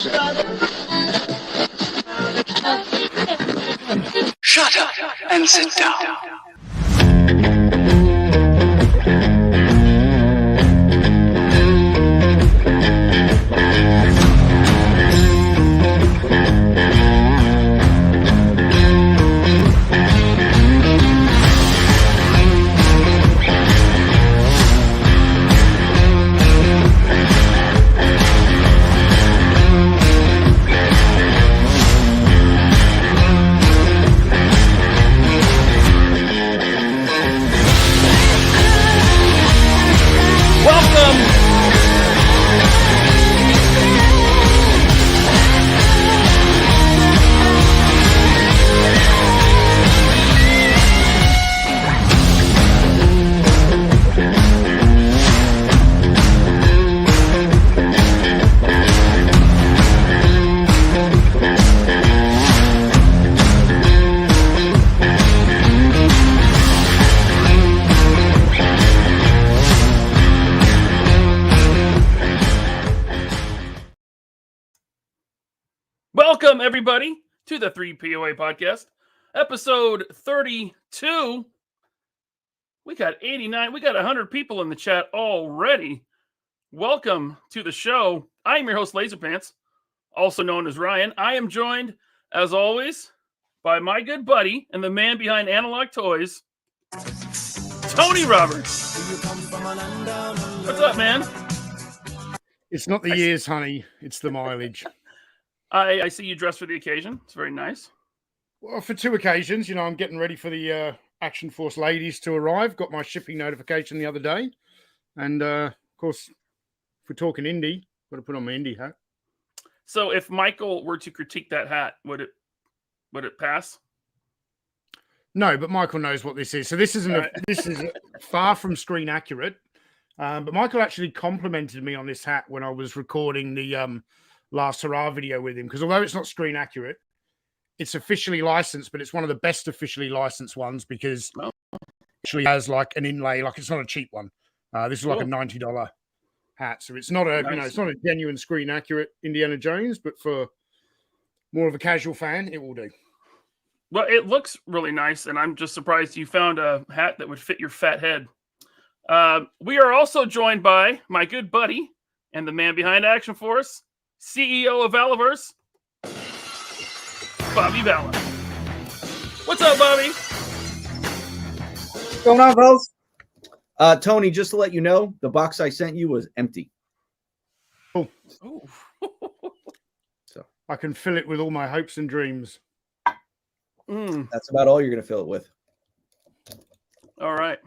Shut up and sit down. Welcome, everybody, to the 3POA podcast, episode 32. We got 89. We got 100 people in the chat already. Welcome to the show. I am your host, LaserPants, also known as Ryan. I am joined, as always, by my good buddy and the man behind Analog Toys, Tony Roberts. What's up, man? It's not the years, honey. It's the mileage. I see you dressed for the occasion. It's very nice. Well, for two occasions, you know, I'm getting ready for the Action Force ladies to arrive. Got my shipping notification the other day. And, of course, if we're talking indie, got to put on my indie hat. So if Michael were to critique that hat, would it pass? No, but Michael knows what this is. So this isn't this is far from screen accurate. But Michael actually complimented me on this hat when I was recording the last hurrah video with him, because although it's not screen accurate, it's officially licensed, but it's one of the best officially licensed ones because it actually has like an inlay, like it's not a cheap one. This is like a $90 hat, so it's not a it's not a genuine screen accurate Indiana Jones, but for more of a casual fan, it will do. Well, it looks really nice, and I'm just surprised you found a hat that would fit your fat head. We are also joined by my good buddy and the man behind Action Force, CEO of Valaverse, Bobby Vala. What's up, Bobby? What's going on, fellas? Tony, just to let you know, the box I sent you was empty. Oh. So I can fill it with all my hopes and dreams. That's about all you're going to fill it with. All right.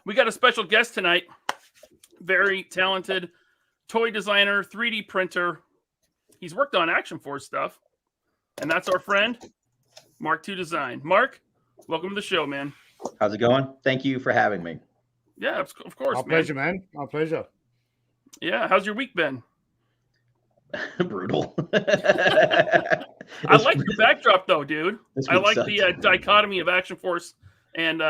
We got a special guest tonight. Very talented toy designer, 3D printer. He's worked on Action Force stuff. And that's our friend, Mark2Design. Mark, welcome to the show, man. How's it going? Thank you for having me. Yeah, of course, Our pleasure, man. Our pleasure. Yeah, how's your week been? Brutal. I like the backdrop, though, dude. I like the dichotomy of Action Force and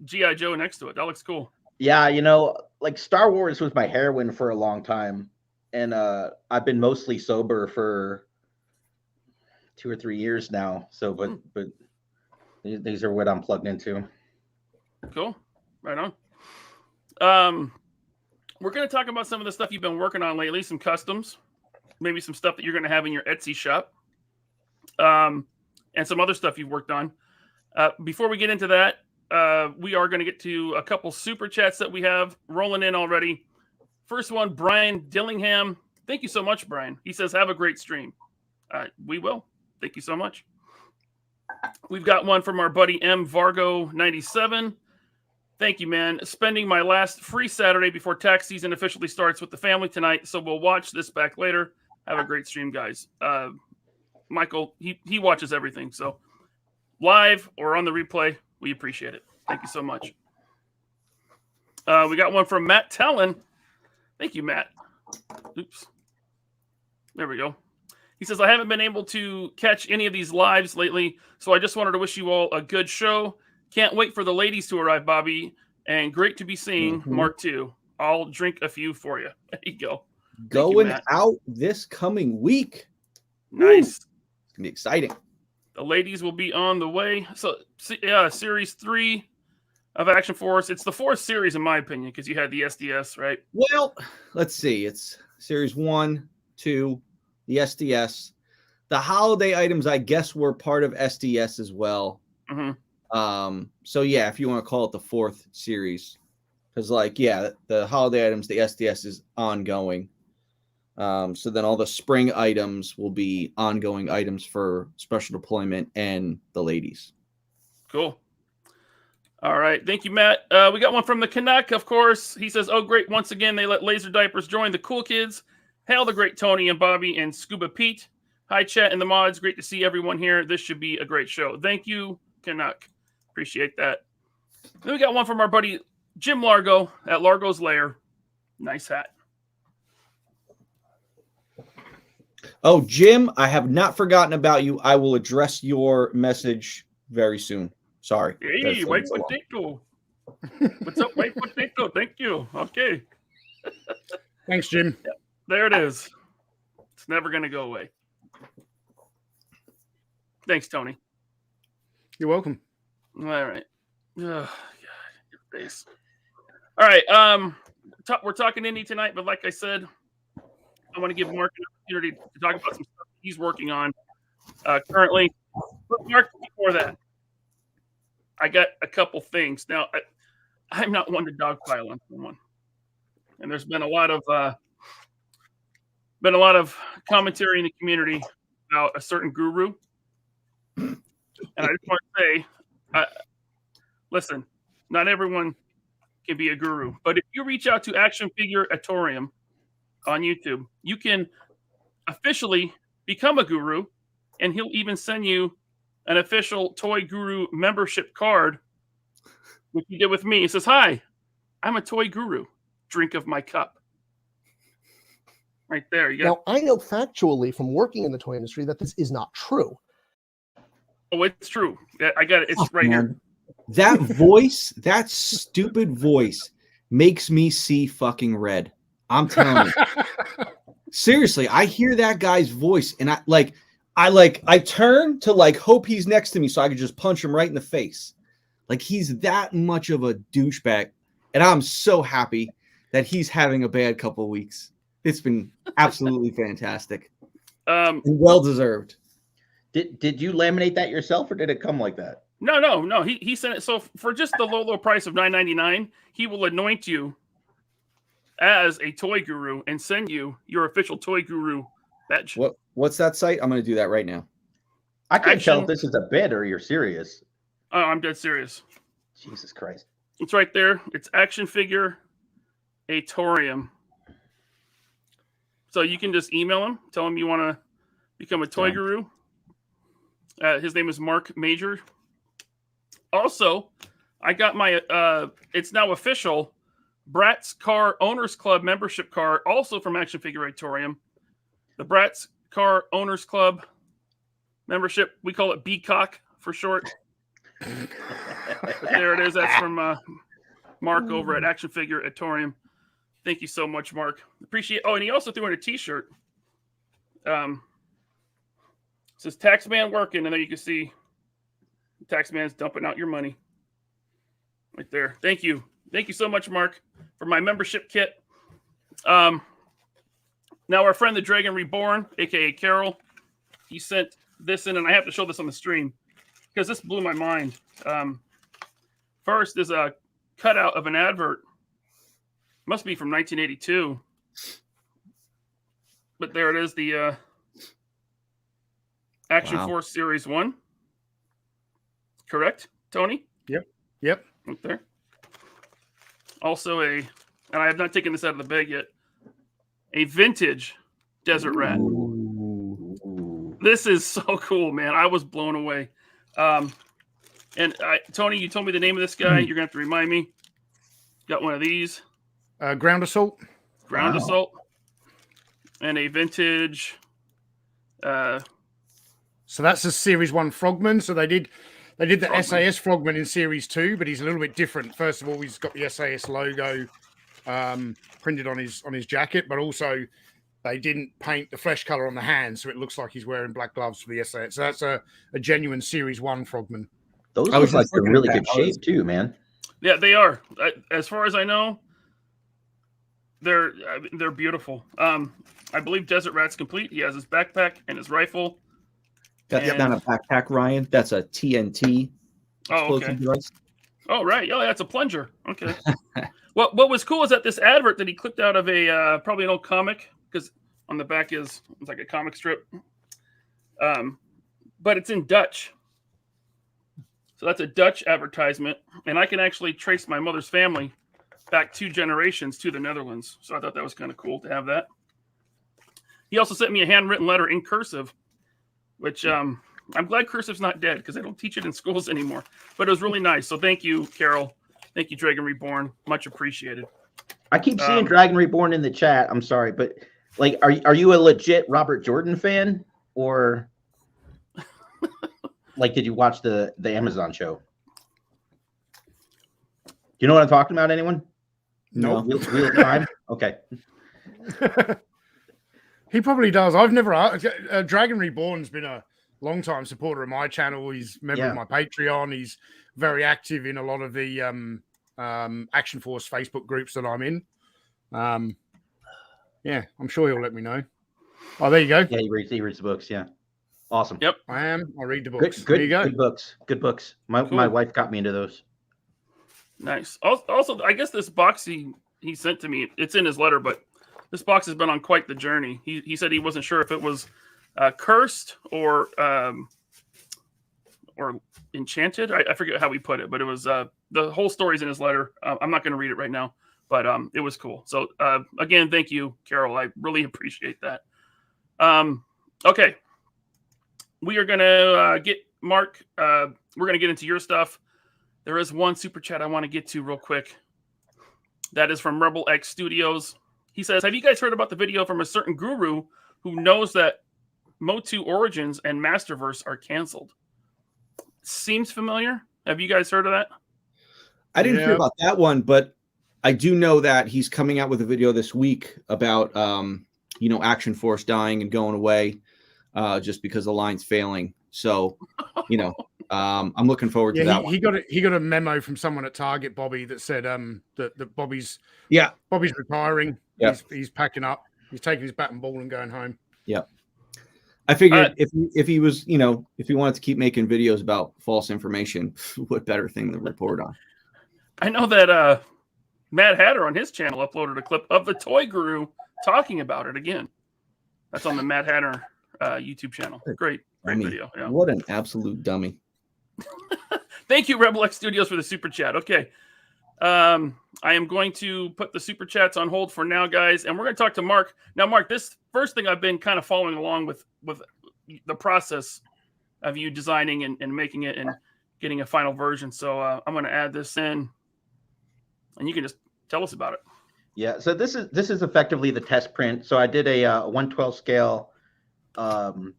G.I. Joe next to it. That looks cool. Yeah, you know, like Star Wars was my heroine for a long time. And I've been mostly sober for 2 or 3 years now. So, but these are what I'm plugged into. Cool. Right on. We're going to talk about some of the stuff you've been working on lately, some customs, maybe some stuff that you're going to have in your Etsy shop, and some other stuff you've worked on. Before we get into that, we are going to get to a couple super chats that we have rolling in already. First one, Brian Dillingham. Thank you so much, Brian. He says, have a great stream. We will. Thank you so much. We've got one from our buddy M. Vargo 97. Thank you, man. Spending my last free Saturday before tax season officially starts with the family tonight, so we'll watch this back later. Have a great stream, guys. Michael, he watches everything, so live or on the replay, we appreciate it. Thank you so much. We got one from Matt Tellen. Thank you, Matt. Oops. There we go. He says, I haven't been able to catch any of these lives lately, so I just wanted to wish you all a good show. Can't wait for the ladies to arrive, Bobby, and great to be seeing Mark 2. I'll drink a few for you. There you go. Going out this coming week. Nice. It's gonna be exciting. The ladies will be on the way. So, Series 3 of Action Force. It's the 4th series, in my opinion, because you had the SDS, right? Well, let's see. It's Series 1, 2, the SDS. The holiday items, I guess, were part of SDS as well. Mm-hmm. So yeah, if you want to call it the 4th series, because the holiday items, the SDS is ongoing. So then all the spring items will be ongoing items for special deployment and the ladies. Cool. All right. Thank you, Matt. We got one from the Canuck, of course. He says, oh, great. Once again, they let Laser Diapers join the cool kids. Hail the great Tony and Bobby and Scuba Pete. Hi, chat and the mods. Great to see everyone here. This should be a great show. Thank you, Canuck. Appreciate that. Then we got one from our buddy Jim Largo at Largo's Lair. Nice hat. Oh, Jim, I have not forgotten about you. I will address your message very soon. Sorry. Hey, white potato. What's up, white potato? Thank you. Okay. Thanks, Jim. Yeah, there it is. It's never going to go away. Thanks, Tony. You're welcome. All right. Oh, God, your face. All right. We're talking indie tonight, but like I said, I want to give Mark an opportunity to talk about some stuff he's working on currently. But Mark, before that, I got a couple things. Now, I'm not one to dogpile on someone, and there's been a lot of commentary in the community about a certain guru. And I just want to say, listen, not everyone can be a guru, but if you reach out to Action Figure Atorium on YouTube, you can officially become a guru, and he'll even send you an official Toy Guru membership card, which he did with me. He says, hi, I'm a Toy Guru. Drink of my cup. Right there. You got. Now, I know factually from working in the toy industry that this is not true. Oh, it's true. I got it. It's right here. That voice, that stupid voice, makes me see fucking red. I'm telling you. Seriously, I hear that guy's voice, and I turn to hope he's next to me so I could just punch him right in the face. Like, he's that much of a douchebag, and I'm so happy that he's having a bad couple of weeks. It's been absolutely fantastic. And well deserved. Did you laminate that yourself, or did it come like that? No. He sent it. So for just the low price of $9.99, he will anoint you as a Toy Guru and send you your official Toy Guru badge. What's that site? I'm going to do that right now. I can't tell if this is a bit or you're serious. Oh, I'm dead serious. Jesus Christ. It's right there. It's Action Figure Atorium. So you can just email him, tell him you want to become a Toy Guru. His name is Mark Major. Also, I got my, it's now official, Bratz Car Owners Club membership card, also from Action Figure Atorium. The Bratz Car Owners Club membership, we call it BCOC for short. But there it is. That's from Mark over at Action Figure Atorium. Thank you so much, Mark. Appreciate. Oh, and he also threw in a T-shirt. It says "Taxman working," and there you can see Taxman's dumping out your money right there. Thank you so much, Mark, for my membership kit. Now our friend the Dragon Reborn, aka Carol, he sent this in, and I have to show this on the stream because this blew my mind. First, there's a cutout of an advert. Must be from 1982. But there it is, the Action Force Series 1. Correct, Tony? Yep. Right there. Also and I have not taken this out of the bag yet, a vintage Desert Rat. Ooh. This is so cool, man. I was blown away. Tony, you told me the name of this guy. You're going to have to remind me. Got one of these. Ground Assault. Ground Assault. And a vintage. So that's a Series 1 Frogman. So they did the SAS Frogman in Series 2, but he's a little bit different. First of all, he's got the SAS logo printed on his jacket, but also they didn't paint the flesh color on the hands, so it looks like he's wearing black gloves for the SAS. So that's a genuine Series 1 Frogman. Those I was look like just they're looking really at good that. shape too, man. Yeah, they are. As far as I know, they're beautiful. I believe Desert Rat's complete. He has his backpack and his rifle. That's And- not a backpack, Ryan. That's a TNT Oh, explosive okay. device. Oh, right. Oh, that's a plunger. Okay. What was cool is that this advert that he clipped out of a probably an old comic, because on the back it's like a comic strip, but it's in Dutch. So that's a Dutch advertisement, and I can actually trace my mother's family back 2 generations to the Netherlands. So I thought that was kind of cool to have that. He also sent me a handwritten letter in cursive, which I'm glad cursive's not dead because they don't teach it in schools anymore. But it was really nice. So thank you, Carol. Thank you, Dragon Reborn. Much appreciated. I keep seeing Dragon Reborn in the chat. I'm sorry, but like, are you a legit Robert Jordan fan, or like, did you watch the Amazon show? Do you know what I'm talking about? Anyone? No. Wheel of Time. Okay. He probably does. I've never. Dragon Reborn's been a long-time supporter of my channel. He's a member of my Patreon. He's very active in a lot of the Action Force Facebook groups that I'm in. Yeah, I'm sure he'll let me know. Oh, there you go. Yeah, he reads the books. Yeah, awesome. Yep, I am. I read the books. Good, there you go. good books. Good books. My wife got me into those. nice. Also, I guess this box he sent to me, it's in his letter, but this box has been on quite the journey. He said he wasn't sure if it was cursed or enchanted. I forget how he put it, but it was the whole story's in his letter. I'm not going to read it right now, but it was cool. So again, thank you, Carol. I really appreciate that. Okay, we are going to get Mark. We're going to get into your stuff. There is one super chat I want to get to real quick. That is from Rebel X Studios. He says, have you guys heard about the video from a certain guru who knows that Motu Origins and Masterverse are canceled? Seems familiar. Have you guys heard of that? I didn't hear about that one, but I do know that he's coming out with a video this week about, Action Force dying and going away just because the line's failing. So, I'm looking forward to that one. He got a memo from someone at Target, Bobby, that said that Bobby's retiring. Yeah. He's packing up. He's taking his bat and ball and going home. Yeah. I figured if he was, if he wanted to keep making videos about false information, what better thing to report on? I know that Mad Hatter on his channel uploaded a clip of the Toy Guru talking about it again. That's on the Mad Hatter YouTube channel. Great video. Yeah. What an absolute dummy. Thank you, Rebel X Studios, for the super chat. Okay. I am going to put the super chats on hold for now, guys, and we're going to talk to Mark. Now, Mark, this first thing I've been kind of following along with the process of you designing and making it and getting a final version. So I'm going to add this in, and you can just tell us about it. Yeah, so this is effectively the test print. So I did a 1/12 scale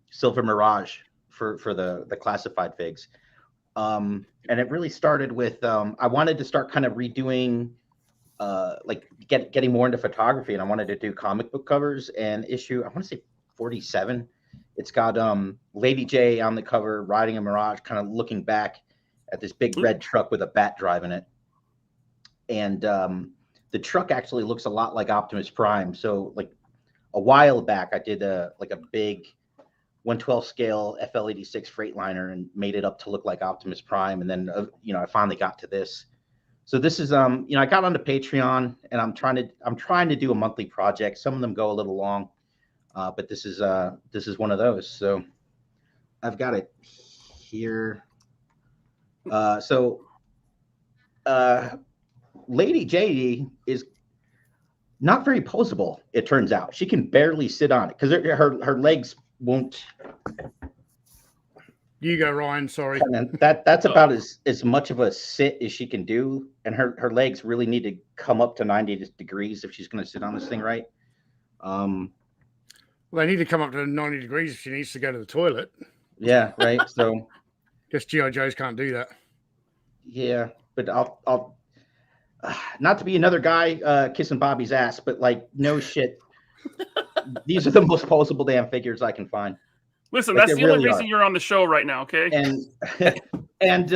Silver Mirage for the classified figs. And it really started with I wanted to start kind of redoing getting more into photography, and I wanted to do comic book covers. And issue, I want to say 47, it's got Lady J on the cover riding a Mirage, kind of looking back at this big red truck with a bat driving it. And the truck actually looks a lot like Optimus Prime. So like a while back, I did a big 1/12 scale FL86 Freightliner and made it up to look like Optimus Prime. And then, I finally got to this. So this is, I got onto Patreon, and I'm trying to do a monthly project. Some of them go a little long, but this is one of those. So I've got it here. Lady J is not very posable, it turns out. She can barely sit on it because her legs won't. You go, Ryan. Sorry. And that's about as much of a sit as she can do, and her legs really need to come up to 90 degrees if she's going to sit on this thing right. Well, they need to come up to 90 degrees if she needs to go to the toilet. Yeah, right. So, guess GI Joes can't do that. Yeah, but I'll not to be another guy kissing Bobby's ass, but like no shit. these are the most posable damn figures I can find. Listen, Like, that's they the only really reason are. you're on the show right now, okay? And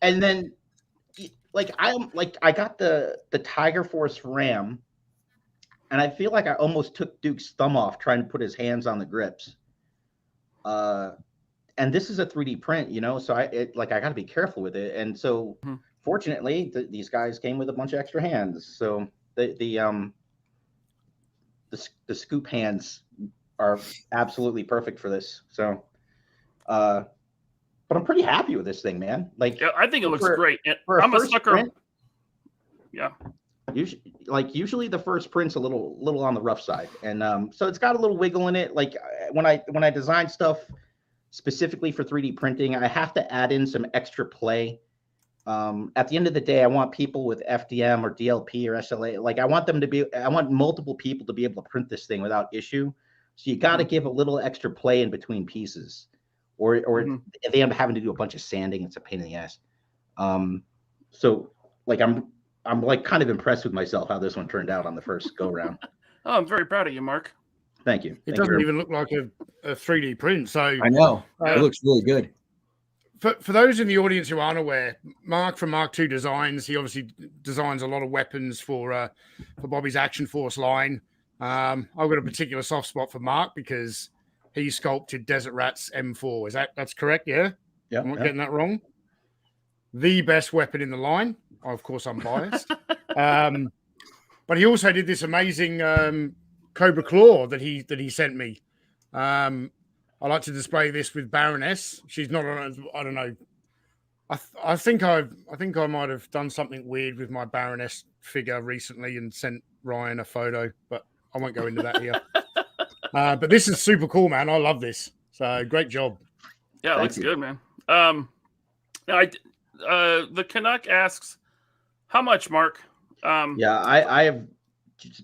then like I got the Tiger Force Ram, and I feel like I almost took Duke's thumb off trying to put his hands on the grips. And this is a 3D print, you know, so I got to be careful with it. And so, fortunately, these guys came with a bunch of extra hands. So the scoop hands are absolutely perfect for this. So, but I'm pretty happy with this thing, man. Like, yeah, I think it looks great. And for I'm a first sucker. Print, yeah. Usually the first print's a little on the rough side, and so it's got a little wiggle in it. Like when I design stuff specifically for 3D printing, I have to add in some extra play. At the end of the day, I want people with FDM or DLP or SLA. Like I want multiple people to be able to print this thing without issue. So you got to give a little extra play in between pieces, or if they end up having to do a bunch of sanding, it's a pain in the ass. So like I'm like kind of impressed with myself how this one turned out on the first go round. Oh, I'm very proud of you, Mark. Thank you. It doesn't even look like a 3D print. So I know it looks really good. For those in the audience who aren't aware, Mark from Mark2Designs, he obviously designs a lot of weapons for Bobby's Action Force line. I've got a particular soft spot for Mark because he sculpted Desert Rat's M4. That's correct? Yeah. Yeah. I'm not getting that wrong. The best weapon in the line. Of course, I'm biased. But he also did this amazing Cobra Claw that he sent me. I like to display this with Baroness. She's not on. I don't know. I think I might have done something weird with my Baroness figure recently and sent Ryan a photo, but I won't go into that here. But this is super cool, man. I love this. So great job. Yeah, it looks good, man. The Canuck asks, how much, Mark? Yeah, I have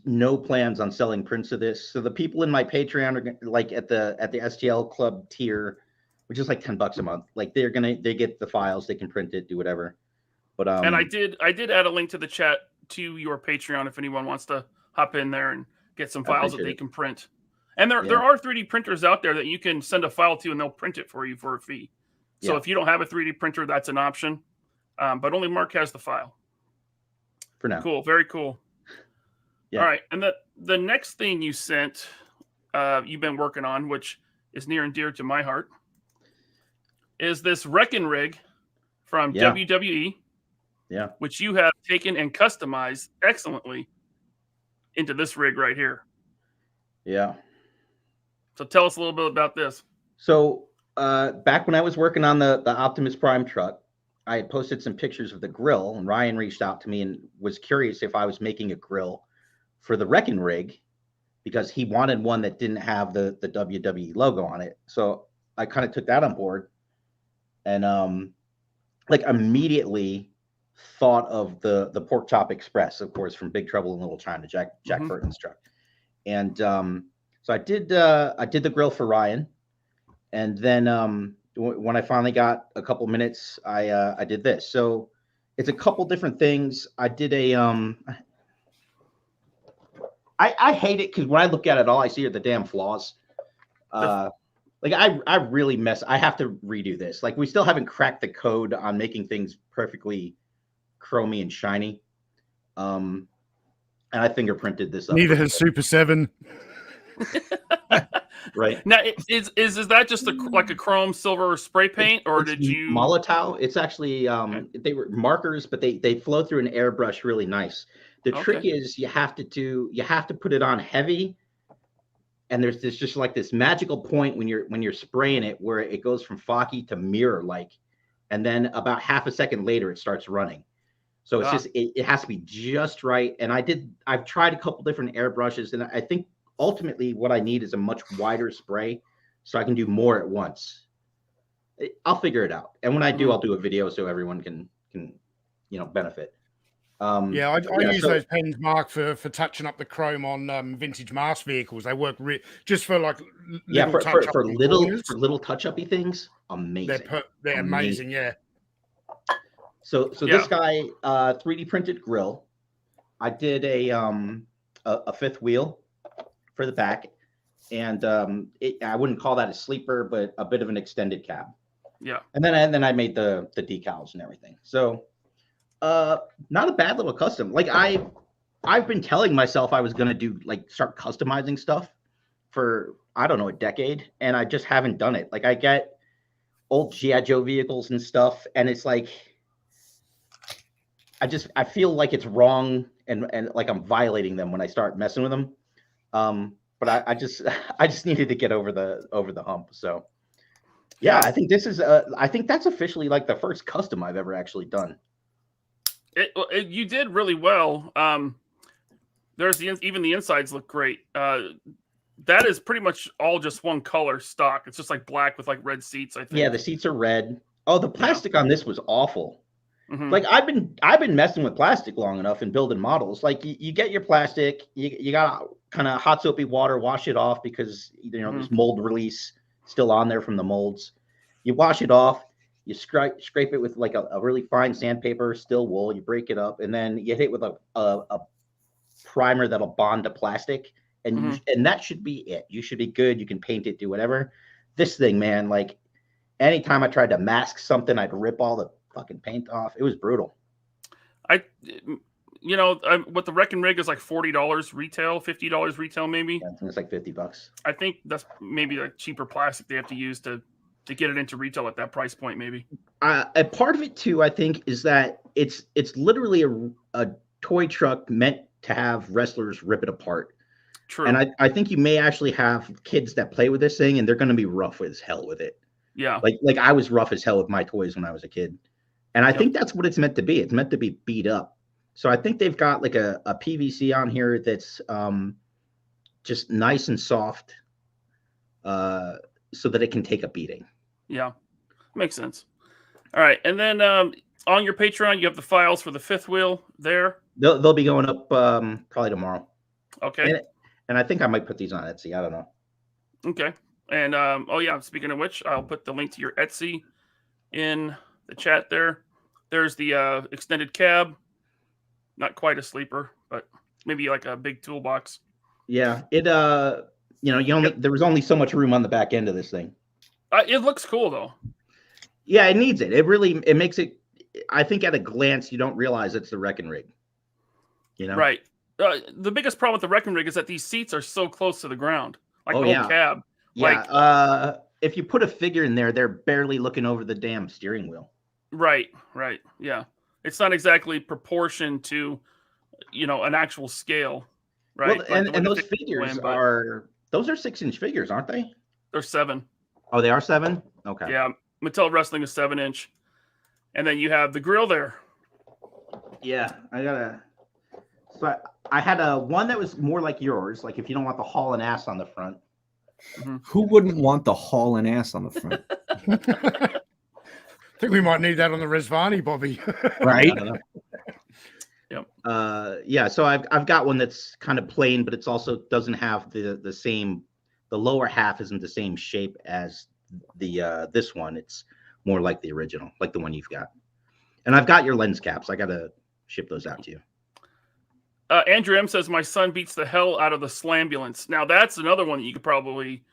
no plans on selling prints of this. So the people in my Patreon are like at the STL Club tier, which is like $10 a month. Like they get the files, they can print it, do whatever. But and I did add a link to the chat to your Patreon if anyone wants to hop in there and get some files that they can print. And there are 3D printers out there that you can send a file to and they'll print it for you for a fee. So if you don't have a 3D printer, that's an option. But only Mark has the file. For now. Cool. Very cool. Yeah. All right. And the next thing you sent, you've been working on, which is near and dear to my heart, is this Wreckin' Rig from WWE. Yeah. Which you have taken and customized excellently into this rig right here. Yeah. So tell us a little bit about this. So back when I was working on the Optimus Prime truck, I had posted some pictures of the grill, and Ryan reached out to me and was curious if I was making a grill for the Wreckin' Rig because he wanted one that didn't have the WWE logo on it. So I kind of took that on board and like immediately thought of the Pork Chop Express, of course, from Big Trouble in Little China, Jack Burton's truck. And so I did the grill for Ryan, and then when I finally got a couple minutes, I did this. So it's a couple different things. I did a I hate it because when I look at it, all I see are the damn flaws. Like I really I have to redo this. Like we still haven't cracked the code on making things perfectly chromy and shiny. And I fingerprinted this up. Neither has Super 7. Right. Now, is that just like a chrome silver spray paint, or did you Molotov? It's actually they were markers, but they flow through an airbrush really nice. The trick is you have to put it on heavy, and there's just like this magical point when you're spraying it where it goes from foggy to mirror like, and then about half a second later it starts running. So it's just it has to be just right. And I've tried a couple different airbrushes, and I think ultimately what I need is a much wider spray so I can do more at once. I'll figure it out. And when I do, I'll do a video so everyone can benefit. I use those pens, Mark, for touching up the chrome on vintage Mars vehicles. They work just for like for little touch-uppy things. Amazing. They're amazing. Yeah. So this guy 3D printed grill. I did a fifth wheel for the back, and I wouldn't call that a sleeper, but a bit of an extended cab. Yeah. And then I made the decals and everything. So not a bad little custom. Like I've been telling myself I was gonna do like start customizing stuff for I don't know a decade, and I just haven't done it. Like I get old G.I. Joe vehicles and stuff, and it's like I feel like it's wrong and like I'm violating them when I start messing with them. But I just needed to get over the hump. So yeah, I think this is I think that's officially like the first custom I've ever actually done. You did really well. There's even the insides look great. That is pretty much all just one color stock. It's just like black with like red seats, I think. Yeah, the seats are red. Oh, the plastic on this was awful. Mm-hmm. Like I've been messing with plastic long enough and building models. Like you get your plastic, you got kind of hot soapy water, wash it off because there's mold release still on there from the molds. You wash it off, you scrape it with like a really fine sandpaper, still wool. You break it up, and then you hit it with a primer that'll bond to plastic, and and that should be it. You should be good. You can paint it, do whatever. This thing, man, like anytime I tried to mask something, I'd rip all the fucking paint off. It was brutal. What the Wrecking Rig is like $40 retail, $50 retail, maybe. Yeah, I think it's like $50. I think that's maybe a cheaper plastic they have to use to get it into retail at that price point, maybe. A part of it too, I think, is that it's literally a toy truck meant to have wrestlers rip it apart. True. And I think you may actually have kids that play with this thing, and they're going to be rough as hell with it. Yeah. Like I was rough as hell with my toys when I was a kid. And I think that's what it's meant to be. It's meant to be beat up. So I think they've got like a PVC on here that's just nice and soft so that it can take a beating. Yeah, makes sense. All right. And then on your Patreon, you have the files for the fifth wheel there. They'll be going up probably tomorrow. Okay. And I think I might put these on Etsy. I don't know. Okay. And speaking of which, I'll put the link to your Etsy in the chat there. There's the extended cab. Not quite a sleeper, but maybe like a big toolbox. Yeah. It there was only so much room on the back end of this thing. It looks cool though. Yeah, it needs it. It makes it. I think at a glance you don't realize it's the Wrecking Rig. Right. The biggest problem with the Wrecking Rig is that these seats are so close to the ground, like the whole cab. Yeah. If you put a figure in there, they're barely looking over the damn steering wheel. Right. Yeah. It's not exactly proportioned to, an actual scale. Right. Well, and those figures are 6-inch figures, aren't they? They're 7. Oh, they are 7? Okay. Yeah. Mattel Wrestling is 7-inch. And then you have the grill there. Yeah. So I had one that was more like yours. Like if you don't want the haul and ass on the front. Mm-hmm. Who wouldn't want the haul and ass on the front? I think we might need that on the Resvani, Bobby. Right? Yep. So I've got one that's kind of plain, but it's also doesn't have the same. The lower half isn't the same shape as the this one. It's more like the original, like the one you've got. And I've got your lens caps. I got to ship those out to you. Andrew M says my son beats the hell out of the Slambulance. Now that's another one that you could probably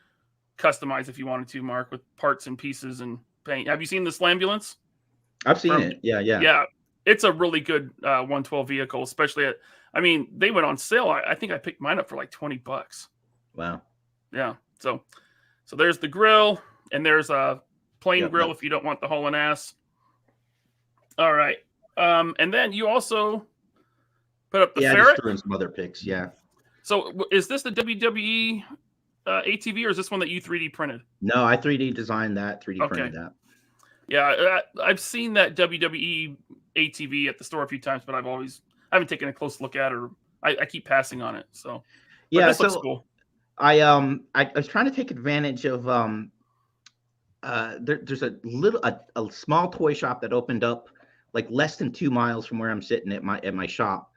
customize if you wanted to, Mark, with parts and pieces and paint. Have you seen the Slambulance? I've seen it. Yeah. It's a really good 112 vehicle, especially they went on sale. I think I picked mine up for like $20. Wow. Yeah. So there's the grill, and there's a plain grill if you don't want the haul and ass. All right. And then you also put up the ferret. I just threw in some other pics. Yeah. So is this the WWE ATV, or is this one that you 3D printed? No, I 3D designed that, 3D printed that. Yeah, I've seen that WWE ATV at the store a few times, but I haven't taken a close look at it. Or I keep passing on it. So this looks cool. I was trying to take advantage of there's a small toy shop that opened up like less than 2 miles from where I'm sitting at my shop,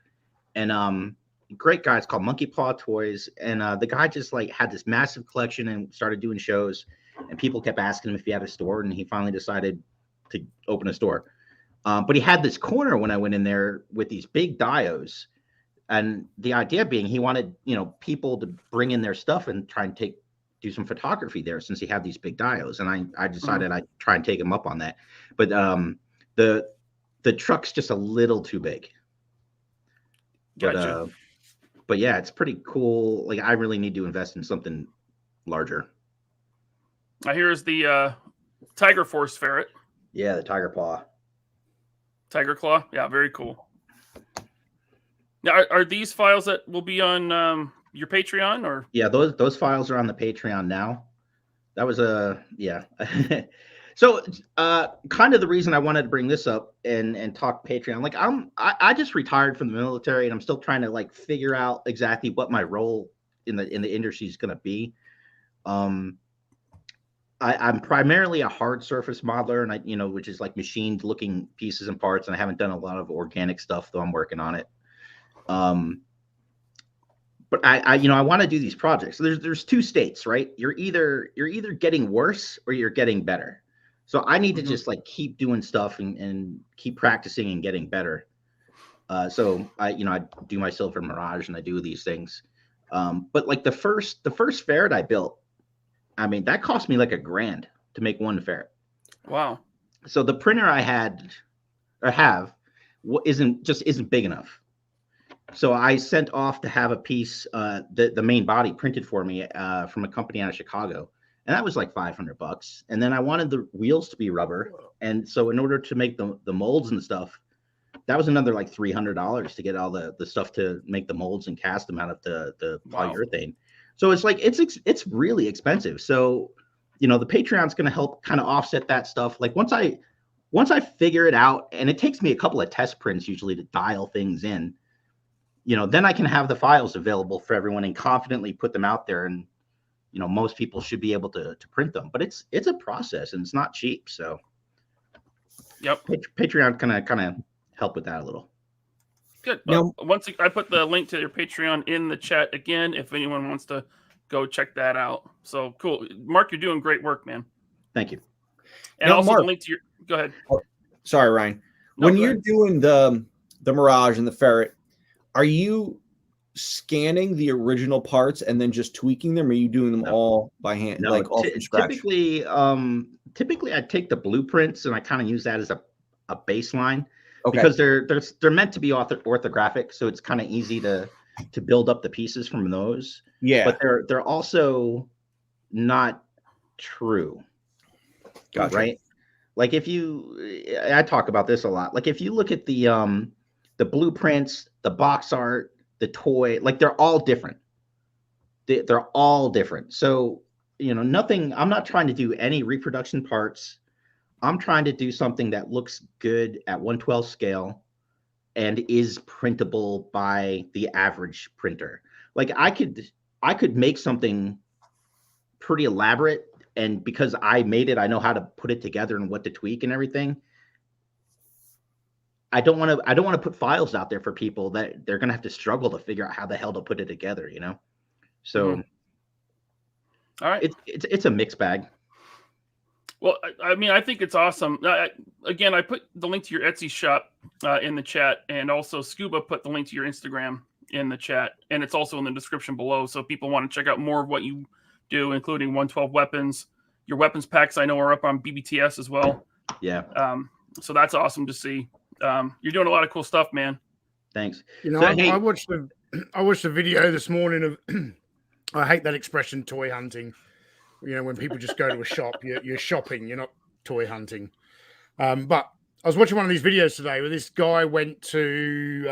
and great guy. It's called Monkey Paw Toys, and the guy just like had this massive collection and started doing shows, and people kept asking him if he had a store, and he finally decided to open a store. But he had this corner when I went in there with these big dios, and the idea being he wanted people to bring in their stuff and try and take do some photography there since he had these big dios, and I decided I'd try and take him up on that. But the truck's just a little too big. Gotcha. But yeah, it's pretty cool. Like, I really need to invest in something larger. Here's the Tiger Force ferret. Yeah, the tiger paw. Tiger claw. Yeah, very cool. Now, are these files that will be on your Patreon, or? Yeah, those files are on the Patreon now. That was yeah. So kind of the reason I wanted to bring this up and talk Patreon, like I just retired from the military, and I'm still trying to like figure out exactly what my role in the industry is going to be. I'm primarily a hard surface modeler, and which is like machined looking pieces and parts, and I haven't done a lot of organic stuff, though I'm working on it. But I want to do these projects. So there's two states, right? You're either getting worse or you're getting better. So I need to just like keep doing stuff and keep practicing and getting better. So I do my Silver Mirage and I do these things. But like the first ferret I built, I mean, that cost me like $1,000 to make one ferret. Wow. So the printer I have isn't big enough. So I sent off to have a piece, the main body printed for me from a company out of Chicago. And that was like $500. And then I wanted the wheels to be rubber. And so in order to make the molds and stuff, that was another like $300 to get all the stuff to make the molds and cast them out of the polyurethane. So it's like, it's really expensive. So, the Patreon's going to help kind of offset that stuff. Like once I figure it out, and it takes me a couple of test prints usually to dial things in, then I can have the files available for everyone and confidently put them out there. And, most people should be able to print them, but it's a process and it's not cheap. So yep. Patreon kind of help with that a little. Good. Now, I put the link to your Patreon in the chat again, if anyone wants to go check that out. So cool. Mark, you're doing great work, man. Thank you. And also Mark, the link to your, go ahead. Oh, sorry, Ryan. When you're doing the Mirage and the ferret, are you scanning the original parts and then just tweaking them, or are you doing them all by hand, like all from scratch? Typically I take the blueprints and I kind of use that as a baseline, because they're meant to be orthographic, so it's kind of easy to build up the pieces from those. Yeah, but they're also not true. Gotcha. Right? Like I talk about this a lot. Like if you look at the blueprints, the box art, the toy, like they're all different. They're all different. So, nothing, I'm not trying to do any reproduction parts. I'm trying to do something that looks good at 1/12 scale and is printable by the average printer. Like I could make something pretty elaborate, and because I made it, I know how to put it together and what to tweak and everything. I don't want to put files out there for people that they're going to have to struggle to figure out how the hell to put it together, So all right, it's a mixed bag. Well, I mean, I think it's awesome. Again, I put the link to your Etsy shop in the chat, and also Scuba put the link to your Instagram in the chat, and it's also in the description below. So if people want to check out more of what you do, including 1/12 weapons, your weapons packs I know are up on BBTS as well. Yeah. So that's awesome to see. You're doing a lot of cool stuff, man. Thanks. I watched the video this morning of I hate that expression, toy hunting. When people just go to a shop, you're shopping, you're not toy hunting. But I was watching one of these videos today where this guy went to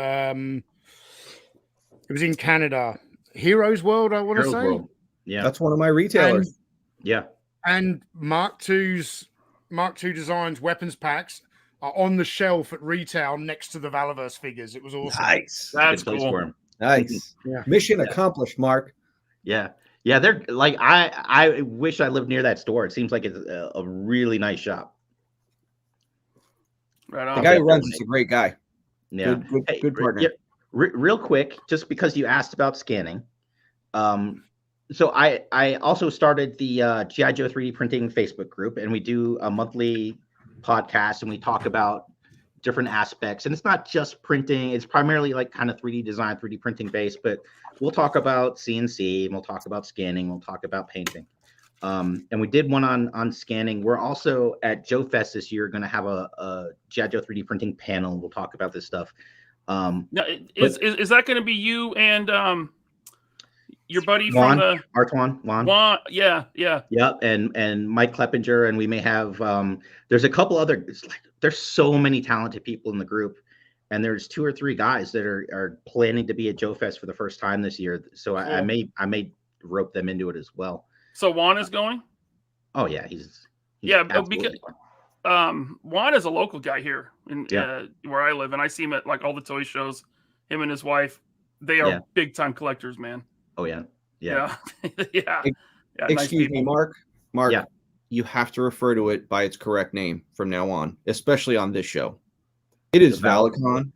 it was in Canada, Heroes World, I want to say. World. Yeah, that's one of my retailers. And Mark2Design's weapons packs are on the shelf at retail next to the Valaverse figures. It was awesome. Nice. That's cool. Nice. Yeah. Mission accomplished, Mark. Yeah. Yeah. They're like, I wish I lived near that store. It seems like it's a really nice shop. Right on. The guy who runs is a great guy. Yeah. Good partner. Yeah, real quick, just because you asked about scanning. So I also started the G.I. Joe 3D printing Facebook group, and we do a monthly podcast, and we talk about different aspects. And it's not just printing; it's primarily like kind of 3D design, 3D printing based. But we'll talk about CNC, and we'll talk about scanning, we'll talk about painting. And we did one on scanning. We're also at Joe Fest this year going to have a G.I. Joe 3D printing panel. We'll talk about this stuff. Now, is that going to be you and your buddy Juan, from the Artwan Juan? Juan? Yeah. Yep, and Mike Kleppinger, and we may have there's a couple other. There's so many talented people in the group, and there's 2 or 3 guys that are planning to be at Joe Fest for the first time this year. So Cool. I may rope them into it as well. So Juan is going? Oh yeah, he's because Juan is a local guy here in where I live, and I see him at like all the toy shows. Him and his wife, they are big time collectors, man. Oh yeah. Excuse me, Mark. Yeah. You have to refer to it by its correct name from now on, especially on this show. It is Valicon.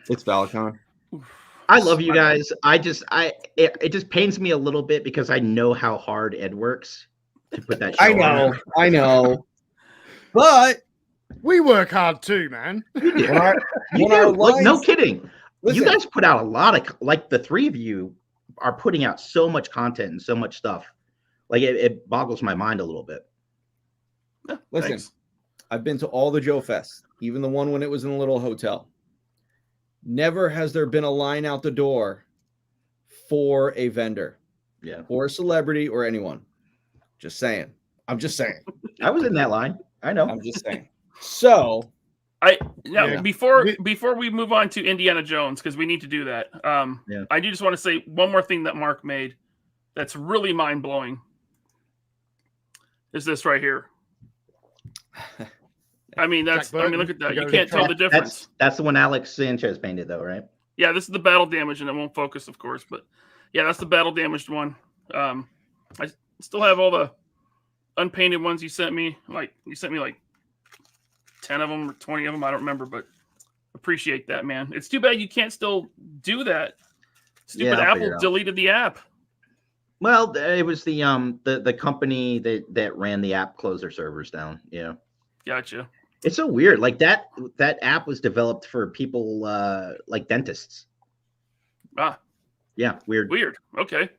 It's Valicon. I love you guys. It just pains me a little bit because I know how hard Ed works to put that show on. I know. But we work hard too, man. You do. Like, no kidding. Listen, you guys put out a lot of, like, the 3 of you are putting out so much content and so much stuff. Like it boggles my mind a little bit. Yeah, listen, thanks. I've been to all the Joe Fests, even the one when it was in a little hotel. Never has there been a line out the door for a vendor, or a celebrity or anyone. Just saying. I'm just saying. I was in that line. I know. I'm just saying. So, before we move on to Indiana Jones, because we need to do that. I do just want to say one more thing that Mark made that's really mind blowing. Is this right here? I mean, look at that. You can't tell the difference. That's the one Alex Sanchez painted, though, right? Yeah, this is the battle damage, and it won't focus, of course. But yeah, that's the battle damaged one. I still have all the unpainted ones you sent me. Like, you sent me like 10 of them or 20 of them. I don't remember, but appreciate that, man. It's too bad you can't still do that. Stupid Apple deleted the app. Well, it was the company that ran the app closed their servers down. Yeah. Gotcha. It's so weird. Like that app was developed for people like dentists. Ah. Yeah, weird. Weird. Okay.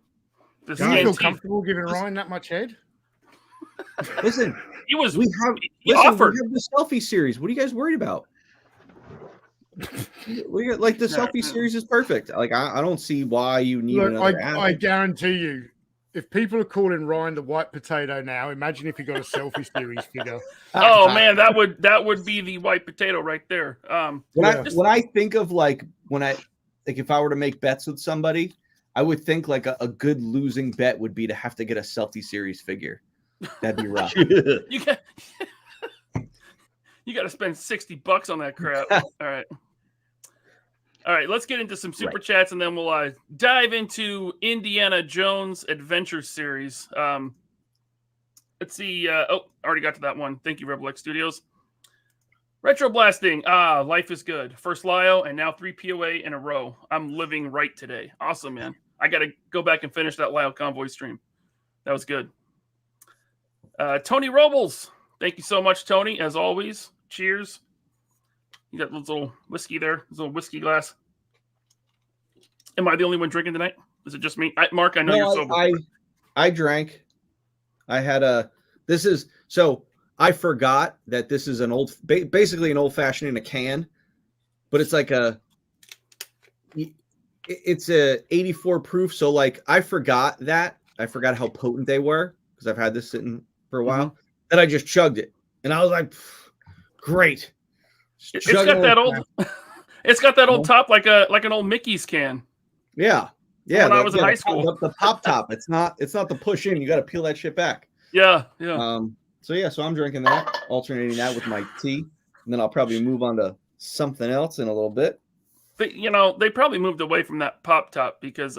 Do you feel comfortable giving Ryan that much head? Listen, he offered. We have the selfie series. What are you guys worried about? Like the selfie series is perfect. Like I don't see why you need another app. I guarantee you, if people are calling Ryan the white potato now, imagine if he got a selfie series figure. Oh man, that would be the white potato right there. When I think of if I were to make bets with somebody, I would think like a good losing bet would be to have to get a selfie series figure. That'd be rough. You got to spend $60 on that crap. All right. Let's get into some super chats, and then we'll dive into Indiana Jones Adventure Series. Let's see. Already got to that one. Thank you, Rebel X Studios. Retro Blasting. Life is good. First Lio, and now 3 POA in a row. I'm living right today. Awesome, man. I got to go back and finish that Lio Convoy stream. That was good. Tony Robles. Thank you so much, Tony, as always. Cheers. You got this little whiskey there, this little whiskey glass. Am I the only one drinking tonight? Is it just me? Mark, I know you're sober. I drank. I had I forgot that this is basically an old fashioned in a can, but it's like it's a 84 proof. So like I forgot how potent they were because I've had this sitting for a while. Then I just chugged it, and I was like, great. It's got that old top like an old Mickey's can. Yeah. When I was in high school. The pop top. It's not the push in. You got to peel that shit back. Yeah. So I'm drinking that, alternating that with my tea, and then I'll probably move on to something else in a little bit. But they probably moved away from that pop top because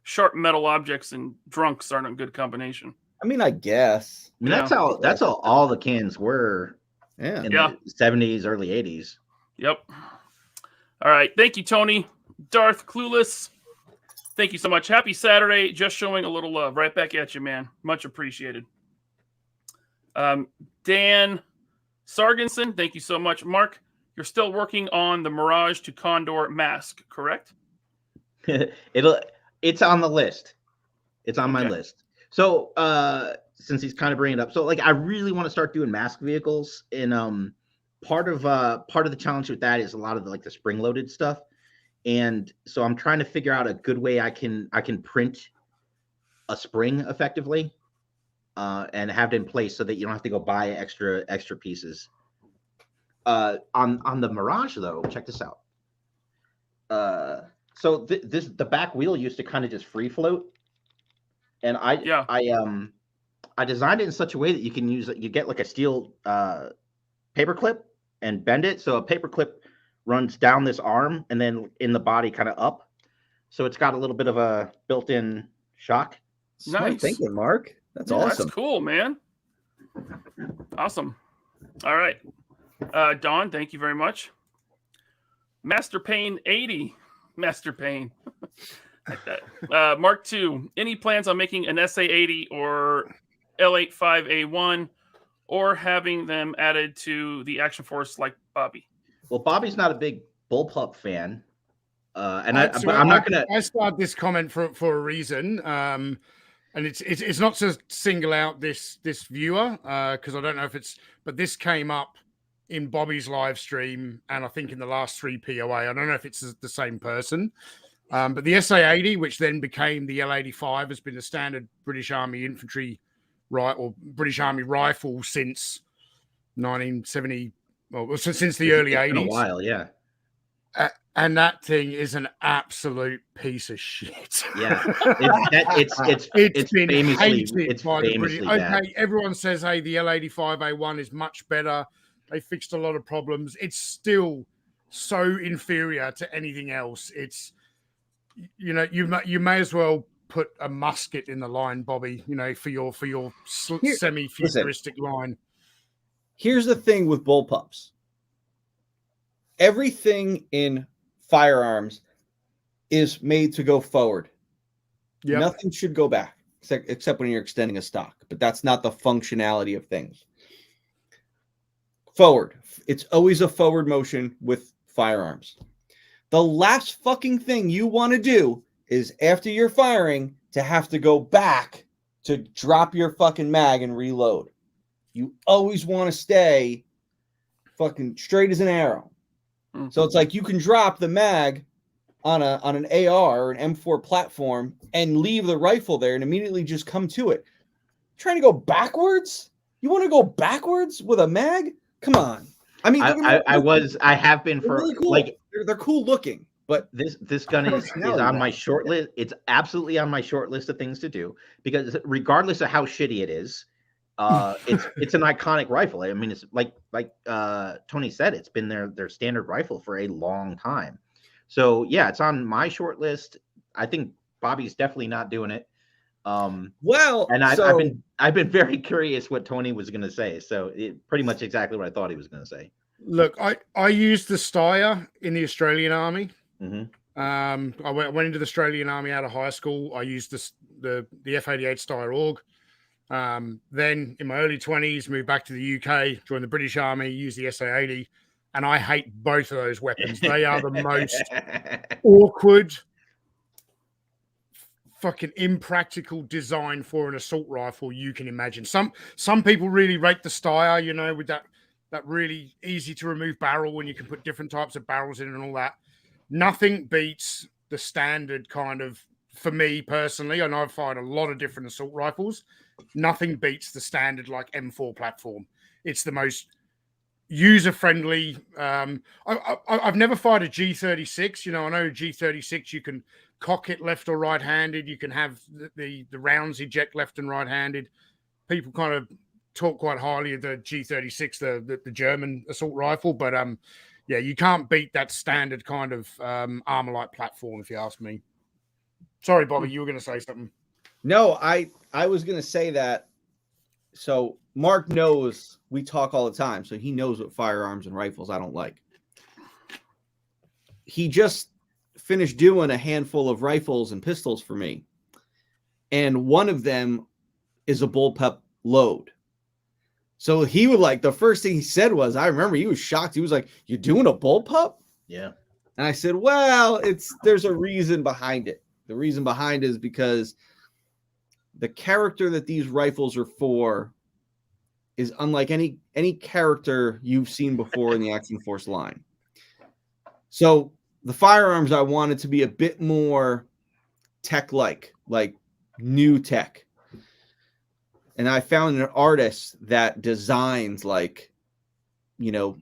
sharp metal objects and drunks aren't a good combination. I mean, I guess. I mean, that's how all the cans were. Yeah. In the 70s, early 80s. Yep. All right. Thank you, Tony. Darth Clueless. Thank you so much. Happy Saturday. Just showing a little love. Right back at you, man. Much appreciated. Dan Sargenson. Thank you so much. Mark, you're still working on the Mirage to Condor mask, correct? It's on the list. It's on my list. So since he's kind of bringing it up. So like I really want to start doing mask vehicles, and part of the challenge with that is a lot of the spring loaded stuff. And so I'm trying to figure out a good way I can print a spring effectively, and have it in place so that you don't have to go buy extra pieces. On the Mirage though, check this out. So the back wheel used to kind of just free float, and I designed it in such a way that you can use it. You get like a steel paper clip and bend it so a paper clip runs down this arm and then in the body kind of up, so it's got a little bit of a built-in shock. Smart Nice. thinking, Mark. That's awesome. That's cool, man. Awesome. All right. Dawn, thank you very much. Master Payne 80. Master Payne. Like that. Mark II. Any plans on making an SA80 or L85A1 or having them added to the Action Force like Bobby? Well, Bobby's not a big bullpup fan, and I'm not gonna. I started this comment for a reason, and it's not to single out this viewer because I don't know if it's, but this came up in Bobby's live stream, and I think in the last 3 POA. I don't know if it's the same person, but the SA80, which then became the L85, has been the standard British Army infantry or British Army rifle since 1970. Well, since the early 80s. In a while, yeah. And that thing is an absolute piece of shit. Yeah, it's been famously hated by the British. bad. Okay, everyone says, hey, the L85A1 is much better. They fixed a lot of problems. It's still so inferior to anything else. It's, you may as well put a musket in the line, Bobby. For your semi-futuristic line. Here's the thing with bullpups. Everything in firearms is made to go forward. Yep. Nothing should go back, except when you're extending a stock. But that's not the functionality of things. Forward. It's always a forward motion with firearms. The last fucking thing you want to do is after you're firing to have to go back to drop your fucking mag and reload. You always want to stay fucking straight as an arrow. Mm-hmm. So it's like you can drop the mag on an AR or an M4 platform and leave the rifle there and immediately just come to it. Trying to go backwards? You want to go backwards with a mag? Come on. I mean, I have been for really cool. They're cool looking, but this gun is on my short list. It's absolutely on my short list of things to do because regardless of how shitty it is, it's an iconic rifle. I mean, it's like Tony said, it's been their standard rifle for a long time. So yeah, it's on my short list. I think Bobby's definitely not doing it. I've been very curious what Tony was going to say. So pretty much exactly what I thought he was going to say. Look, I used the Steyr in the Australian Army. Mm-hmm. I went into the Australian Army out of high school. I used the F88 Steyr AUG. Then in my early 20s, moved back to the UK, joined the British Army, used the SA80, and I hate both of those weapons. They are the most awkward, fucking impractical design for an assault rifle you can imagine. Some people really rate the Steyr, with that really easy to remove barrel when you can put different types of barrels in and all that. Nothing beats the standard kind of, for me personally, and I've fired a lot of different assault rifles. Nothing beats the standard like M4 platform. It's the most user-friendly. I've never fired a G36. I know G36 you can cock it left or right-handed. You can have the rounds eject left and right-handed. People kind of talk quite highly of the G36, the German assault rifle, but yeah, you can't beat that standard kind of Armalite platform, if you ask me. Sorry, Bobby, you were going to say something. No, I was going to say that. So Mark knows we talk all the time, so he knows what firearms and rifles I don't like. He just finished doing a handful of rifles and pistols for me, and one of them is a bullpup load. So he would the first thing he said was, I remember he was shocked. He was like, "You're doing a bullpup?" Yeah. And I said, well, there's a reason behind it. The reason behind it is because the character that these rifles are for is unlike any character you've seen before in the Action Force line. So the firearms I wanted to be a bit more tech-like, like new tech. And I found an artist that designs like, you know,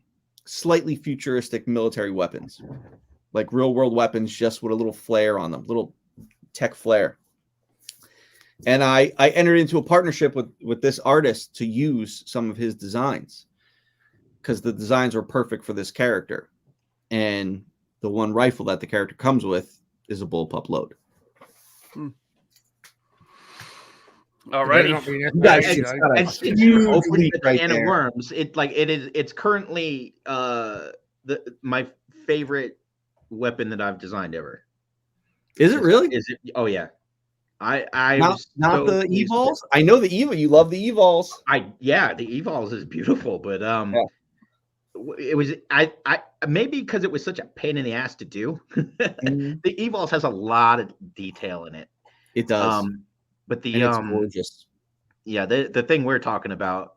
slightly futuristic military weapons, like real world weapons, just with a little flair on them, little tech flair. And I entered into a partnership with this artist to use some of his designs because the designs were perfect for this character. And the one rifle that the character comes with is a bullpup load. All righty. It's opening the can of worms. It's currently my favorite weapon that I've designed ever. Is it really? Is it? Oh yeah. I not the evols. I know the evil. You love the evols. The evols is beautiful, but it was I maybe because it was such a pain in the ass to do. Mm-hmm. The evols has a lot of detail in it. It does. But it's gorgeous. Yeah, the thing we're talking about,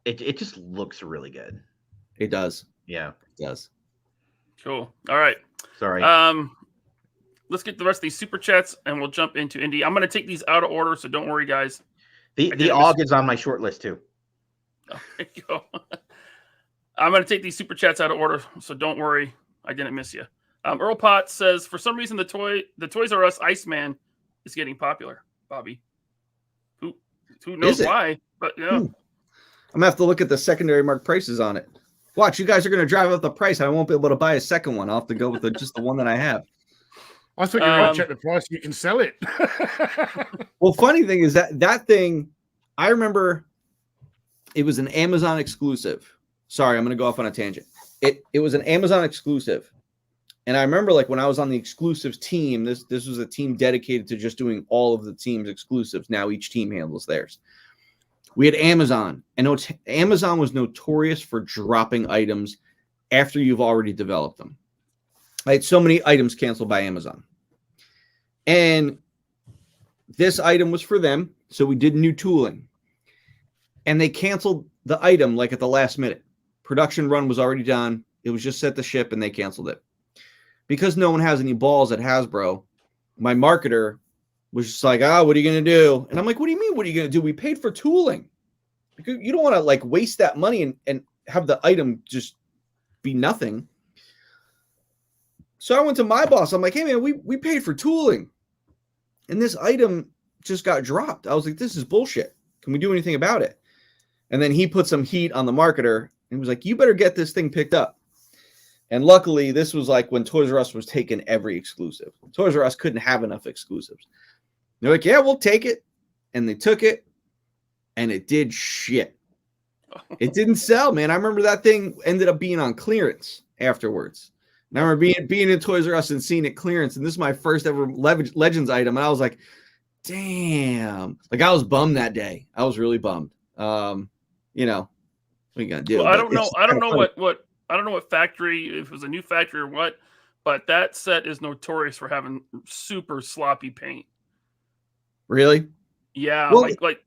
it just looks really good. It does. Yeah, it does. Cool. All right. Sorry. Let's get the rest of these super chats and we'll jump into Indy. I'm going to take these out of order, so don't worry, guys. The AUG is on my short list too. Oh, there you go. I'm going to take these super chats out of order, so don't worry. I didn't miss you. Earl Potts says, for some reason, the Toys R Us Iceman is getting popular. Bobby, who knows why? But yeah, I'm gonna have to look at the secondary market prices on it. Watch, you guys are gonna drive up the price. I won't be able to buy a second one. I'll have to go with just the one that I have. I thought you were going to check the price. You can sell it. Well, funny thing is that thing, I remember it was an Amazon exclusive. Sorry, I'm going to go off on a tangent. It was an Amazon exclusive. And I remember like when I was on the exclusives team, this was a team dedicated to just doing all of the team's exclusives. Now each team handles theirs. We had Amazon, and Amazon was notorious for dropping items after you've already developed them. I had so many items canceled by Amazon. And this item was for them, so we did new tooling. And they canceled the item like at the last minute. Production run was already done. It was just set to ship, and they canceled it. Because no one has any balls at Hasbro, my marketer was just like, what are you going to do? And I'm like, what do you mean, what are you going to do? We paid for tooling. Because you don't want to like waste that money and have the item just be nothing. So I went to my boss. I'm like, hey, man, we paid for tooling. And this item just got dropped. I was like, this is bullshit. Can we do anything about it? And then he put some heat on the marketer and was like, you better get this thing picked up. And luckily, this was like when Toys R Us was taking every exclusive. Toys R Us couldn't have enough exclusives. They're like, yeah, we'll take it. And they took it, and it did shit. It didn't sell, man. I remember that thing ended up being on clearance afterwards. And I remember being in Toys R Us and seeing it clearance, and this is my first ever Legends item, and I was like, damn. Like, I was bummed that day. I was really bummed. You know, what are you gonna do? Well, I don't know. I don't know what factory, if it was a new factory or what, but that set is notorious for having super sloppy paint. Really? Yeah. Well, like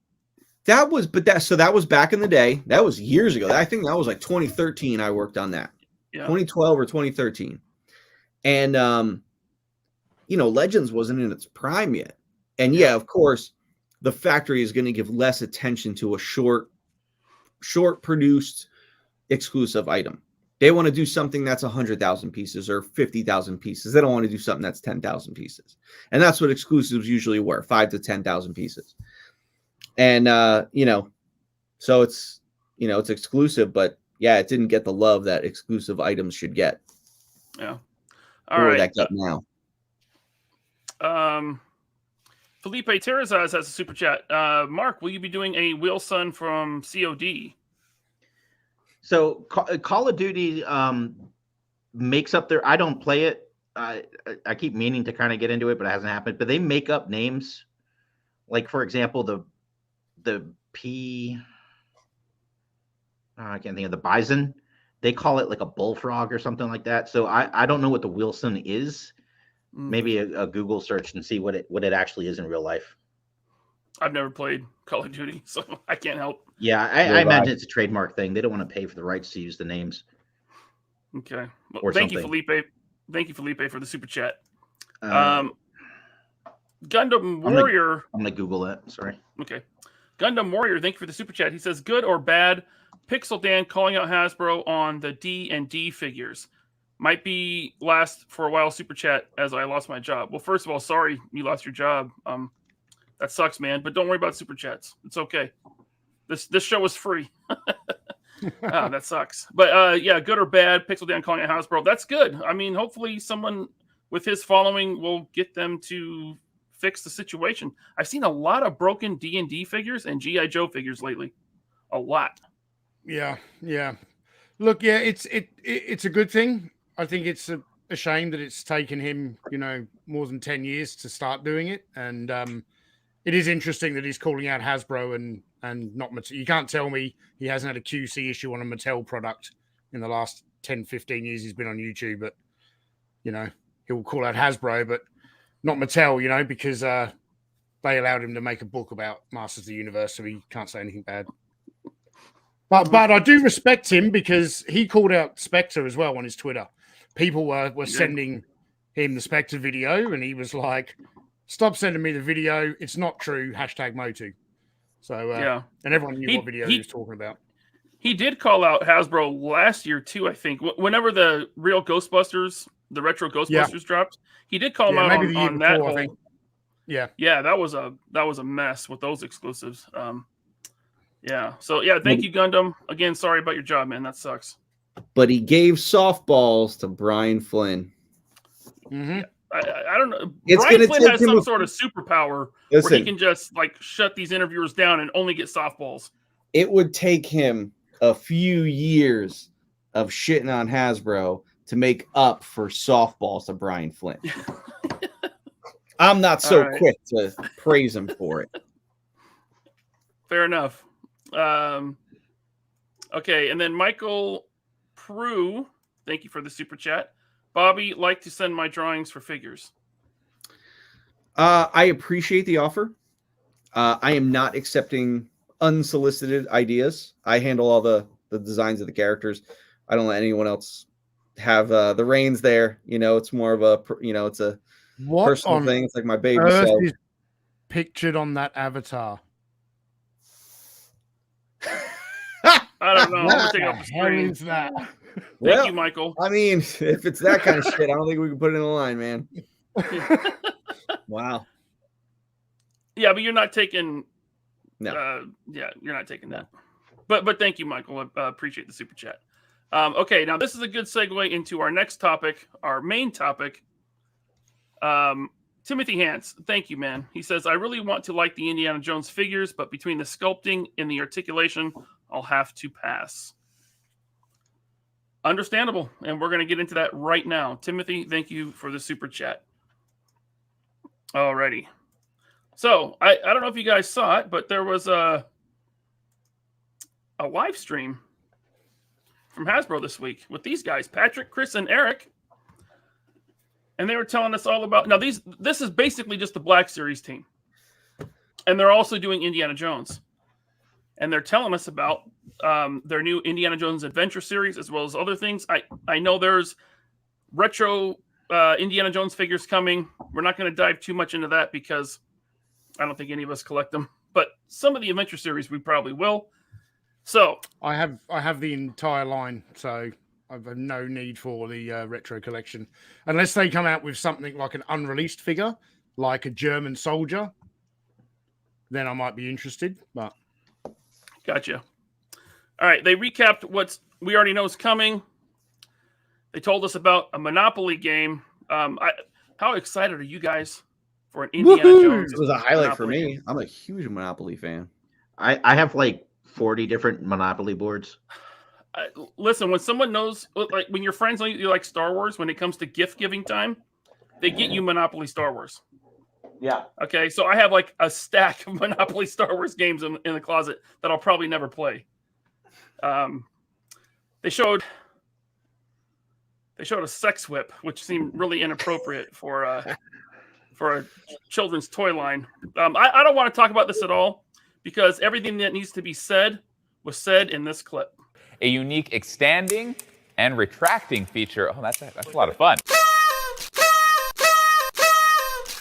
that was back in the day. That was years ago. I think that was like 2013. I worked on that. Yeah. 2012 or 2013. And you know, Legends wasn't in its prime yet. And yeah, of course, the factory is going to give less attention to a short produced exclusive item. They want to do something that's 100,000 pieces or 50,000 pieces. They don't want to do something that's 10,000 pieces. And that's what exclusives usually were, 5,000 to 10,000 pieces. And, you know, so it's, you know, it's exclusive, but yeah, it didn't get the love that exclusive items should get. Yeah. All right. That got now. Felipe Terrazas has a super chat. Mark, will you be doing a Wilson from COD? So Call of Duty makes up their. I don't play it. I keep meaning to kind of get into it, but it hasn't happened. But they make up names, like for example, the I can't think of the bison. They call it like a bullfrog or something like that. So I don't know what the Wilson is. Maybe a Google search and see what it actually is in real life. I've never played Call of Duty, so I can't help. Yeah, I imagine it's a trademark thing. They don't want to pay for the rights to use the names. Okay. Well, Or thank you, something. Felipe. Thank you, Felipe, for the super chat. Uh, Gundam Warrior. I'm gonna Google that. Sorry. Okay. Gundam Warrior, thank you for the super chat. He says, good or bad, Pixel Dan calling out Hasbro on the D&D figures. Might be last for a while super chat as I lost my job. Well, first of all, sorry you lost your job. That sucks, man. But don't worry about super chats. It's okay. This show is free. That sucks. But yeah, good or bad, Pixel Dan calling out Hasbro. That's good. I mean, hopefully someone with his following will get them to fix the situation. I've seen a lot of broken D&D figures and G.I. Joe figures lately. A lot. Yeah. Look, yeah, it's a good thing. I think it's a shame that it's taken him, more than 10 years to start doing it. And it is interesting that he's calling out Hasbro and not Mattel. You can't tell me he hasn't had a QC issue on a Mattel product in the last 10, 15 years he's been on YouTube. But, he'll call out Hasbro, but not Mattel, because they allowed him to make a book about Masters of the Universe, so he can't say anything bad. But I do respect him because he called out Spectre as well on his Twitter. People were sending him the Spectre video, and he was like, "Stop sending me the video. It's not true." #Motu. So yeah, and everyone knew what video he was talking about. He did call out Hasbro last year too, I think. Whenever the real Ghostbusters, the retro Ghostbusters dropped, he did call him out on that before, whole. I think. Yeah, that was a mess with those exclusives. Yeah. So yeah, thank you, Gundam. Again, sorry about your job, man. That sucks. But he gave softballs to Brian Flynn. Mm-hmm. I don't know. It's Brian Flynn has some sort of superpower where he can just shut these interviewers down and only get softballs. It would take him a few years of shitting on Hasbro to make up for softballs to Brian Flynn. I'm not so quick to praise him for it. Fair enough. Okay, and then Michael Prue, thank you for the super chat. Bobby, like to send my drawings for figures. I appreciate the offer. I am not accepting unsolicited ideas. I handle all the designs of the characters. I don't let anyone else have the reins there. It's more of a it's a personal thing. It's like my baby. So is pictured on that avatar. I don't know. I'm gonna take off the screen. That? Thank you, Michael. I mean, if it's that kind of shit, I don't think we can put it in the line, man. Wow. Yeah, but you're not taking. No. You're not taking that. But thank you, Michael. I appreciate the super chat. Okay, now this is a good segue into our next topic, our main topic. Timothy Hans, thank you, man. He says, I really want to like the Indiana Jones figures, but between the sculpting and the articulation, I'll have to pass. Understandable. And we're going to get into that right now. Timothy, thank you for the super chat. Alrighty. So, I don't know if you guys saw it, but there was a live stream from Hasbro this week with these guys, Patrick, Chris, and Eric. And they were telling us all about... Now, this is basically just the Black Series team. And they're also doing Indiana Jones. And they're telling us about their new Indiana Jones Adventure series, as well as other things. I know there's retro Indiana Jones figures coming. We're not going to dive too much into that because I don't think any of us collect them. But some of the Adventure series we probably will. So I have the entire line, so I've no need for the retro collection. Unless they come out with something like an unreleased figure, like a German soldier, then I might be interested. But gotcha. All right, they recapped what we already know is coming. They told us about a Monopoly game. How excited are you guys for an Indiana Jones? It was a highlight Monopoly for me. game? I'm a huge Monopoly fan. I have like 40 different Monopoly boards. Listen, when someone knows, like when your friends know you like Star Wars, when it comes to gift giving time, they get you Monopoly Star Wars. Yeah. Okay, so I have like a stack of Monopoly Star Wars games in the closet that I'll probably never play. They showed a sex whip, which seemed really inappropriate for for a children's toy line. I don't want to talk about this at all because everything that needs to be said was said in this clip. A unique extending and retracting feature. Oh, that's a lot of fun.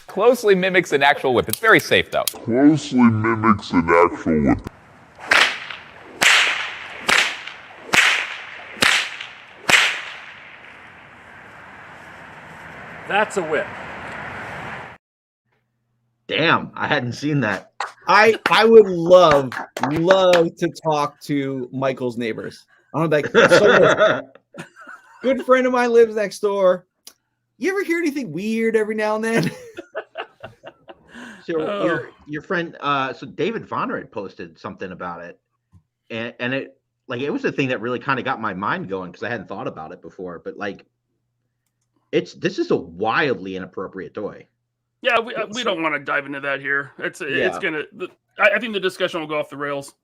Closely mimics an actual whip. It's very safe, though. Closely mimics an actual whip. That's a whip. Damn, I hadn't seen that. I would love to talk to Michael's neighbors. I'm like, so good friend of mine lives next door. You ever hear anything weird every now and then? So your friend, so David Vonner had posted something about it, and it was the thing that really kind of got my mind going because I hadn't thought about it before. But like, this is a wildly inappropriate toy. Yeah, we don't want to dive into that here. It's gonna. I think the discussion will go off the rails.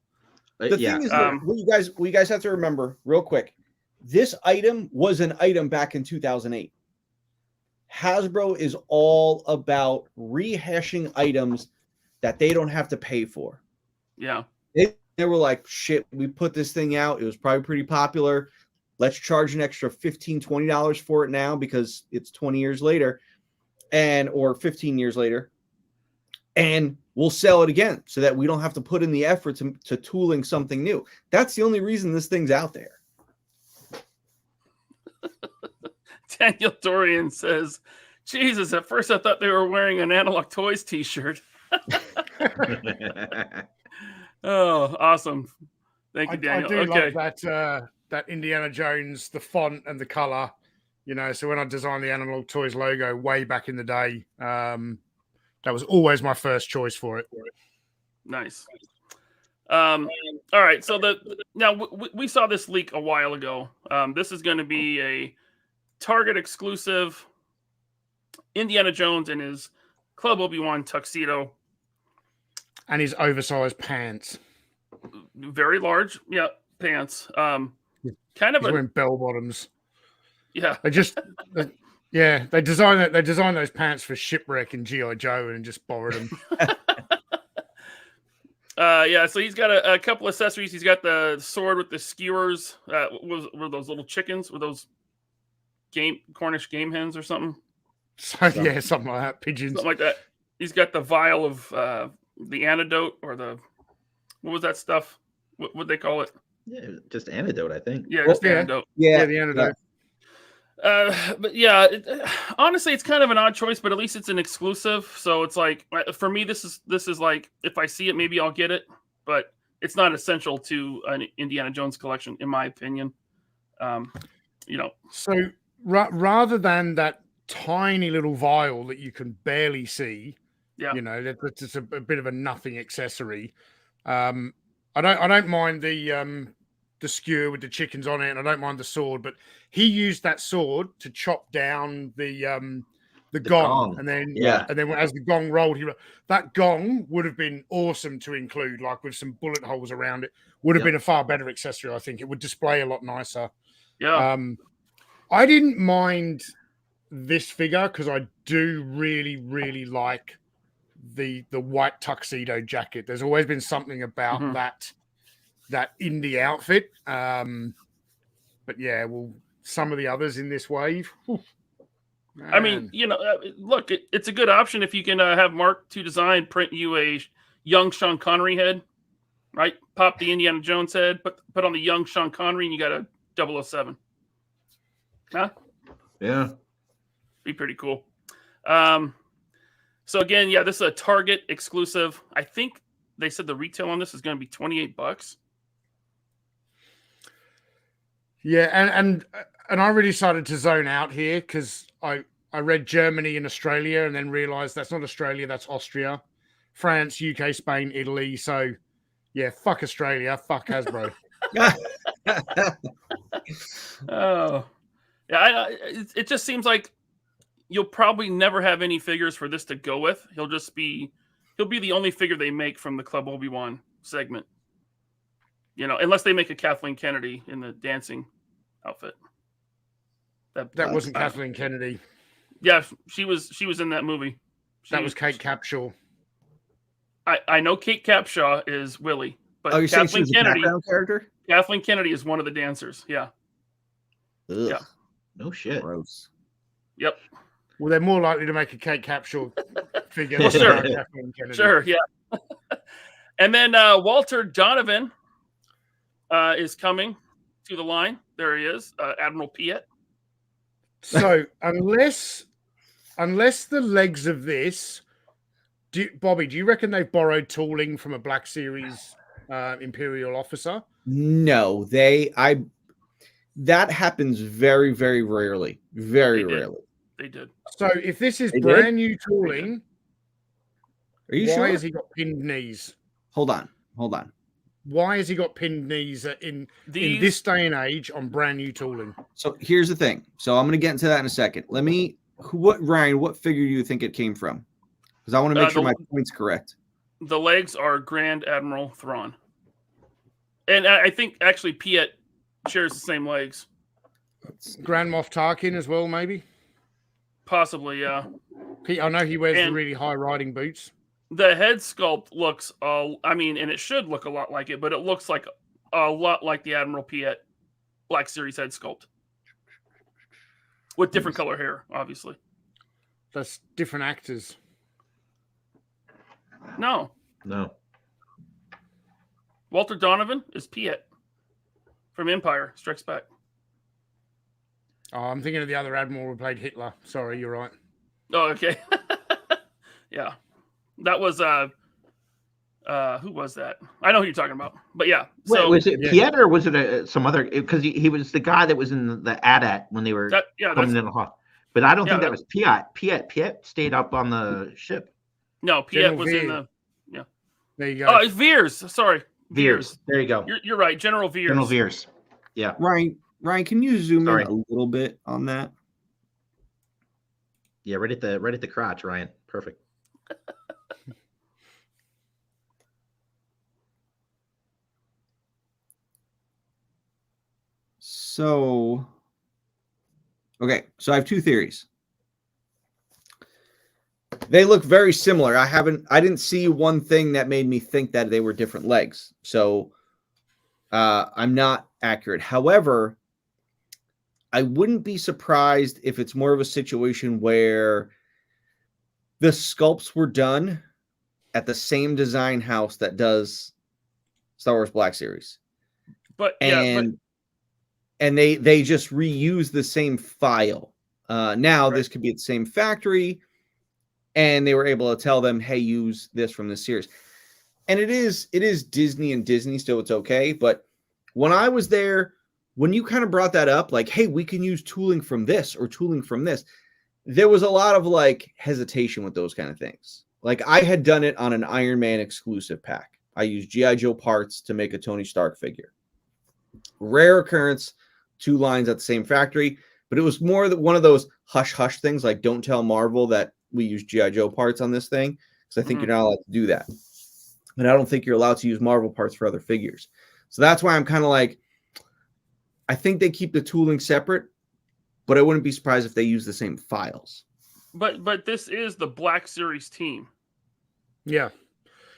The thing is, what you guys have to remember, real quick, this item was an item back in 2008. Hasbro is all about rehashing items that they don't have to pay for. Yeah. They were like, shit, we put this thing out. It was probably pretty popular. Let's charge an extra $15, $20 for it now because it's 20 years later or 15 years later. And we'll sell it again so that we don't have to put in the effort to tooling something new. That's the only reason this thing's out there. Daniel Dorian says, Jesus, at first I thought they were wearing an Analog Toys t-shirt. Oh, awesome. Thank you, Daniel. I do love that Indiana Jones, the font and the color. You know, so when I designed the Analog Toys logo way back in the day, that was always my first choice for it. Nice. All right. So now we saw this leak a while ago. This is going to be a Target exclusive Indiana Jones in his Club Obi-Wan tuxedo. And his oversized pants. Very large, pants. Kind of He's wearing bell bottoms. Yeah. They designed those pants for Shipwreck and G.I. Joe and just borrowed them. So he's got a couple accessories. He's got the sword with the skewers. Were those little chickens? Were those Cornish game hens or something? Something like that. Pigeons. Something like that. He's got the vial of the antidote or what was that stuff? What would they call it? Yeah, just antidote, I think. Yeah, just antidote. Yeah, the antidote. Honestly, it's kind of an odd choice, but at least it's an exclusive. So it's like, for me, this is like, if I see it, maybe I'll get it, but it's not essential to an Indiana Jones collection, in my opinion. So rather than that tiny little vial that you can barely see, that's just a bit of a nothing accessory. I don't mind the skewer with the chickens on it, and I don't mind the sword, but he used that sword to chop down the gong. And then as the gong rolled, that gong would have been awesome to include, like with some bullet holes around it. Would have been a far better accessory, I think. It would display a lot nicer. Yeah. I didn't mind this figure because I do really, really like the white tuxedo jacket. There's always been something about that indie outfit. But yeah, well, some of the others in this wave. I mean, look, it's a good option if you can have Mark2Design print you a young Sean Connery head, right? Pop the Indiana Jones head, put on the young Sean Connery, and you got a 007. Huh? Yeah. Be pretty cool. So again, this is a Target exclusive. I think they said the retail on this is going to be $28. Yeah, and I really started to zone out here because I read Germany and Australia and then realized that's not Australia, that's Austria, France, UK, Spain, Italy. So yeah, fuck Australia, fuck Hasbro. Oh, yeah. It just seems like you'll probably never have any figures for this to go with. He'll be the only figure they make from the Club Obi-Wan segment. Unless they make a Kathleen Kennedy in the dancing outfit. That wasn't Kathleen Kennedy. Yeah, she was in that movie. That was Kate Capshaw. I know Kate Capshaw is Willie, but Oh, you're saying she Kathleen was a Kennedy. background character? Kathleen Kennedy is one of the dancers. Yeah. Ugh, Yeah. No shit. gross. Yep. Well, they're more likely to make a Kate Capshaw figure. Well, than sure. Kathleen Kennedy. Sure. Yeah. And then Walter Donovan is coming to the line. There he is, Admiral Piet. So unless the legs of this, Bobby, do you reckon they've borrowed tooling from a Black Series Imperial officer? No, that happens very, very rarely. Very rarely. They did. So if this is They brand new tooling, are you why sure? has he got pinned knees? Hold on. Why has he got pinned knees in this day and age on brand new tooling? So here's the thing. So I'm going to get into that in a second. Ryan, what figure do you think it came from? Because I want to make sure my point's correct. The legs are Grand Admiral Thrawn. And I think actually Piet shares the same legs. Grand Moff Tarkin as well, maybe? Possibly, yeah. I know he wears the really high riding boots. The head sculpt looks, and it should look a lot like it, but it looks like a lot like the Admiral Piet Black Series head sculpt. With different color hair, obviously. That's different actors. No. Walter Donovan is Piet from Empire Strikes Back. Oh, I'm thinking of the other admiral who played Hitler. Sorry, you're right. Oh, okay. Yeah. That was who was that? I know who you're talking about. But yeah. So was it Piet or was it some other? Because he was the guy that was in the AT-AT when they were coming in the hall. But I don't think that was Piet. Piet stayed up on the ship. No, Piet was in the. Yeah. There you go. Oh, it's Veers. Sorry. Veers. There you go. You're right. General Veers. General Veers. Yeah. Ryan, can you zoom in a little bit on that? Yeah, right at the crotch, Ryan. Perfect. So I have two theories. They look very similar. I didn't see one thing that made me think that they were different legs. So I'm not accurate. However, I wouldn't be surprised if it's more of a situation where the sculpts were done at the same design house that does Star Wars Black Series. And they just reuse the same file. This could be at the same factory, and they were able to tell them, hey, use this from the series. And it is Disney and Disney, so it's okay. But when I was there, when you kind of brought that up, like, hey, we can use tooling from this or tooling from this, there was a lot of like hesitation with those kind of things. Like I had done it on an Iron Man exclusive pack. I used G.I. Joe parts to make a Tony Stark figure. Rare occurrence, 2 lines at the same factory, but it was more one of those hush-hush things, like don't tell Marvel that we use G.I. Joe parts on this thing, because I think you're not allowed to do that. And I don't think you're allowed to use Marvel parts for other figures. So that's why I'm kind of like, I think they keep the tooling separate, but I wouldn't be surprised if they use the same files. But this is the Black Series team. Yeah.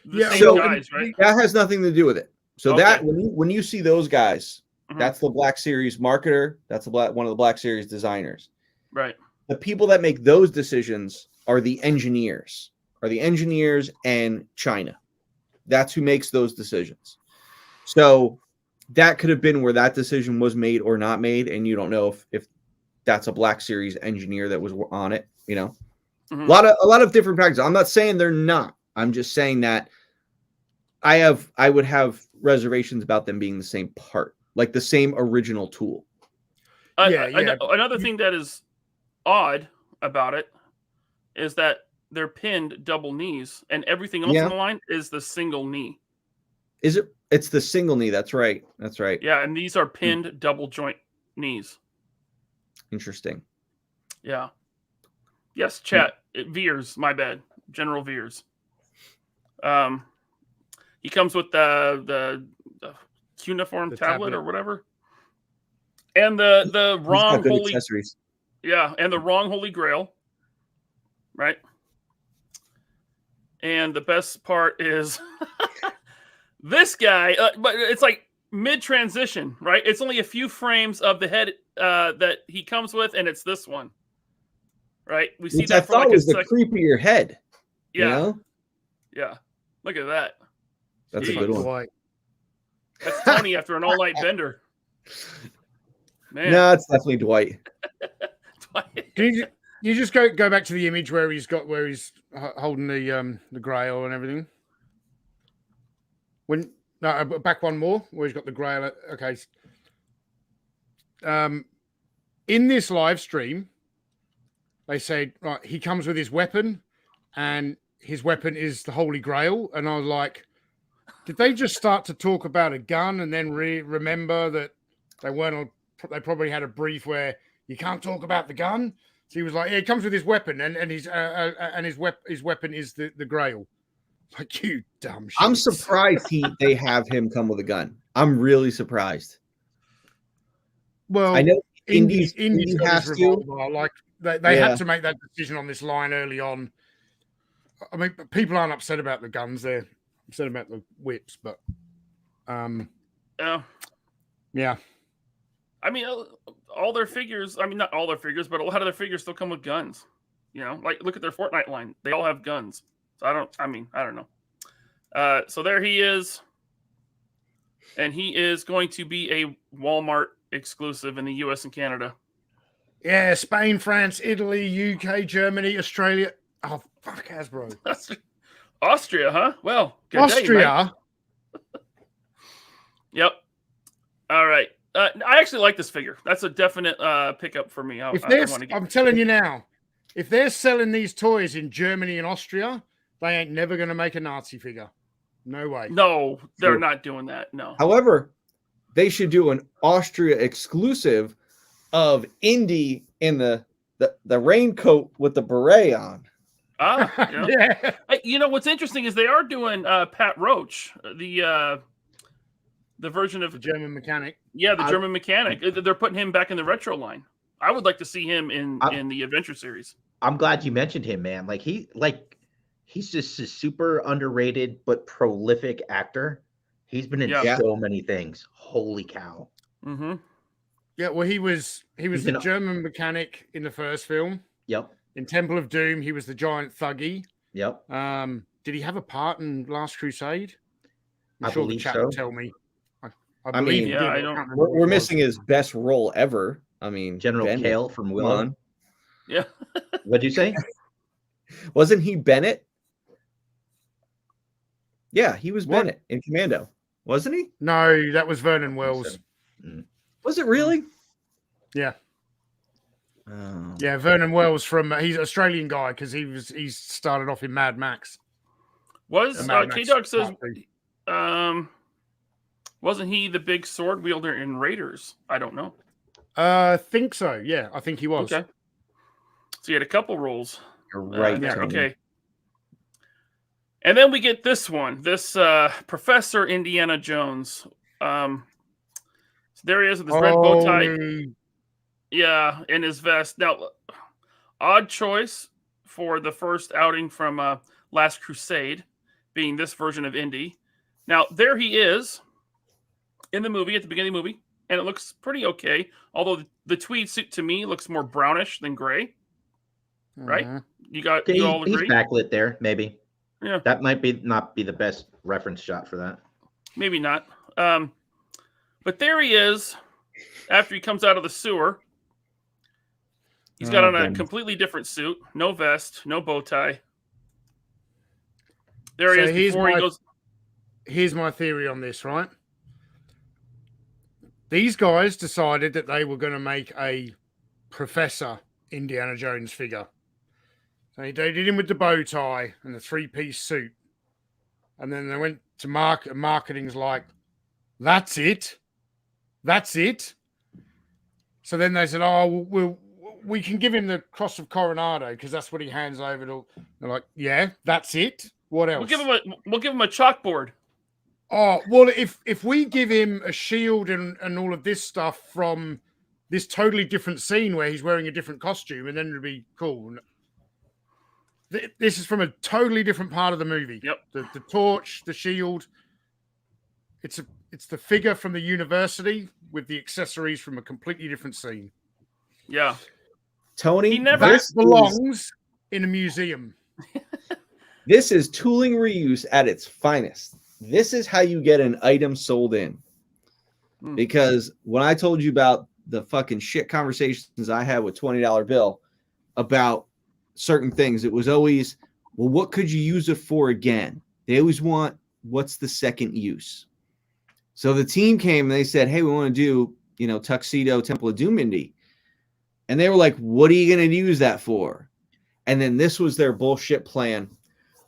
Guys, right? That has nothing to do with it. So that when you see those guys, that's the Black Series marketer. That's one of the Black Series designers. Right. The people that make those decisions are the engineers. And China. That's who makes those decisions. So that could have been where that decision was made or not made, and you don't know if that's a Black Series engineer that was on it. You know, a lot of different practices. I'm not saying they're not. I'm just saying that I would have reservations about them being the same part, like the same original tool. Another thing that is odd about it is that they're pinned double knees, and everything else on the line is the single knee. Is it? It's the single knee. That's right. Yeah, and these are pinned double joint knees. Interesting. Yeah. Yes, chat. Veers, my bad. General Veers. He comes with the cuneiform tablet or whatever. And the wrong holy accessories. Yeah, and the wrong Holy Grail. Right? And the best part is this guy, but it's like mid-transition, right? It's only a few frames of the head that he comes with, and it's this one, right? We see Which I that for like thought a was the second. creepier head. Yeah, You know? yeah. Look at that. That's a Jeez. good one. Dwight. That's Tony after an all-night bender. Man, No, it's definitely Dwight. Can you just go back to the image where he's holding the grail and everything? Back one more where he's got the grail. Okay. In this live stream, they said, right, he comes with his weapon, and his weapon is the Holy Grail. And I was like, did they just start to talk about a gun and then remember that they probably had a brief where you can't talk about the gun? So he was like, yeah, he comes with his weapon, and his weapon is the Grail. Like, you dumb shit. I'm surprised they have him come with a gun. I'm really surprised. Well, I know Indy has has to. revolver. Like they had to make that decision on this line early on. I mean, people aren't upset about the guns; they're upset about the whips. But, yeah. I mean, all their figures. I mean, not all their figures, but a lot of their figures still come with guns. You know, like look at their Fortnite line; they all have guns. So I don't know. So there he is, and he is going to be a Walmart exclusive in the U.S. and Canada. Yeah, Spain, France, Italy, UK, Germany, Australia. Oh, fuck Hasbro. Austria, huh? Well, good Austria. Day, yep. All right. I actually like this figure. That's a definite pickup for me. I'm telling you now, if they're selling these toys in Germany and Austria, they ain't never going to make a Nazi figure. No way. No, they're not doing that. No. However, they should do an Austria exclusive of Indy in the raincoat with the beret on. Yeah. You know what's interesting is they are doing Pat Roach, the version of the German mechanic. Yeah, the German mechanic. They're putting him back in the retro line. I would like to see him in the Adventure series. I'm glad you mentioned him, man. He's just a super underrated but prolific actor. He's been in so many things. Holy cow. Mm-hmm. Yeah, well, he was the German mechanic in the first film. Yep. In Temple of Doom, he was the giant thuggy. Yep. Did he have a part in Last Crusade? I believe the chat so. will tell me. I mean, we're missing his best role ever. I mean, General Bennett. Kale from Willow. Yeah. What'd you say? Wasn't he Bennett? Yeah, he was Bennett in Commando, wasn't he? No, that was Vernon Wells. Was it really? Yeah. Oh. Yeah, Vernon Wells he's an Australian guy because he started off in Mad Max. K-Dog says, wasn't he the big sword wielder in Raiders? I don't know. I think so. Yeah, I think he was. Okay. So he had a couple roles. You're right. Okay. And then we get this one, this Professor Indiana Jones. So there he is with his red bow tie. Yeah, in his vest. Now, odd choice for the first outing from Last Crusade, being this version of Indy. Now, there he is in the movie, at the beginning of the movie, and it looks pretty okay. Although the tweed suit to me looks more brownish than gray. Right? You all agree? He's backlit there, maybe. Yeah. That might not be the best reference shot for that. Maybe not. But there he is after he comes out of the sewer. He's got on a completely different suit, no vest, no bow tie. There he is before he goes. Here's my theory on this, right? These guys decided that they were going to make a Professor Indiana Jones figure. So they did him with the bow tie and the three-piece suit. And then they went to market, and marketing's like, that's it. That's it. So then they said, we can give him the Cross of Coronado because that's what he hands over to. They're like, yeah, that's it. What else? We'll give him a chalkboard. Oh, well, if we give him a shield and all of this stuff from this totally different scene where he's wearing a different costume, and then it'd be cool. This is from a totally different part of the movie. Yep. The torch, the shield. It's the figure from the university with the accessories from a completely different scene. Yeah. Tony, He never- That belongs in a museum. This is tooling reuse at its finest. This is how you get an item sold in. Because when I told you about the fucking shit conversations I had with $20 bill about certain things, it was always, well, what could you use it for again? They always want, what's the second use? So the team came and they said, hey, we want to do, Tuxedo Temple of Doom Indie. And they were like, what are you going to use that for? And then this was their bullshit plan.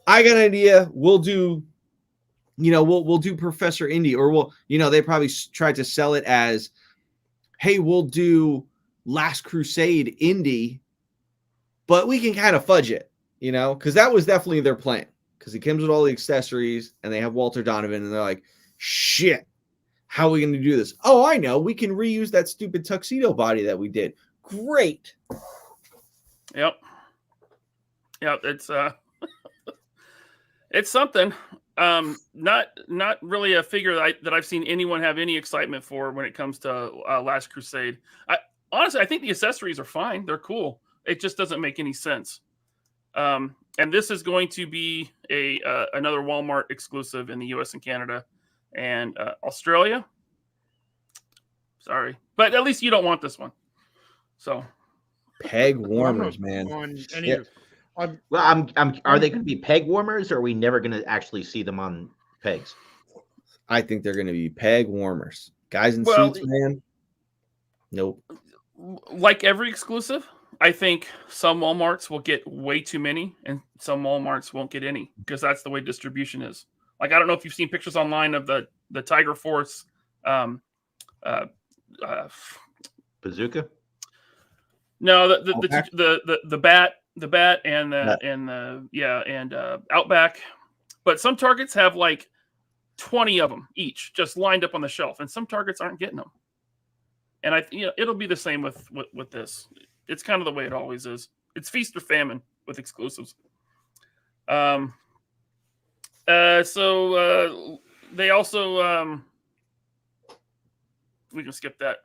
I got an idea. We'll do, we'll do Professor Indy, or they probably tried to sell it as, hey, we'll do Last Crusade Indy, but we can kind of fudge it, because that was definitely their plan. Because it comes with all the accessories, and they have Walter Donovan, and they're like, shit, how are we going to do this? Oh, I know. We can reuse that stupid tuxedo body that we did. Great. Yep. It's it's something. Not really a figure that I've seen anyone have any excitement for when it comes to Last Crusade. Honestly, I think the accessories are fine. They're cool. It just doesn't make any sense. And this is going to be another Walmart exclusive in the U.S. and Canada and Australia. Sorry, but at least you don't want this one. So, peg warmers, man. Well, are they going to be peg warmers, or are we never going to actually see them on pegs? I think they're going to be peg warmers. Guys in suits, man. Nope. Like every exclusive, I think some Walmarts will get way too many, and some Walmarts won't get any, because that's the way distribution is. Like, I don't know if you've seen pictures online of the Tiger Force bazooka. No, the bat and Outback, but some Targets have like 20 of them each just lined up on the shelf, and some Targets aren't getting them. And it'll be the same with this. It's kind of the way it always is. It's feast or famine with exclusives. So they also we can skip that.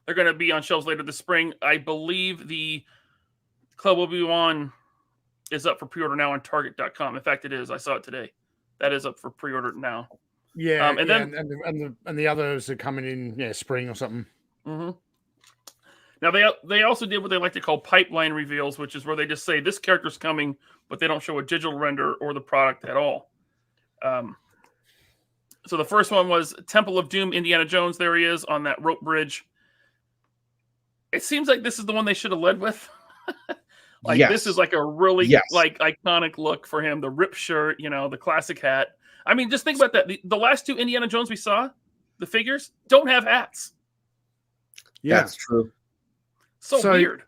They're going to be on shelves later this spring. I believe the Club Obi-Wan is up for pre-order now on Target.com. In fact, it is. I saw it today. That is up for pre-order now. Yeah, and the others are coming in, spring or something. Mm-hmm. Now they also did what they like to call pipeline reveals, which is where they just say this character's coming, but they don't show a digital render or the product at all. So the first one was Temple of Doom, Indiana Jones. There he is on that rope bridge. It seems like this is the one they should have led with. This is like a really iconic look for him. The ripped shirt, the classic hat. I mean, just think about that. The last two Indiana Jones we saw, the figures, don't have hats. Yeah, that's true. So weird.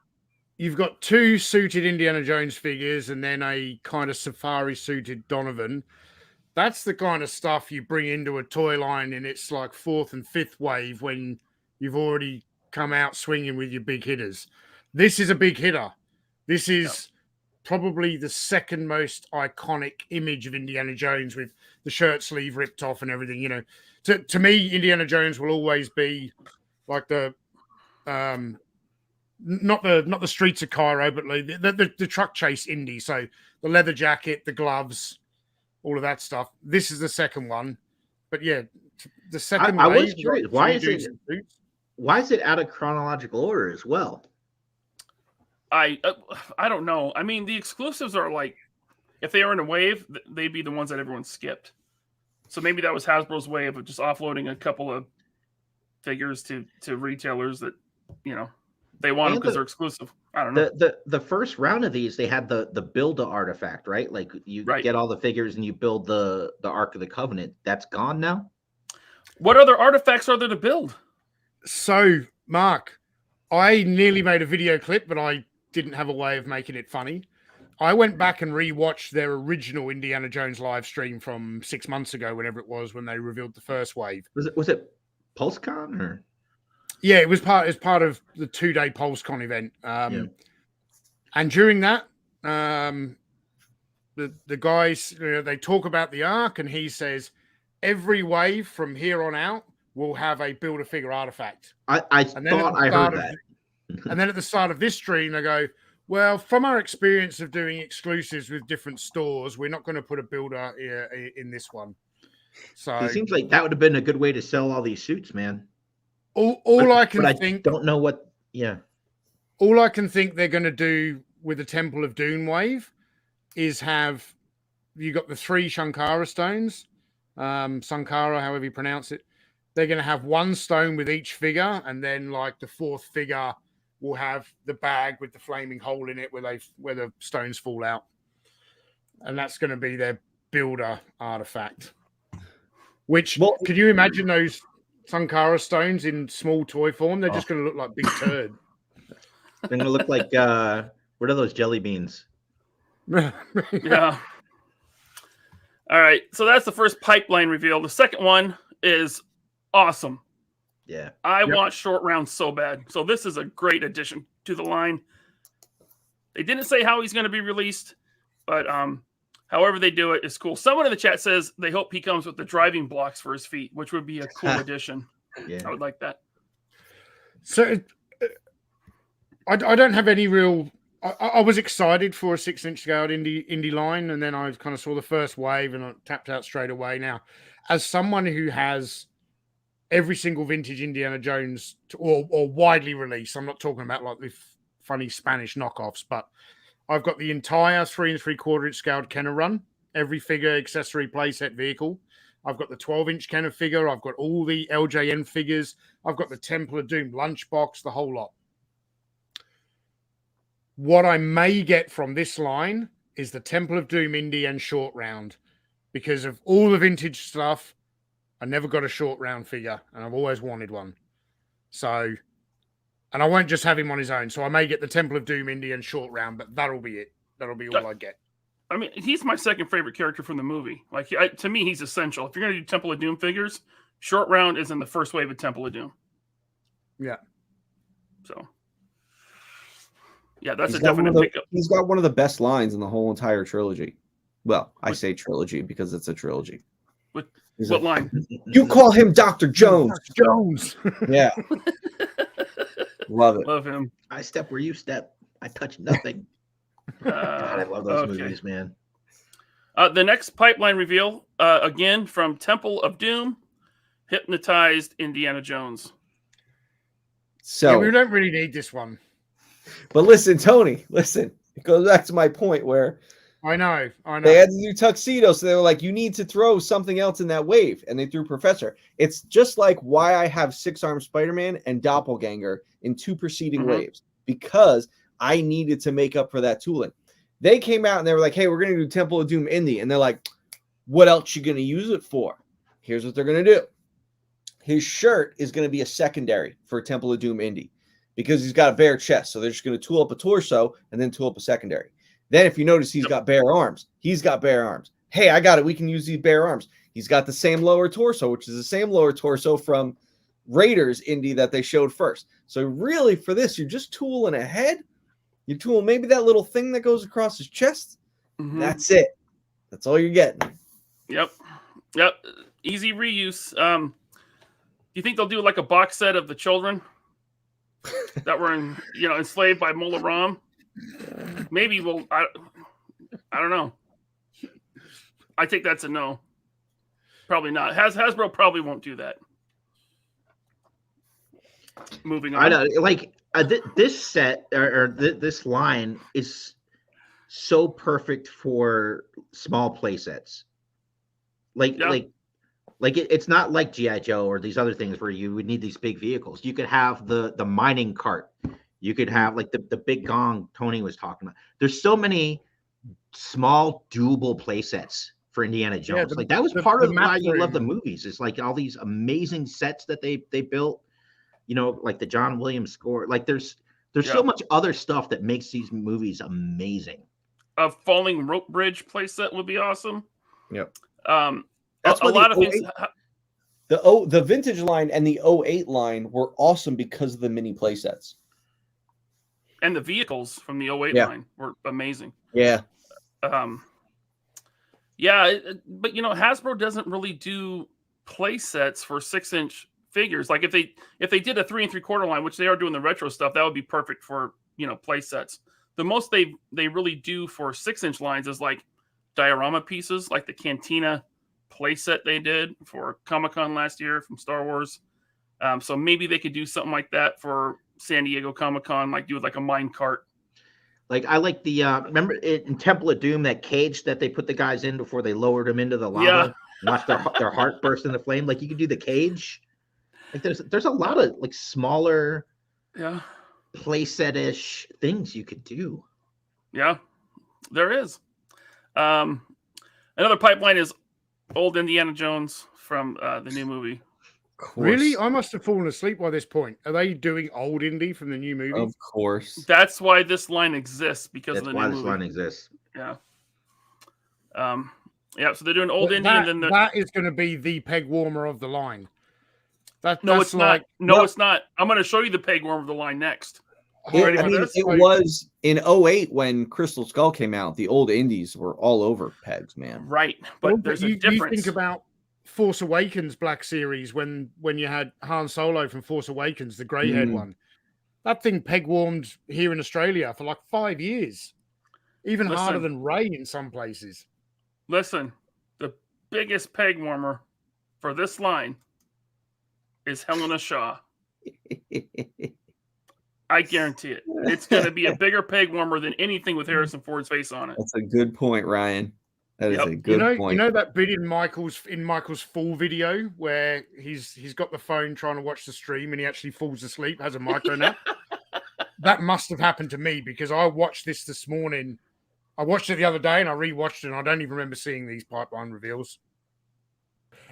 You've got two suited Indiana Jones figures and then a kind of safari suited Donovan. That's the kind of stuff you bring into a toy line in its like fourth and fifth wave when you've already come out swinging with your big hitters. This is a big hitter. This is probably the second most iconic image of Indiana Jones, with the shirt sleeve ripped off and everything. To me, Indiana Jones will always be like the not the streets of Cairo, but like the truck chase Indy. So the leather jacket, the gloves, all of that stuff. This is the second one, but yeah, the second. I was curious. Why is it out of chronological order as well? I don't know. I mean, the exclusives are like, if they were in a wave, they'd be the ones that everyone skipped. So maybe that was Hasbro's way of just offloading a couple of figures to retailers that they want them because they're exclusive. I don't know. The first round of these, they had the build a artifact, right? Like you get all the figures and you build the Ark of the Covenant. That's gone now. What other artifacts are there to build? So, Mark, I nearly made a video clip, but I didn't have a way of making it funny. I went back and rewatched their original Indiana Jones live stream from 6 months ago, whenever it was, when they revealed the first wave. Was it PulseCon or? Yeah, it was part of the 2-day PulseCon event. And during that, the guys, they talk about the arc, and he says every wave from here on out will have a Build-A-Figure artifact. I thought I heard that. And then at the start of this stream, they go, well, from our experience of doing exclusives with different stores, we're not going to put a builder in this one. So it seems like that would have been a good way to sell all these suits, man. I don't know what. Yeah. All I can think they're going to do with the Temple of Doom wave is have you got the 3 Shankara stones, Sankara, however you pronounce it. They're going to have 1 stone with each figure, and then like the 4th figure will have the bag with the flaming hole in it where the stones fall out, and that's going to be their builder artifact. Which could you imagine those Sankara stones in small toy form? They're just going to look like big turd. They're going to look like what are those jelly beans? Yeah. All right, so that's the first pipeline reveal. The second one is awesome. Yeah. I want short rounds so bad. So this is a great addition to the line. They didn't say how he's going to be released, but however they do it is cool. Someone in the chat says they hope he comes with the driving blocks for his feet, which would be a cool addition. Yeah. I would like that. So I don't have any real... I was excited for a 6-inch scaled indie line, and then I kind of saw the first wave and I tapped out straight away. Now, as someone who has every single vintage Indiana Jones or widely released, I'm not talking about like the funny Spanish knockoffs, but I've got the entire 3 3/4-inch scaled Kenner run, every figure, accessory, playset, vehicle. I've got the 12-inch Kenner figure. I've got all the LJN figures. I've got the Temple of Doom lunchbox, the whole lot. What I may get from this line is the Temple of Doom indie and short round, because of all the vintage stuff. I never got a short round figure, and I've always wanted one. So, and I won't just have him on his own. So I may get the Temple of Doom indie and short round, but that'll be it. That'll be all I get. I mean, he's my second favorite character from the movie. Like, to me, he's essential. If you're going to do Temple of Doom figures, short round is in the first wave of Temple of Doom. Yeah. So. Yeah, that's a definite pickup. He's got one of the best lines in the whole entire trilogy. Well, I say trilogy because it's a trilogy. What line? You call him Dr. Jones. Dr. Jones. Yeah. Love it. Love him. I step where you step. I touch nothing. God, I love those movies, man. The next pipeline reveal, again, from Temple of Doom, Hypnotized Indiana Jones. So yeah, we don't really need this one. But listen, Tony, listen. It goes back to my point where I know. They had to do tuxedo, so they were like, you need to throw something else in that wave. And they threw Professor. It's just like why I have 6-armed Spider-Man and Doppelganger in 2 preceding waves, because I needed to make up for that tooling. They came out and they were like, hey, we're going to do Temple of Doom Indie. And they're like, what else you going to use it for? Here's what they're going to do. His shirt is going to be a secondary for Temple of Doom Indie because he's got a bare chest. So they're just going to tool up a torso and then tool up a secondary. Then if you notice, he's got bare arms. He's got bare arms. Hey, I got it. We can use these bare arms. He's got the same lower torso, which is the same lower torso from Raiders Indie that they showed first. So really for this, you're just tooling ahead. You tool maybe that little thing that goes across his chest. That's it. That's all you're getting. Yep. Easy reuse. Do you think they'll do like a box set of the children that were enslaved by Mola Ram? Maybe we'll. I don't know. I think that's a no. Probably not. Hasbro probably won't do that. Moving on. I know, like this set or this line is so perfect for small play sets. It's not like G.I. Joe or these other things where you would need these big vehicles. You could have the mining cart. You could have like the big gong Tony was talking about. There's so many small doable play sets for Indiana Jones. That was part of why you love the movies. It's like all these amazing sets that they built, like the John Williams score. Like there's so much other stuff that makes these movies amazing. A falling rope bridge play set would be awesome. Yep. That's a lot of things. The vintage line and the 08 line were awesome because of the mini play sets. And the vehicles from the 08 line were amazing. Yeah. Yeah, but Hasbro doesn't really do play sets for 6-inch figures. Like if they did a 3 3/4 line, which they are doing the retro stuff, that would be perfect for play sets. The most they really do for 6-inch lines is like diorama pieces, like the Cantina play set they did for Comic-Con last year from Star Wars. So maybe they could do something like that for San Diego Comic-Con, like do like a mine cart. Like I like the remember in Temple of Doom, that cage that they put the guys in before they lowered them into the lava. Yeah. Watch their heart burst into flame. Like you could do the cage. Like there's a lot of like smaller playset-ish things you could do. Yeah, there is. Another pipeline is old Indiana Jones from the new movie. Really? I must have fallen asleep by this point. Are they doing old Indy from the new movie? Of course. That's why this line exists, because That's of the why new this movie. line exists. Yeah. Yeah, so they're doing old Indy, and then that is going to be the peg warmer of the line. No, it's not. No, it's not. I'm going to show you the peg warmer of the line next. It was in 2008 when Crystal Skull came out. The old indies were all over pegs, man. Right, but there's a difference. You think about Force Awakens Black Series when you had Han Solo from Force Awakens, the grey-haired one. That thing peg warmed here in Australia for like 5 years. Even harder than Rey in some places. Listen, the biggest peg warmer for this line is Helena Shaw. I guarantee it. It's going to be a bigger peg warmer than anything with Harrison Ford's face on it. That's a good point, Ryan. That is a good point. You know that bit in Michael's full video where he's got the phone trying to watch the stream and he actually falls asleep, has a micro nap? That must have happened to me because I watched this morning. I watched it the other day and I rewatched it and I don't even remember seeing these pipeline reveals.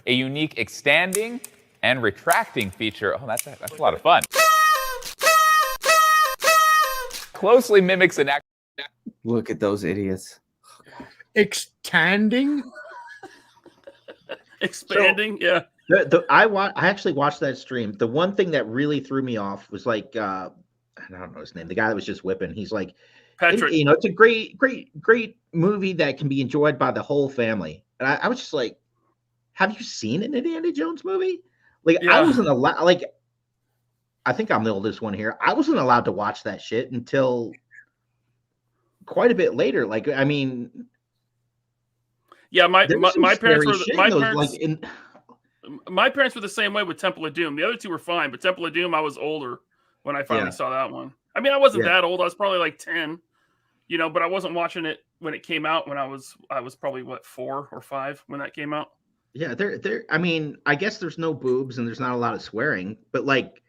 A unique extending and retracting feature. Oh, that's a lot of fun. Closely mimics an act. Look at those idiots. Expanding? Expanding, yeah. I actually watched that stream. The one thing that really threw me off was like I don't know his name. The guy that was just whipping. He's like, Patrick. It's a great movie that can be enjoyed by the whole family. And I was just like, have you seen an Indiana Jones movie? Like I wasn't allowed. Like I think I'm the oldest one here. I wasn't allowed to watch that shit until quite a bit later. Like I mean, yeah, my parents were my parents were the same way with Temple of Doom. The other two were fine, but Temple of Doom, I was older when I finally saw that one. I mean, I wasn't that old. I was probably like 10, but I wasn't watching it when it came out. When I was probably 4 or 5 when that came out. Yeah, I mean, I guess there's no boobs and there's not a lot of swearing, but like,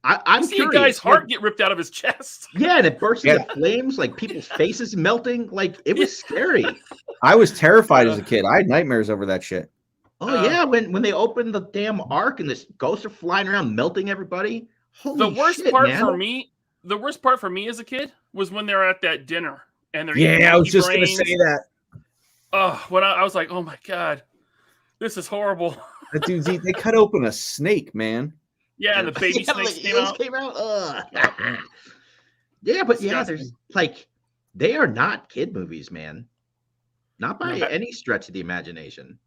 I'm see a guy's heart get ripped out of his chest. Yeah, and it bursts into flames, like people's faces melting. Like it was scary. I was terrified as a kid. I had nightmares over that shit. Oh yeah, when they opened the damn ark and the ghosts are flying around melting everybody. Holy the worst shit, part man. for me as a kid was when they're at that dinner and they're I was just going to say that. Oh, when I was like, oh my god, this is horrible. Dude, they cut open a snake, man. Yeah, and the baby snakes came out. Yeah, but there's like they are not kid movies, man. Not by any stretch of the imagination.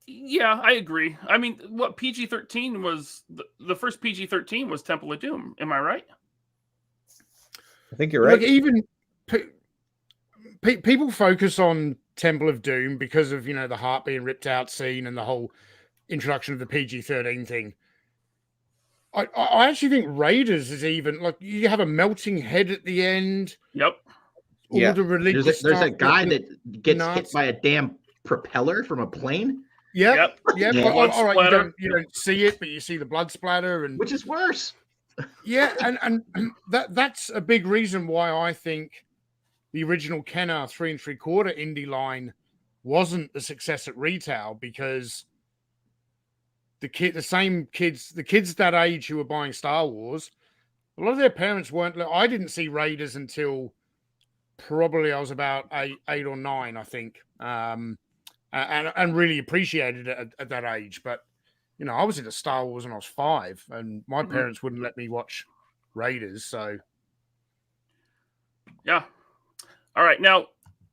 Yeah, I agree. I mean, what PG-13 was the first PG-13 was Temple of Doom. Am I right? I think you're right. Like even people focus on Temple of Doom because of the heart being ripped out scene and the whole introduction of the PG-13 thing. I actually think Raiders is even like you have a melting head at the end. Yep. All the religious there's a stuff guy that gets hit by a damn propeller from a plane. Yep. All right, you don't see it, but you see the blood splatter, and which is worse. Yeah, and that's a big reason why I think the original Kenner 3 3/4 indie line wasn't the success at retail because the kids that age who were buying Star Wars, a lot of their parents weren't. I didn't see Raiders until probably I was about 8 or 9, I think, and really appreciated it at that age. But I was into Star Wars when I was 5, and my parents wouldn't let me watch Raiders. So, yeah. All right, now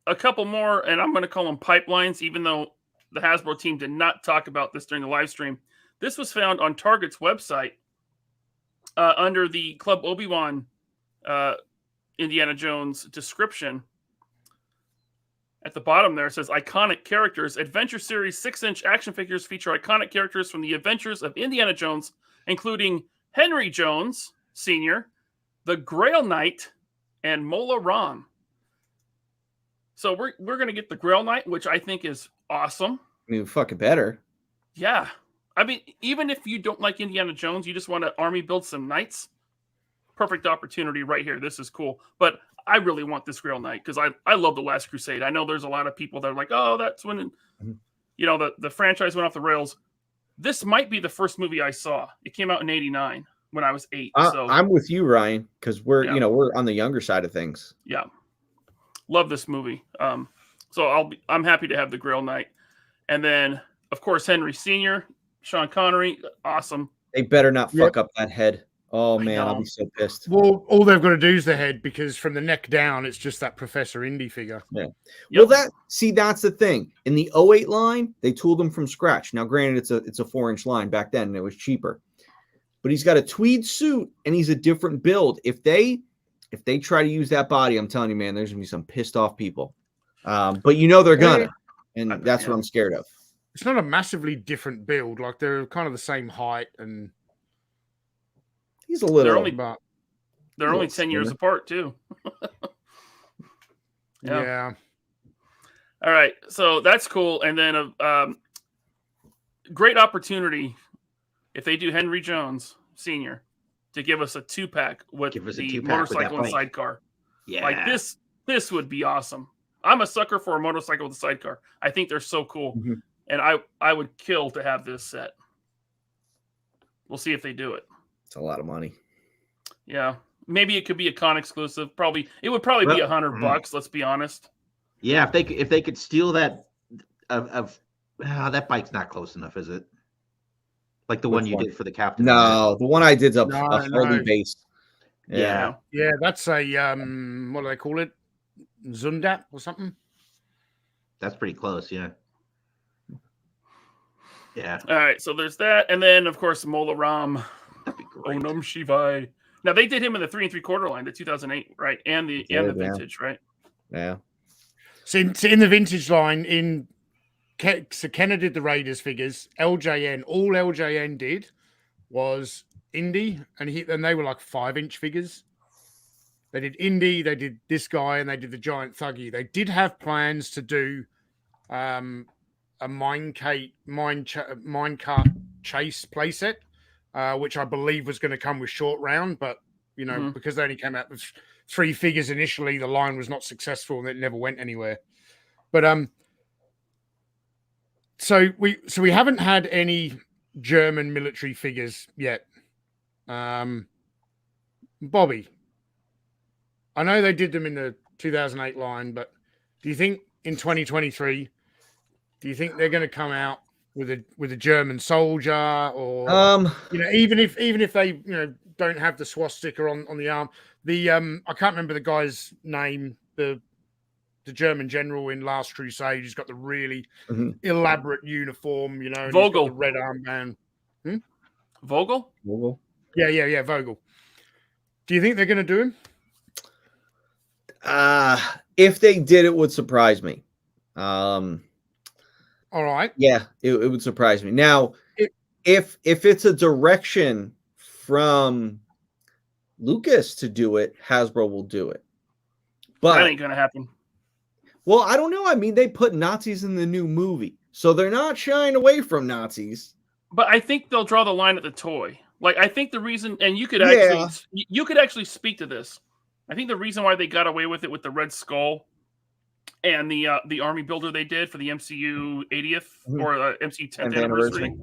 a couple more, and I'm going to call them pipelines, even though the Hasbro team did not talk about this during the live stream. This was found on Target's website under the Club Obi-Wan Indiana Jones description. At the bottom there, it says iconic characters. Adventure Series 6-inch action figures feature iconic characters from the adventures of Indiana Jones, including Henry Jones Sr., the Grail Knight, and Mola Ram. So we're going to get the Grail Knight, which I think is awesome. I mean, fucking better. Yeah. I mean, even if you don't like Indiana Jones, you just want to army build some knights, perfect opportunity right here. This is cool. But I really want this Grail Knight because I love The Last Crusade. I know there's a lot of people that are like, oh, that's when, the franchise went off the rails. This might be the first movie I saw. It came out in '89 when I was 8. So I'm with you, Ryan, because we're on the younger side of things. Yeah. Love this movie. So I'm happy to have the Grail Knight. And then, of course, Henry Sr., Sean Connery, awesome. They better not fuck up that head. Oh, man, I'll be so pissed. Well, all they've got to do is the head, because from the neck down, it's just that Professor Indy figure. Yeah. Well, that's the thing. In the 08 line, they tooled them from scratch. Now, granted, it's a 4-inch line back then, and it was cheaper. But he's got a tweed suit, and he's a different build. If they try to use that body, I'm telling you, man, there's going to be some pissed off people. But they're gonna. And that's what I'm scared of. It's not a massively different build. Like, they're kind of the same height, and he's a little. They're only 10 years apart too. Yeah. All right, so that's cool. And then great opportunity if they do Henry Jones Sr. to give us a 2-pack with the motorcycle and sidecar. Yeah, like this would be awesome. I'm a sucker for a motorcycle with a sidecar. I think they're so cool. Mm-hmm. And I would kill to have this set. We'll see if they do it. It's a lot of money. Yeah. Maybe it could be a con exclusive. It would probably be $100, let's be honest. Yeah, if they could steal that that bike's not close enough, is it? Like the one you did for the captain? No, the one I did is a Harley base. Yeah. Yeah, that's a what do they call it? Zundat or something? That's pretty close, yeah. Yeah. All right, so there's that. And then, of course, Mola Ram. That'd be great. Onam Shivai. Now, they did him in the 3 3/4 line, the 2008, right? And the vintage, right? Yeah. So in the vintage line, so Kenner did the Raiders figures. LJN, all LJN did was Indy, and they were like 5-inch figures. They did Indy, they did this guy, and they did the Giant Thuggy. They did have plans to do a minecart chase playset, which I believe was going to come with Short Round, but because they only came out with 3 figures initially, the line was not successful and it never went anywhere. But so we haven't had any German military figures yet. Bobby, I know they did them in the 2008 line, but do you think in 2023? Do you think they're going to come out with a German soldier, or even if they don't have the swastika on the arm? I can't remember the guy's name. The German general in Last Crusade, who's got the really elaborate uniform. And Vogel, the red armband. Vogel. Yeah, Vogel. Do you think they're going to do him? If they did, it would surprise me. All right. Yeah, it would surprise me. Now, if it's a direction from Lucas to do it, Hasbro will do it. But that ain't gonna happen. Well, I don't know. I mean, they put Nazis in the new movie, so they're not shying away from Nazis. But I think they'll draw the line at the toy. Like, I think the reason, and you could actually speak to this. I think the reason why they got away with it with the Red Skull and the army builder they did for the MCU 80th or MCU 10th anniversary,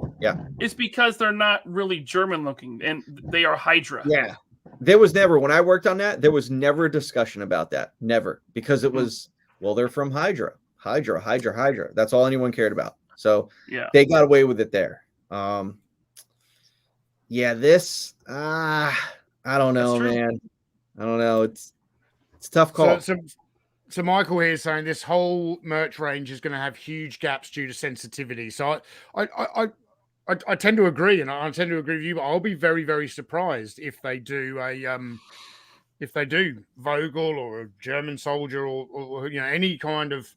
is because they're not really German looking and they are Hydra. Yeah, there was never, when I worked on that, there was never a discussion about that, never, because it was they're from Hydra. That's all anyone cared about. So they got away with it there. This I don't know, man. I don't know. It's a tough call. So So Michael here is saying this whole merch range is going to have huge gaps due to sensitivity. So I tend to agree, and I tend to agree with you. But I'll be very, very surprised if they do Vogel or a German soldier or any kind of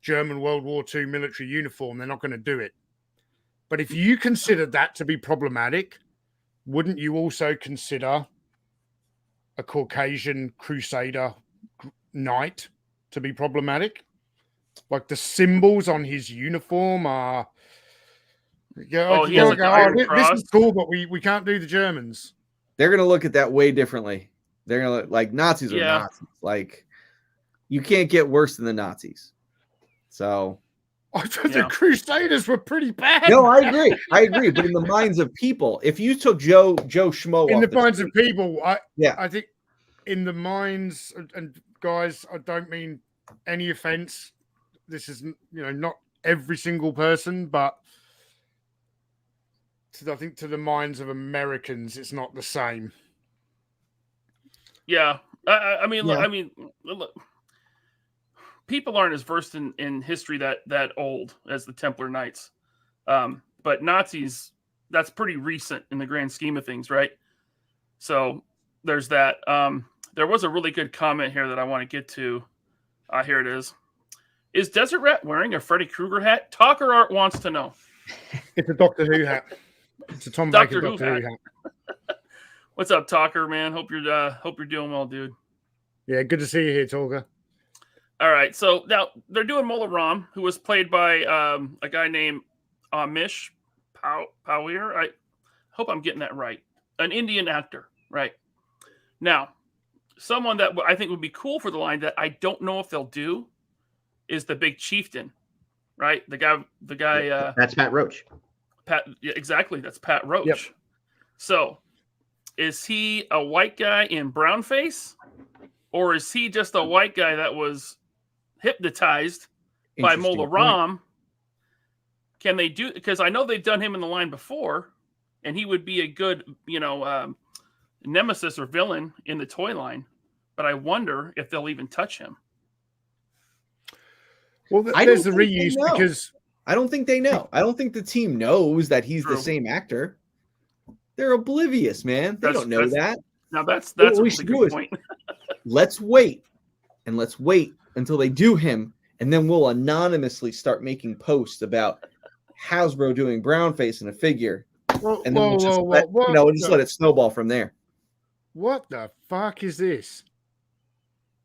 German World War II military uniform. They're not going to do it. But if you consider that to be problematic, wouldn't you also consider a Caucasian Crusader knight to be problematic? Like the symbols on his uniform are. This is cool, but we can't do the Germans. They're gonna look at that way differently. They're gonna look like Nazis are Nazis. Like you can't get worse than the Nazis. So I thought the Crusaders were pretty bad. No, I agree. But in the minds of people, if you took Joe Schmo in the minds of people, I think in the minds and guys, I don't mean any offense. This is not every single person, but I think to the minds of Americans, it's not the same. Yeah, I mean, look, people aren't as versed in history that old as the Templar Knights, but Nazis, that's pretty recent in the grand scheme of things, right? So there's that. There was a really good comment here that I want to get to. Here it is. Is Desert Rat wearing a Freddy Krueger hat? Talker Art wants to know. It's a Doctor Who hat. It's a Tom Baker Doctor Who hat. What's up, Talker, man? Hope you're doing well, dude. Yeah, good to see you here, Talker. All right, so now they're doing Mola Ram, who was played by a guy named Amish Powir. I hope I'm getting that right. An Indian actor, right? Now, someone that I think would be cool for the line that I don't know if they'll do is the Big Chieftain, right? The guy. That's Pat Roach. Yeah, exactly. That's Pat Roach. Yep. So, is he a white guy in brown face, or is he just a white guy that was hypnotized by Mola Ram? Can they do? Because I know they've done him in the line before, and he would be a good, nemesis or villain in the toy line. But I wonder if they'll even touch him. Well, there's the reuse because I don't think they know. I don't think the team knows that he's the same actor. They're oblivious, man. They don't know that. Now that's a really good point. Let's wait until they do him, and then we'll anonymously start making posts about Hasbro doing brownface in a figure, and then we'll just let it snowball from there. What the fuck is this?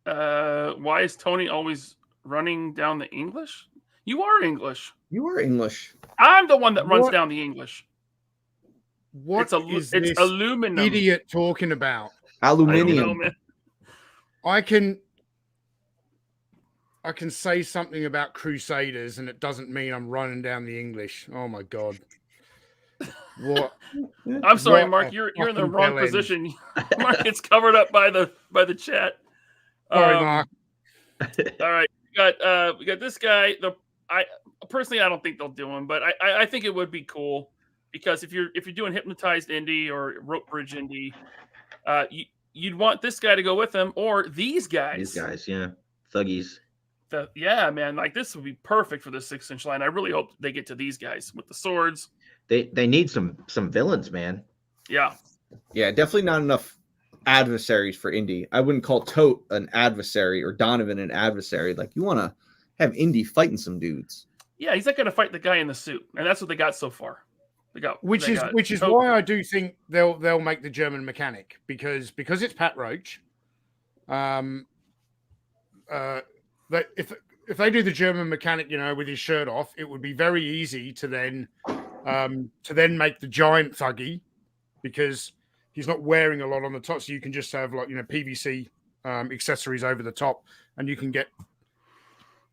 Why is Tony always running down the English? You are English. You are English. I'm the one that runs down the English. What is this aluminum idiot talking about? Aluminium. I can say something about Crusaders, and it doesn't mean I'm running down the English. Oh my god! What? I'm sorry, Mark. You're in the wrong position. Mark gets covered up by the chat. Sorry, Mark. All right, we got this guy. I personally don't think they'll do him, but I think it would be cool because if you're doing hypnotized indie or rope bridge indie, you'd want this guy to go with him or these guys. These guys, yeah, thuggies. Yeah, man, like this would be perfect for the 6-inch line. I really hope they get to these guys with the swords. They need some villains, man. Yeah, definitely not enough adversaries for Indy. I wouldn't call Tote an adversary or Donovan an adversary. Like you want to have Indy fighting some dudes. Yeah, he's not going to fight the guy in the suit, and that's what they got so far. Which is why I do think they'll make the German mechanic because it's Pat Roach. If they do the German mechanic, with his shirt off, it would be very easy to then make the giant thuggy because he's not wearing a lot on the top, so you can just have PVC accessories over the top, and you can get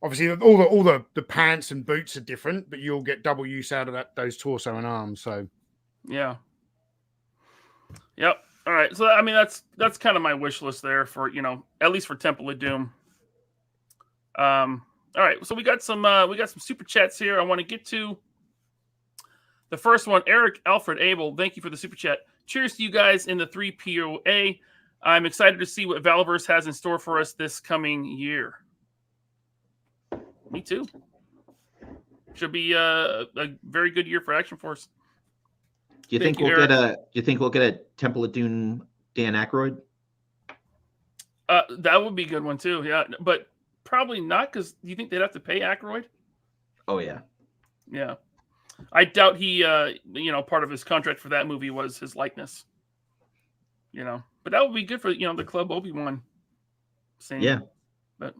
obviously all the pants and boots are different, but you'll get double use out of those torso and arms. So yeah, yep. All right, so I mean that's kind of my wish list there for at least for Temple of Doom. All right, so we got some super chats here. I want to get to the first one. Eric Alfred Abel, thank you for the super chat. Cheers to you guys in the 3POA. I'm excited to see what Valaverse has in store for us this coming year. Me too. Should be a very good year for Action Force. Do you think we'll get a Temple of Doom Dan Aykroyd? That would be a good one too. Yeah, but probably not, because do you think they'd have to pay Aykroyd? Oh yeah. Yeah, I doubt he. Part of his contract for that movie was his likeness. But that would be good for the Club Obi-Wan scene. Yeah. But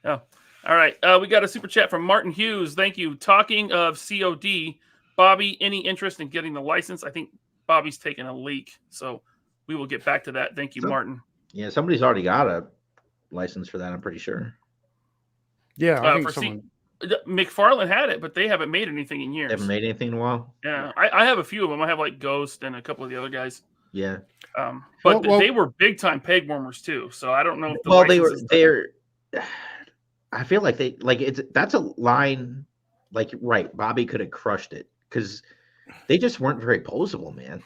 yeah. All right, we got a super chat from Martin Hughes. Thank you. Talking of COD, Bobby, any interest in getting the license? I think Bobby's taking a leak, so we will get back to that. Thank you, Martin. Yeah, somebody's already got a license for that, I'm pretty sure. Yeah, I think someone. McFarlane had it, but they haven't made anything in years. They haven't made anything in a while. Yeah, I have a few of them. I have like Ghost and a couple of the other guys. Yeah. But they were big time peg warmers too. So I don't know if they're I feel like that's a line, like, right, Bobby could have crushed it because they just weren't very posable, man.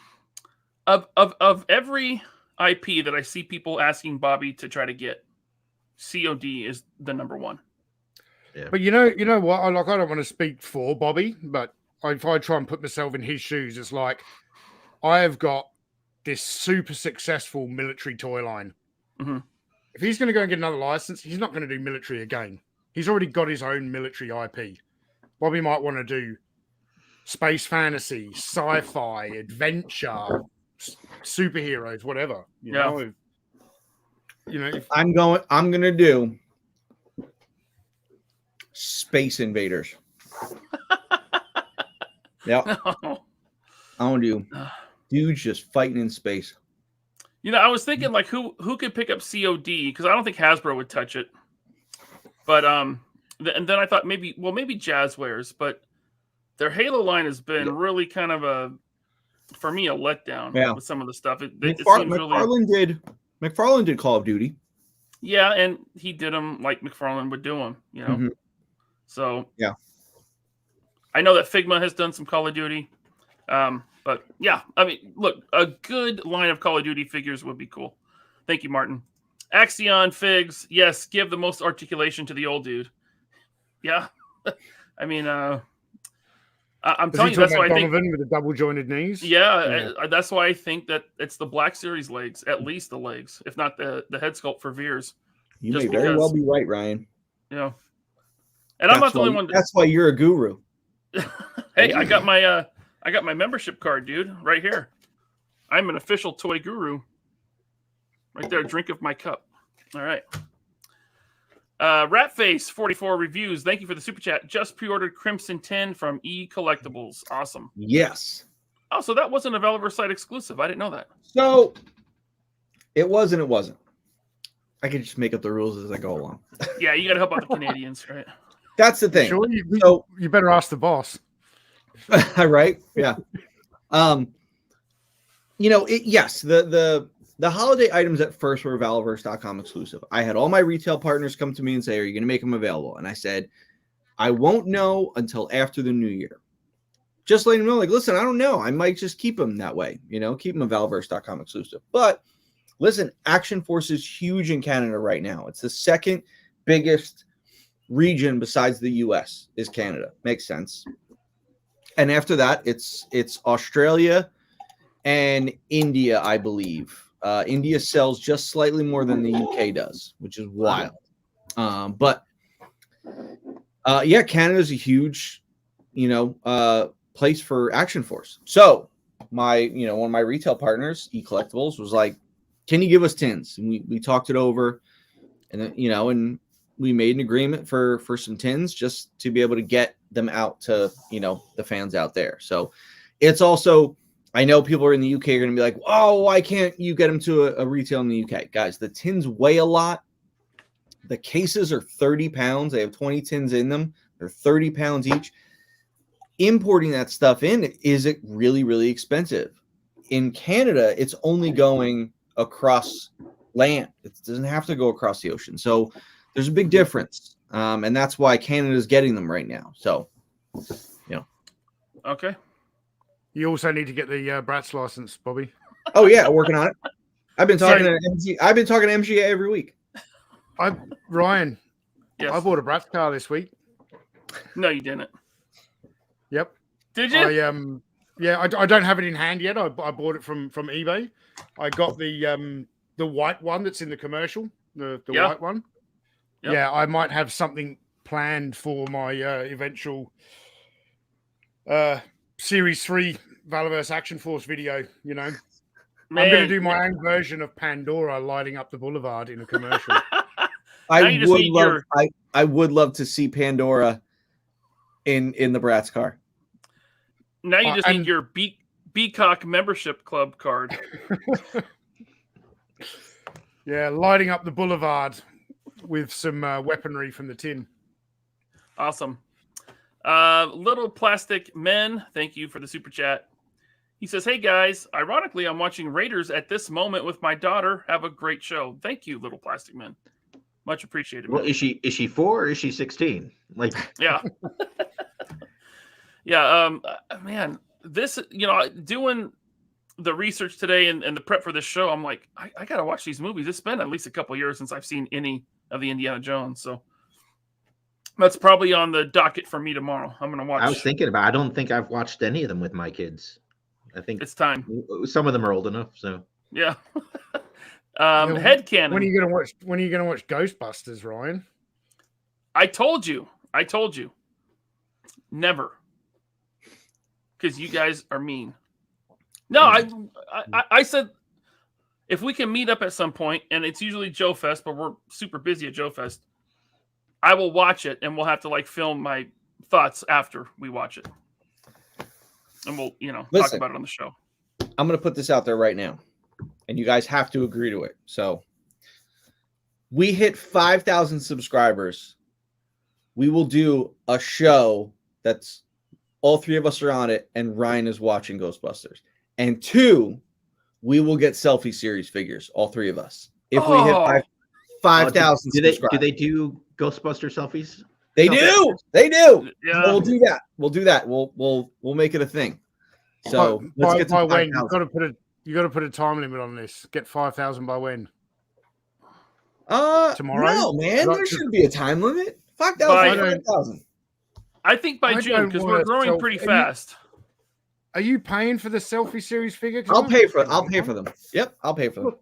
Of every IP that I see people asking Bobby to try to get, COD is the number one. Yeah. But you know what? I don't want to speak for Bobby, but if I try and put myself in his shoes, it's like I have got this super successful military toy line. Mm-hmm. If he's going to go and get another license, he's not going to do military again. He's already got his own military IP. Bobby might want to do space fantasy, sci-fi, adventure, superheroes, whatever. You know, I'm going to do Space Invaders. Yep. No. I want to do dudes just fighting in space. I was thinking like who could pick up COD, because I don't think Hasbro would touch it. But and then I thought maybe Jazzwares, but their Halo line has been really kind of a letdown with some of the stuff. McFarlane did Call of Duty. Yeah, and he did them like McFarlane would do them, Mm-hmm. So yeah, I know that Figma has done some Call of Duty. But yeah, I mean, look, a good line of Call of Duty figures would be cool. Thank you, Martin. Axion Figs, yes, give the most articulation to the old dude. Yeah, I mean, I'm telling you, that's why I think with the double jointed knees. Yeah, that's why I think that it's the Black Series legs, at least the legs, if not the head sculpt for Veers. You may very well be right, Ryan. And I'm not the only one. That's why you're a guru. Hey, I got my membership card, dude, right here. I'm an official toy guru. Right there, drink of my cup. All right. Ratface44 reviews. Thank you for the super chat. Just pre-ordered Crimson 10 from E Collectibles. Awesome. Yes. Oh, so that wasn't a Veliverse site exclusive. I didn't know that. So it was and it wasn't. I can just make up the rules as I go along. Yeah, you got to help out the Canadians, right? That's the thing. Sure, you better ask the boss. Right? Yeah. Yes, the holiday items at first were Valiverse.com exclusive. I had all my retail partners come to me and say, "Are you going to make them available?" And I said, "I won't know until after the new year." Just letting them know, like, listen, I don't know. I might just keep them that way, keep them a Valiverse.com exclusive. But listen, Action Force is huge in Canada right now. It's the second biggest region besides the US is Canada. Makes sense. And after that, it's Australia and India, I believe. India sells just slightly more than the UK does, which is wild. But Canada's a huge, place for Action Force. So my, one of my retail partners, E Collectibles, was like, "Can you give us tins?" And we talked it over, and and we made an agreement for some tins just to be able to get them out to the fans out there. So it's also, I know people are in the UK are going to be like, "Oh, why can't you get them to a retail in the UK?" Guys, the tins weigh a lot. The cases are 30 pounds. They have 20 tins in them. They're 30 pounds each. Importing that stuff in is really, really expensive. In Canada, it's only going across land. It doesn't have to go across the ocean. So there's a big difference. And that's why Canada is getting them right now. So, Okay. You also need to get the Bratz license, Bobby. Oh yeah, working on it. I've been talking to MGA every week. Ryan, yes. I bought a Bratz car this week. No, you didn't. Yep. Did you? I don't have it in hand yet. I bought it from eBay. I got the white one that's in the commercial, the white one. Yep. Yeah, I might have something planned for my eventual Series 3 Valaverse Action Force video, you know. Man, I'm going to do my own version of Pandora lighting up the boulevard in a commercial. I would love to see Pandora in the Bratz car. Now you just need your Beacock membership club card. Yeah, lighting up the boulevard with some weaponry from the tin. Awesome. Little Plastic Men, thank you for the super chat. He says, "Hey guys, ironically, I'm watching Raiders at this moment with my daughter. Have a great show. Thank you, Little Plastic Men. Much appreciated." Well, is she 4 or is she 16? Like, yeah, yeah. Man, this, doing the research today and the prep for this show, I'm like, I gotta watch these movies. It's been at least a couple years since I've seen any of the Indiana Jones, so that's probably on the docket for me tomorrow. I'm gonna watch. I was thinking about. I don't think I've watched any of them with my kids. I think it's time. Some of them are old enough, so yeah. Headcanon. When are you gonna watch Ghostbusters, Ryan? I told you. Never. Because you guys are mean. No, I said if we can meet up at some point, and it's usually Joe Fest, but we're super busy at Joe Fest, I will watch it, and we'll have to film my thoughts after we watch it. And we'll, talk about it on the show. I'm going to put this out there right now, and you guys have to agree to it. So we hit 5,000 subscribers. We will do a show that's all three of us are on it, and Ryan is watching Ghostbusters. And 2, we will get selfie series figures, all three of us. If we hit 5,000 subscribers. Do they do Ghostbuster selfies? They do. They do. Yeah. We'll do that. We'll make it a thing. So let's get to by when 5,000. you got to put a time limit on this. Get 5,000 by when? Tomorrow? No, man. There shouldn't be a time limit. 5,000. I think by June, because we're growing pretty fast. Are you paying for the selfie series figure? I'll pay for them. Yep, I'll pay for them.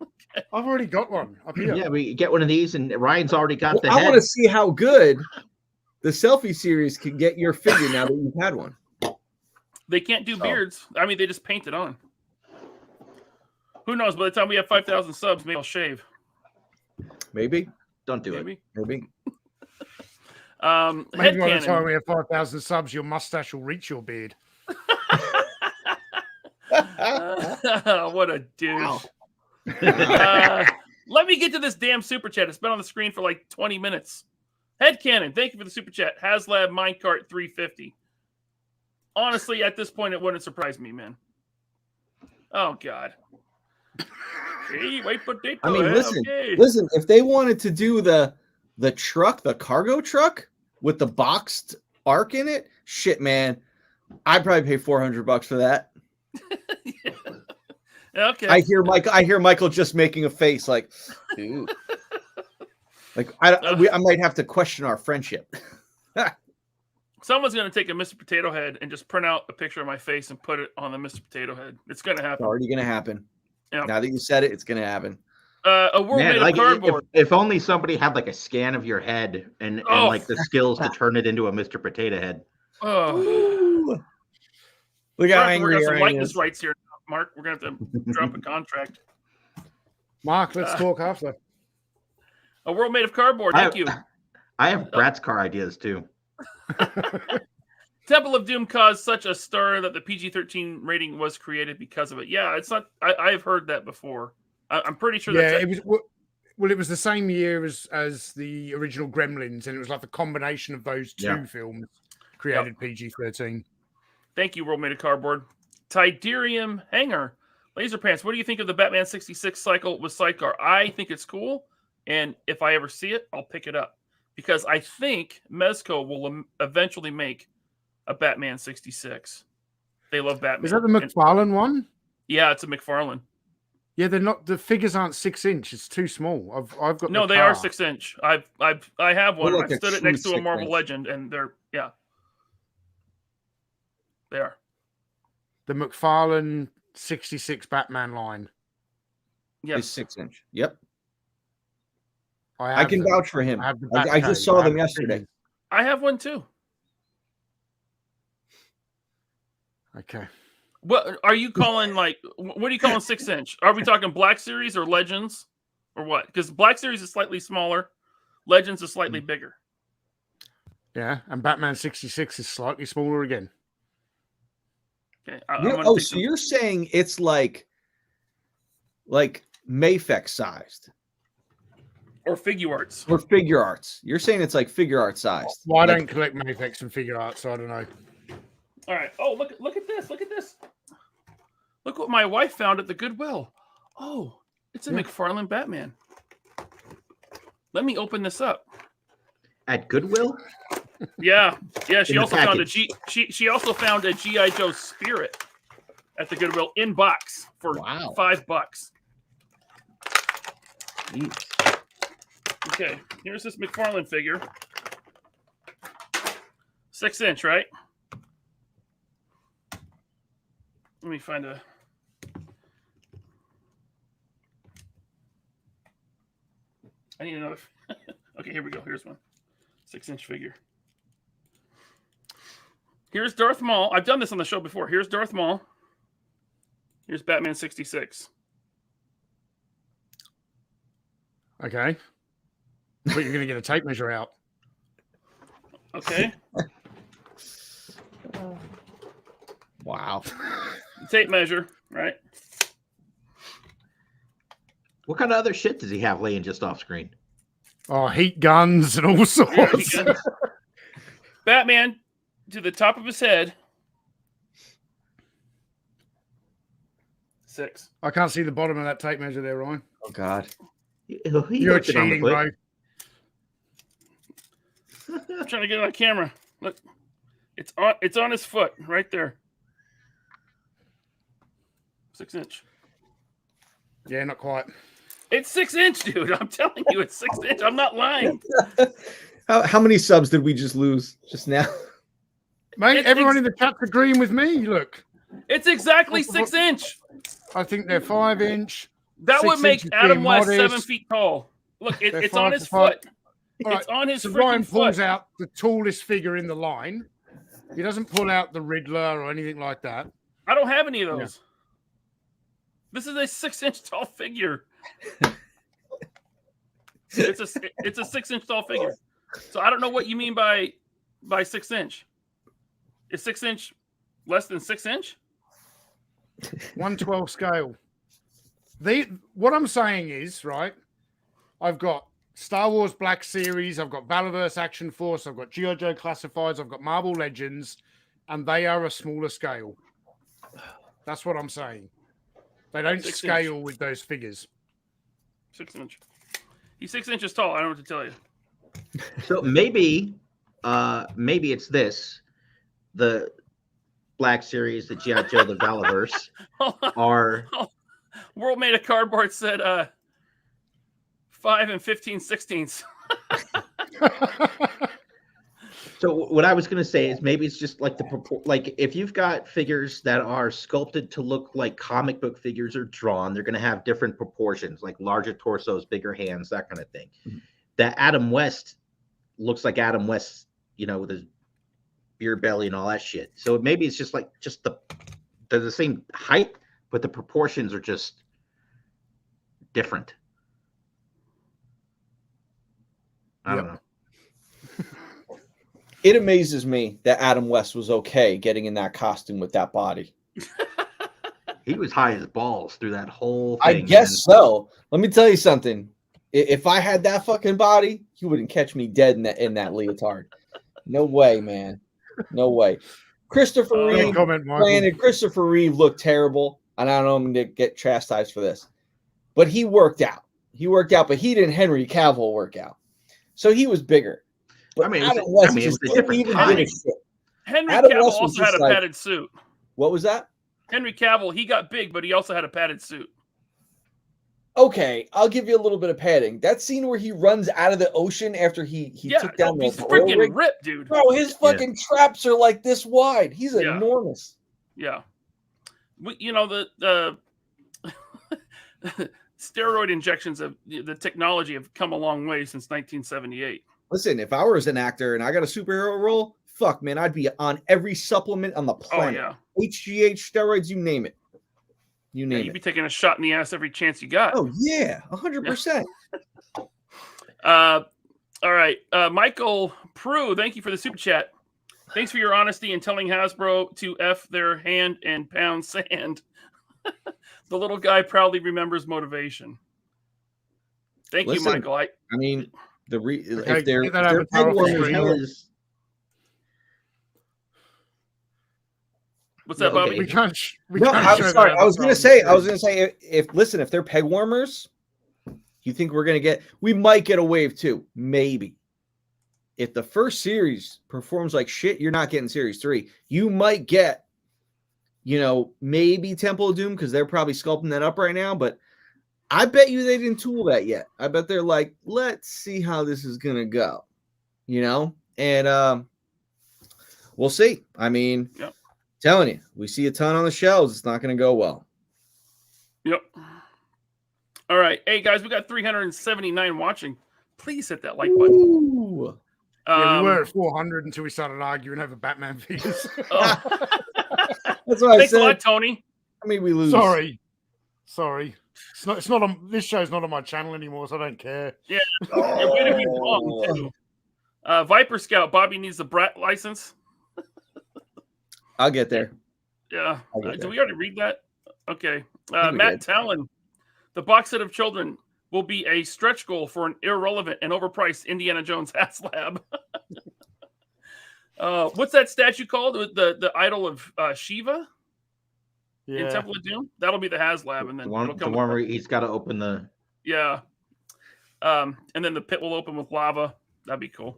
I've already got one up here. Yeah, we get one of these, and Ryan's already got the head. I want to see how good the selfie series can get your figure now that you've had one. They can't do beards. I mean, they just paint it on. Who knows? By the time we have 5,000 subs, maybe I'll shave. Maybe. Don't do it. Maybe. Maybe by the time we have 5,000 subs, your mustache will reach your beard. What a douche. Let me get to this damn super chat. It's been on the screen for like 20 minutes. Headcanon, thank you for the super chat. HasLab Minecart 350. Honestly, at this point, it wouldn't surprise me, man. Oh, God. Hey, wait, potato. I mean, listen. If they wanted to do the truck, the cargo truck with the boxed arc in it, shit, man, I'd probably pay $400 for that. Yeah. Okay. I hear Michael just making a face like, dude. Like I might have to question our friendship. Someone's going to take a Mr. Potato Head and just print out a picture of my face and put it on the Mr. Potato Head. It's going to happen. It's already going to happen. Yeah. Now that you said it, it's going to happen. A world made of cardboard. If only somebody had like a scan of your head and like the skills to turn it into a Mr. Potato Head. Oh. Look how angry we're some likeness rights here, Mark. We're going to have to drop a contract. Mark, let's talk after. A world made of cardboard. Thank you. I have Bratz car ideas too. Temple of Doom caused such a stir that the PG-13 rating was created because of it. Yeah, it's not. I've heard that before. I'm pretty sure. Yeah, it was. Well, it was the same year as the original Gremlins, and it was like the combination of those two films created PG-13. Thank you, World Made of Cardboard. Tiderium Hanger. LaserPants, what do you think of the Batman 66 cycle with Sidecar? I think it's cool, and if I ever see it, I'll pick it up. Because I think Mezco will eventually make a Batman 66. They love Batman. Is that the McFarlane one? Yeah, it's a McFarlane. Yeah, they're not. The figures aren't 6-inch. It's too small. I've got. No, they are 6-inch. I have one. Like I stood it next to a Marvel 6-inch. Legend, and they're They are. The McFarlane 66 Batman line. Yes. Is 6-inch. Yep. I have can them. vouch for him. I have the I Batcave. just saw I have them the yesterday. figures. I have one too. Okay. What are you calling like? What are you calling 6-inch? Are we talking Black Series or Legends, or what? Because Black Series is slightly smaller, Legends is slightly bigger. Yeah, and Batman 66 is slightly smaller again. Okay. So you're saying it's like Mayfex sized or figure arts or figure arts? You're saying it's like figure art sized. Well, I don't collect Mayfex and figure art, so I don't know. All right. Oh, look at this. Look at this. Look what my wife found at the Goodwill. Oh, it's a McFarlane Batman. Let me open this up. At Goodwill? Yeah. She In the also found package. she also found a G.I. Joe Spirit at the Goodwill in box for $5. Jeez. Okay, here's this McFarlane figure. 6-inch, right? Let me find a. I need another. Okay, here we go. Here's one. 6-inch figure. Here's Darth Maul. I've done this on the show before. Here's Darth Maul. Here's Batman 66. Okay. But you're going to get a tape measure out. Okay. Wow. Tape measure, right? What kind of other shit does he have laying just off screen? Oh, heat guns and all sorts. Yeah, Batman to the top of his head. 6. I can't see the bottom of that tape measure there, Ryan. Oh, God. You're cheating, bro. I'm trying to get it on camera. Look, it's on his foot right there. 6-inch. Yeah, not quite. It's 6-inch, dude. I'm telling you, it's 6-inch. I'm not lying. How many subs did we just lose just now? Mate, everyone in the chat's agreeing with me. Look, it's exactly 6-inch. I think they're 5-inch. That would make Adam West modest. 7 feet tall. Look, it's on his 5 foot. It's on his so freaking Ryan pulls foot. out the tallest figure in the line. He doesn't pull out the Riddler or anything like that. I don't have any of those. Yeah. This is a 6-inch tall figure. It's a 6-inch tall figure. So I don't know what you mean by 6-inch. Is 6-inch less than 6-inch? 1/12 scale. What I'm saying is, right, I've got Star Wars Black Series, I've got Valaverse Action Force, I've got G.I. Joe Classifieds, I've got Marvel Legends, and they are a smaller scale. That's what I'm saying. They don't 6-inch. scale with those figures. 6-inch. He's 6 inches tall. I don't know what to tell you. So maybe it's this. The Black Series, the G.I. Joe, the Valaverse are. World Made of Cardboard said 5 15/16. So what I was going to say is maybe it's just like like if you've got figures that are sculpted to look like comic book figures are drawn, they're going to have different proportions, like larger torsos, bigger hands, that kind of thing. Mm-hmm. That Adam West looks like Adam West, with his beer belly and all that shit. So maybe it's just like they're the same height, but the proportions are just different. I don't know. It amazes me that Adam West was okay getting in that costume with that body. He was high as balls through that whole thing. I guess so. Let me tell you something. If I had that fucking body, you wouldn't catch me dead in that leotard. No way, man. No way. Christopher Reeve. Granted, Christopher Reeve looked terrible, and I don't know I'm going to get chastised for this. But he worked out. But he didn't Henry Cavill work out. So he was bigger. But it was a different time. Henry Cavill also had a padded suit. What was that? Henry Cavill, he got big, but he also had a padded suit. Okay, I'll give you a little bit of padding. That scene where he runs out of the ocean after he took down he's the oil freaking rig. ripped, dude. Bro, his fucking traps are like this wide. He's Yeah. enormous. Yeah. You know, the steroid injections of the technology have come a long way since 1978. Listen, if I was an actor and I got a superhero role, fuck, man, I'd be on every supplement on the planet. yeah. HGH, steroids, you name it. You name You'd it. be taking a shot in the ass every chance you got. Oh, yeah, 100%. All right. Michael Prue, thank you for the super chat. Thanks for your honesty in telling Hasbro to F their hand and pound sand. The little guy proudly remembers motivation. Thank you, Michael. I mean, Okay, if they're get that avatar peg off the warmers, screen. What's that, Bobby? We can't. I'm sorry. I was gonna say, if they're peg warmers, you think we might get a wave 2, maybe. If the first series performs like shit, you're not getting series 3. You might get, maybe Temple of Doom because they're probably sculpting that up right now. But I bet you they didn't tool that yet. I bet they're like, let's see how this is gonna go, and we'll see. I mean, telling you, we see a ton on the shelves. It's not gonna go well. Yep. All right. Hey, guys, we got 379 watching. Please hit that like button. Ooh. Yeah, we were at 400 until we started arguing over Batman figures. Oh. That's what I Thanks said. a lot, Tony. I mean, we lose. Sorry. It's not on this show's not on my channel anymore, so I don't care. Yeah, you're going to be wrong too. Viper Scout, Bobby needs the Brat license. I'll get there. Yeah. Did we already read that? Okay. Matt Talon, the box set of children will be a stretch goal for an irrelevant and overpriced Indiana Jones HasLab. What's that statue called? The idol of Shiva in Temple of Doom? That'll be the HasLab, and then the one where he's got to open the. Yeah. And then the pit will open with lava. That'd be cool.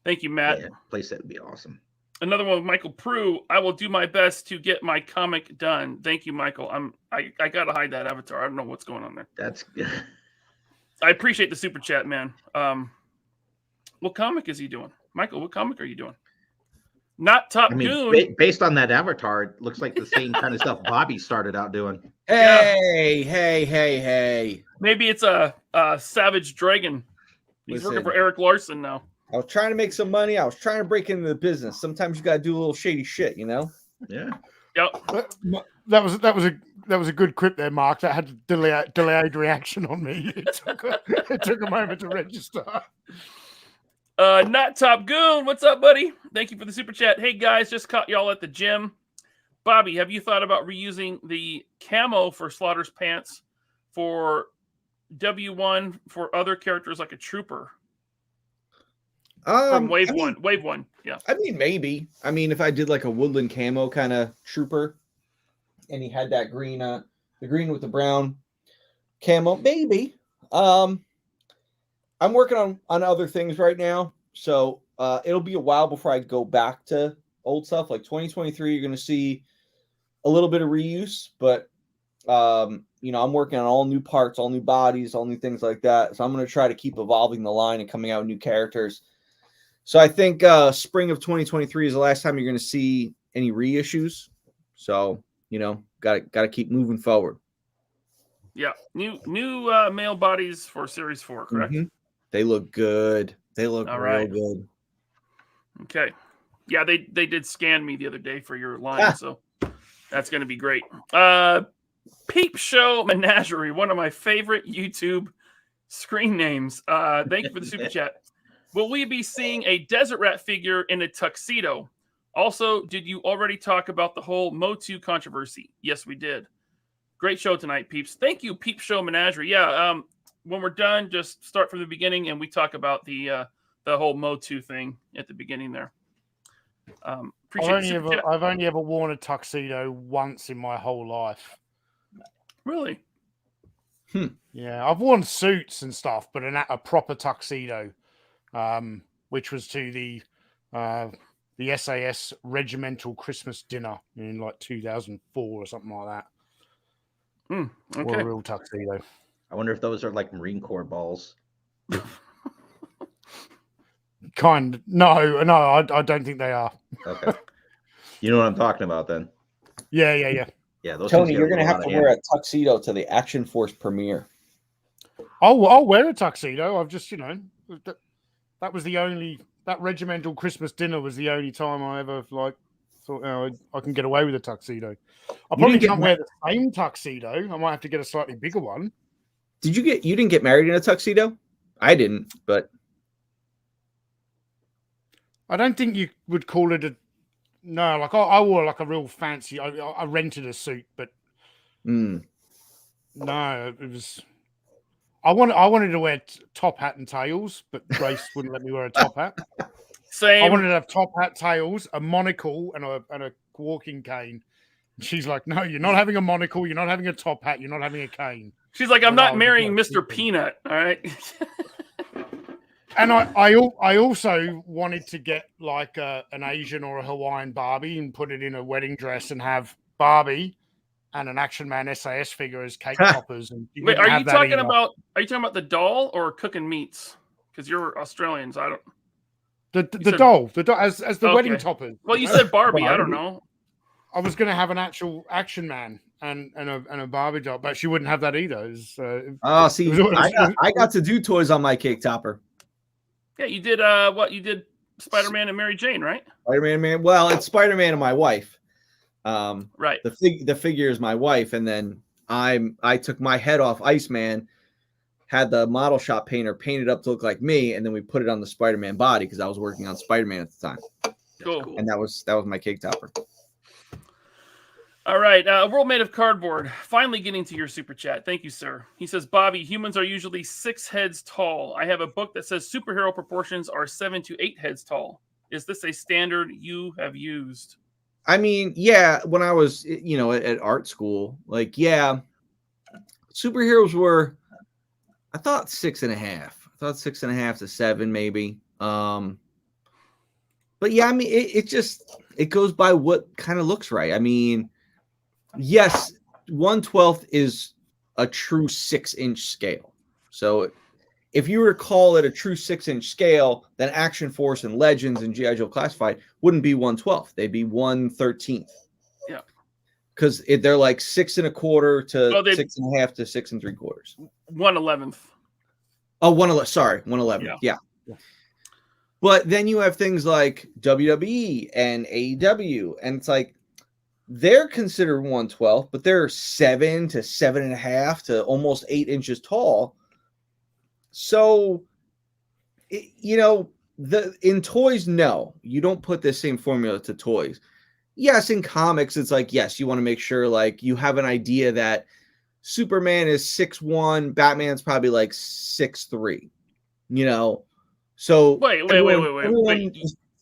Thank you, Matt. Yeah, playset would be awesome. Another one with Michael Prue. I will do my best to get my comic done. Thank you, Michael. I gotta hide that avatar. I don't know what's going on there. That's good. I appreciate the super chat, man. What comic is he doing? Michael, what comic are you doing? Not Top Goon. Based on that avatar, it looks like the same kind of stuff Bobby started out doing. Hey. Maybe it's a Savage Dragon. He's working for Eric Larson now. I was trying to make some money. I was trying to break into the business. Sometimes you got to do a little shady shit, Yeah. Yep. That was a good quip there, Mark. That had a delayed reaction on me. It took a moment to register. Not Top Goon. What's up, buddy? Thank you for the super chat. Hey guys, just caught y'all at the gym. Bobby, have you thought about reusing the camo for Slaughter's pants for W1 for other characters like a trooper? From Wave 1. Yeah. I mean, maybe. I mean, if I did like a woodland camo kind of trooper and he had that green, the green with the brown camo, maybe. I'm working on other things right now. So it'll be a while before I go back to old stuff. Like 2023, you're going to see a little bit of reuse, but I'm working on all new parts, all new bodies, all new things like that. So I'm going to try to keep evolving the line and coming out with new characters. So I think spring of 2023 is the last time you're going to see any reissues. So, got to keep moving forward. Yeah. New male bodies for Series 4, correct? Mm-hmm. They look good. They look real good. Okay. Yeah, they did scan me the other day for your line, so that's going to be great. Peep Show Menagerie, one of my favorite YouTube screen names. Thank you for the super chat. Will we be seeing a Desert Rat figure in a tuxedo? Also, did you already talk about the whole Motu controversy? Yes, we did. Great show tonight, peeps. Thank you, Peep Show Menagerie. Yeah, when we're done, just start from the beginning, and we talk about the whole Motu thing at the beginning there. I've only ever worn a tuxedo once in my whole life. Really? Yeah, I've worn suits and stuff, but a proper tuxedo. Which was to the SAS regimental Christmas dinner in like 2004 or something like that. Okay. Or a real tuxedo. I wonder if those are like Marine Corps balls. No, I don't think they are. Okay. You know what I'm talking about then? Yeah. Yeah, those Tony, things you're get gonna a have lot to of wear ammo. a tuxedo to the Action Force premiere. I'll wear a tuxedo. I've just, that was the only, that regimental Christmas dinner was the only time I ever like thought, I can get away with a tuxedo. I probably can't wear the same tuxedo. I might have to get a slightly bigger one. You didn't get married in a tuxedo? I didn't, but I don't think you would call it no, like I wore like a real fancy, I rented a suit, but no, it was, I wanted to wear top hat and tails, but Grace wouldn't let me wear a top hat. Same. I wanted to have top hat, tails, a monocle, and a walking cane. She's like, no, you're not having a monocle, you're not having a top hat, you're not having a cane. She's like, I'm not marrying Mr. Peanut. All right. And I also wanted to get like an Asian or a Hawaiian Barbie and put it in a wedding dress and have Barbie and an Action Man SAS figure as cake toppers. And wait, are you talking about the doll or cooking meats? Because you're Australians. I don't. The doll as the wedding toppers. Well, you said Barbie. I don't know. I was going to have an actual Action Man and a Barbie doll, but she wouldn't have that either. I got to do toys on my cake topper. Yeah, you did. You did Spider-Man and Mary Jane, right? Spider-Man, man. Well, it's Spider-Man and my wife. Right. The figure is my wife, and then I took my head off Iceman, had the model shop painter paint it up to look like me, and then we put it on the Spider-Man body because I was working on Spider-Man at the time. Cool. And that was my cake topper. All right, a world made of cardboard. Finally getting to your super chat. Thank you, sir. He says, Bobby, humans are usually 6 heads tall. I have a book that says superhero proportions are 7 to 8 heads tall. Is this a standard you have used? I mean, yeah, when I was, at art school, superheroes were, I thought 6.5. I thought 6.5 to 7, maybe. But yeah, I mean, it goes by what kind of looks right. I mean, yes, 1/12 is a true 6-inch scale. So if you recall it a true 6-inch scale, then Action Force and Legends and G.I. Joe Classified wouldn't be 1/12. They'd be 1/13. Yeah. Because they're like 6 1/4 to 6.5 to 6 3/4. 1/11. Oh, 1/11. Sorry, 1/11. Yeah. But then you have things like WWE and AEW, and it's like they're considered 1/12, but they're 7 to 7.5 to almost 8 inches tall. So, in toys, no, you don't put the same formula to toys. Yes, in comics, it's like, yes, you want to make sure like you have an idea that Superman is 6'1", Batman's probably like 6'3", So wait.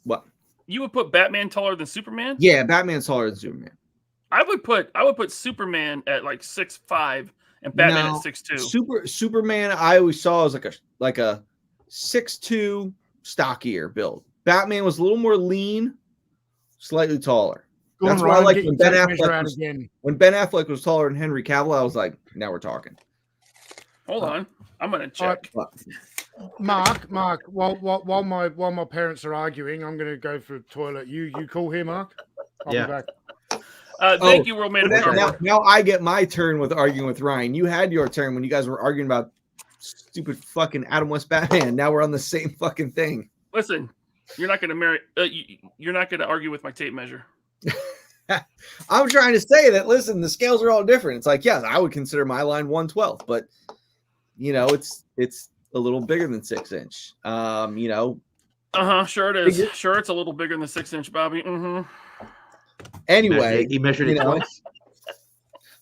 What? You would put Batman taller than Superman? Yeah, Batman's taller than Superman. I would put Superman at like 6'5" and Batman at 6'2". Superman I always saw as like a 6'2" stockier build. Batman was a little more lean, slightly taller. That's why I like when Ben Affleck was taller than Henry Cavill. I was like, now we're talking. Hold on, I'm gonna check. Mark, while my parents are arguing, I'm gonna go for a toilet. You cool here, Mark? I'll be back. Thank you, World Made of Cardboard. Now I get my turn with arguing with Ryan. You had your turn when you guys were arguing about stupid fucking Adam West Batman. Now we're on the same fucking thing. Listen, you're not gonna marry. You're not gonna argue with my tape measure. I'm trying to say that. Listen, the scales are all different. It's like, yes, I would consider my line 1/12, but it's a little bigger than 6 inch. Sure it is. Sure, it's a little bigger than the 6 inch, Bobby. Anyway, he measured it twice.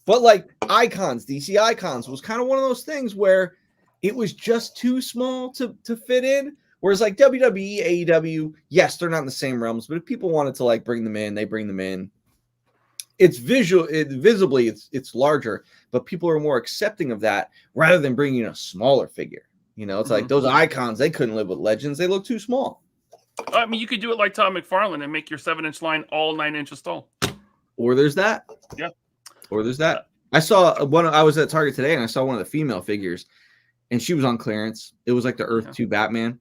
But like Icons, DC Icons was kind of one of those things where it was just too small to fit in. Whereas like WWE, AEW, yes, they're not in the same realms, but if people wanted to like bring them in, they bring them in. It's visibly it's larger, but people are more accepting of that rather than bringing a smaller figure. It's like those Icons, they couldn't live with Legends. They look too small. I mean, you could do it like Todd McFarlane and make your 7-inch line all 9 inches tall. Or there's that. Yeah. Or there's that. I saw one. I was at Target today, and I saw one of the female figures, and she was on clearance. It was like the Earth 2 Batman.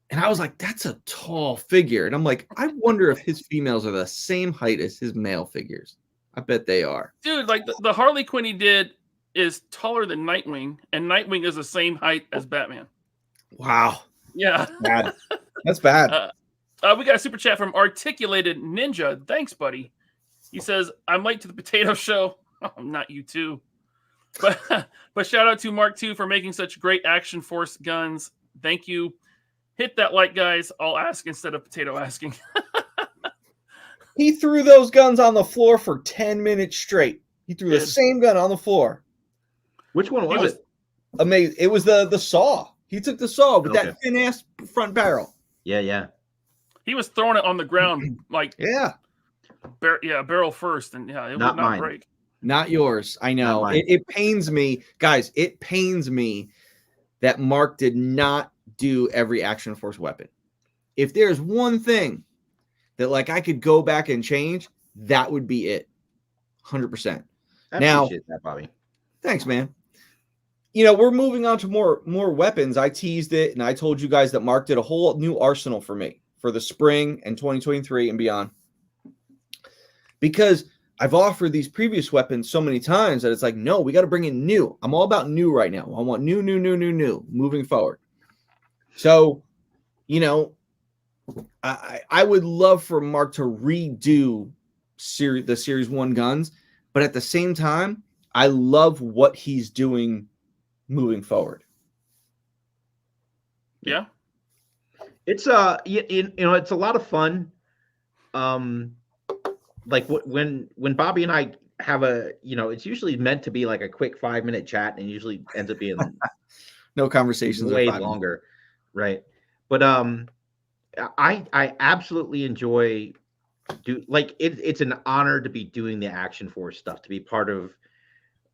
And I was like, that's a tall figure. And I'm like, I wonder if his females are the same height as his male figures. I bet they are. Dude, like the Harley Quinn he did is taller than Nightwing, and Nightwing is the same height as Batman. Wow. Yeah. Bad. That's bad. We got a super chat from Articulated Ninja. Thanks, buddy. He says, I'm late to the potato show. Oh, not you too. But shout out to Mark 2 for making such great Action Force guns. Thank you. Hit that like, guys. I'll ask instead of potato asking. He threw those guns on the floor for 10 minutes straight. He threw the same gun on the floor. Which one was it? Amazing. It was the saw. He took the saw with that thin ass front barrel. Yeah. He was throwing it on the ground like barrel first, and it would not break. Not yours. I know. It pains me, guys. It pains me that Mark did not do every Action Force weapon. If there's one thing that like I could go back and change, that would be it. 100%. I appreciate that, Bobby. Thanks, man. You know, we're moving on to more weapons. I teased it, and I told you guys that Mark did a whole new arsenal for me for the spring and 2023 and beyond. Because I've offered these previous weapons so many times that it's like, no, we got to bring in new. I'm all about new right now. I want new moving forward. So, you know, I would love for Mark to redo the Series 1 guns, but at the same time, I love what he's doing moving forward. Yeah. It's it's a lot of fun. Like when Bobby and I have it's usually meant to be like a quick 5-minute chat, and usually ends up being no conversations way longer. Right. But I absolutely enjoy it's an honor to be doing the Action Force stuff, to be part of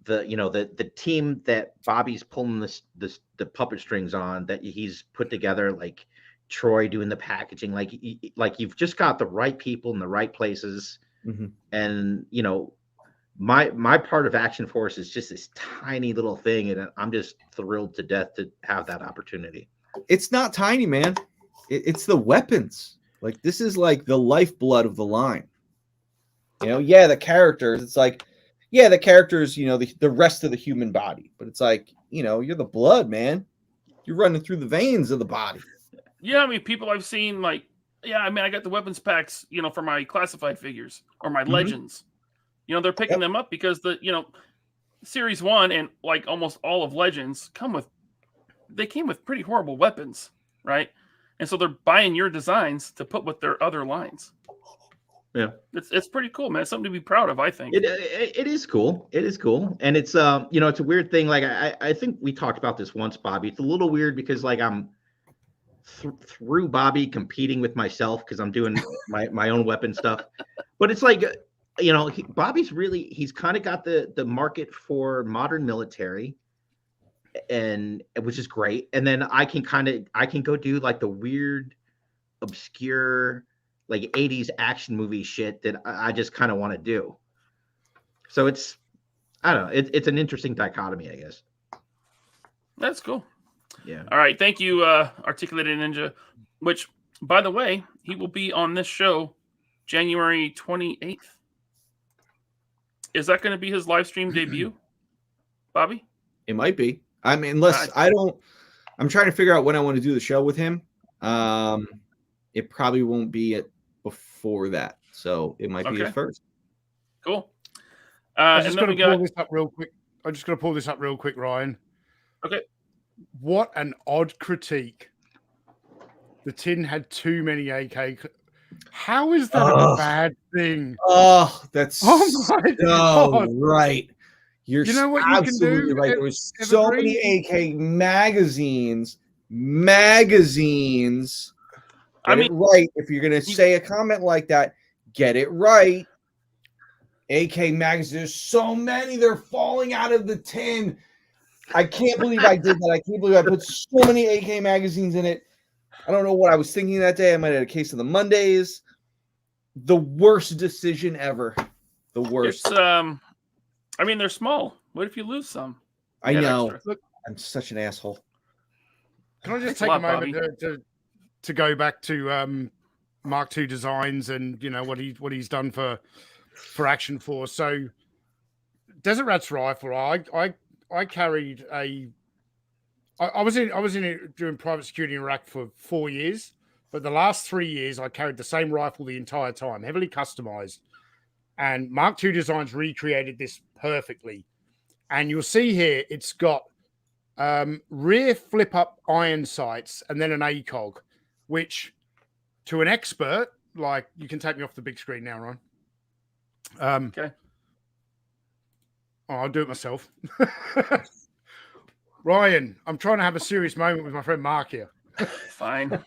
the team that Bobby's pulling the puppet strings on, that he's put together, like Troy doing the packaging, like you've just got the right people in the right places. Mm-hmm. And my part of Action Force is just this tiny little thing, and I'm just thrilled to death to have that opportunity. It's not tiny, man. It's the weapons. Like, this is like the lifeblood of the line. The characters. It's like, the characters, the rest of the human body. But it's like, you're the blood, man. You're running through the veins of the body. Yeah, I mean, people I've seen, like, I got the weapons packs, for my classified figures or my legends. They're picking them up because Series 1 and like almost all of Legends came with pretty horrible weapons, right? And so they're buying your designs to put with their other lines. Yeah, it's pretty cool, man. It's something to be proud of, I think. It is cool. It is cool, and it's it's a weird thing. Like I think we talked about this once, Bobby. It's a little weird because like I'm through Bobby competing with myself because I'm doing my own weapon stuff, but it's like Bobby's he's kind of got the market for modern military, and which is great. And then I can go do like the weird, obscure, like 80s action movie shit that I just kind of want to do. So it's, I don't know, it's an interesting dichotomy, I guess. That's cool. Yeah. All right. Thank you, Articulated Ninja, which, by the way, he will be on this show January 28th. Is that going to be his live stream debut, Bobby? It might be. I mean, unless I'm trying to figure out when I want to do the show with him. It probably won't be before that. So it might be at first. Cool. I'm just going to pull this up real quick. I'm just going to pull this up real quick, Ryan. Okay. What an odd critique. The tin had too many AK. How is that a bad thing? Oh, that's my God. Right. You're what you can do? Right. There was so many AK magazines. Get it right. If you're going to say a comment like that, get it right. AK magazines, there's so many. They're falling out of the tin. I can't believe I did that. I can't believe I put so many AK magazines in it. I don't know what I was thinking that day. I might have had a case of the Mondays. The worst decision ever. The worst. I mean, they're small. What if you lose some? I You got know. extra. I'm such an asshole. Can I just Thanks a take lot, a moment to go back to Mark2Designs and what he's done for Action Force. So Desert Rat's rifle, I carried I was in it doing private security in Iraq for 4 years, but the last 3 years I carried the same rifle the entire time, heavily customized. And Mark2Designs recreated this perfectly. And you'll see here it's got rear flip up iron sights and then an ACOG, which to an expert, like, you can take me off the big screen now, Ryan. Okay. Oh, I'll do it myself. Ryan, I'm trying to have a serious moment with my friend Mark here. Fine.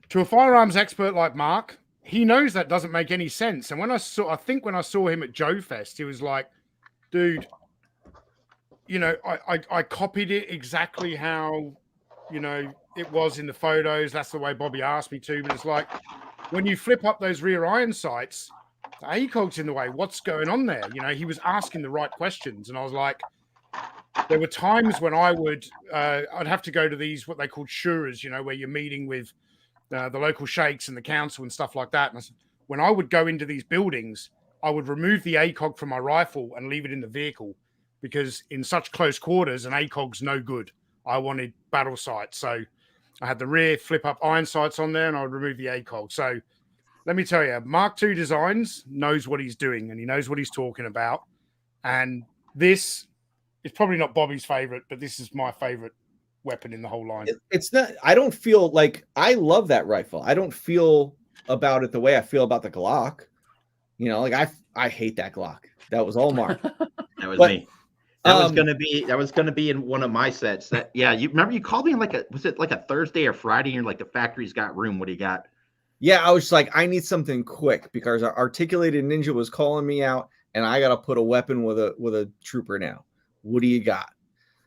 To a firearms expert like Mark, he knows that doesn't make any sense. And when I saw him at Joe Fest, he was like, dude, I copied it exactly how, it was in the photos. That's the way Bobby asked me to. But it's like, when you flip up those rear iron sights, the ACOG's in the way. What's going on there? He was asking the right questions. And I was like, there were times when I'd have to go to these, what they called shuras, where you're meeting with the local sheikhs and the council and stuff like that. And when I would go into these buildings, I would remove the ACOG from my rifle and leave it in the vehicle, because in such close quarters, an ACOG's no good. I wanted battle sights. So I had the rear flip up iron sights on there and I would remove the ACOG. So let me tell you, Mark2Designs knows what he's doing and he knows what he's talking about. And this is probably not Bobby's favorite, but this is my favorite weapon in the whole line. It's not, I don't feel like, I love that rifle. I don't feel about it the way I feel about the Glock. I hate that Glock. That was all Mark. That was me. That was gonna be in one of my sets. You remember you called me on was it like a Thursday or Friday? And you're like, the factory's got room. What do you got? Yeah, I was like, I need something quick because our Articulated Ninja was calling me out, and I gotta put a weapon with a trooper now. What do you got?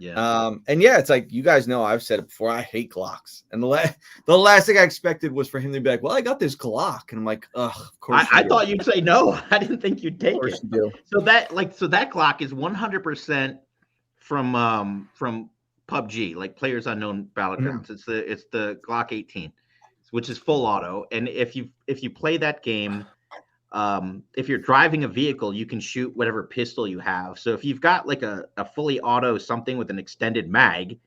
Yeah. And yeah, it's like, you guys know, I've said it before, I hate Glocks. And the last thing I expected was for him to be like, well, I got this Glock. And I'm like, ugh, of course. I thought you'd say no. I didn't think you'd take it. You do. So that Glock is 100% from PUBG, like Players Unknown Battlegrounds. Mm-hmm. It's the Glock 18, which is full auto. And if you play that game, if you're driving a vehicle, you can shoot whatever pistol you have. So if you've got like a fully auto something with an extended mag,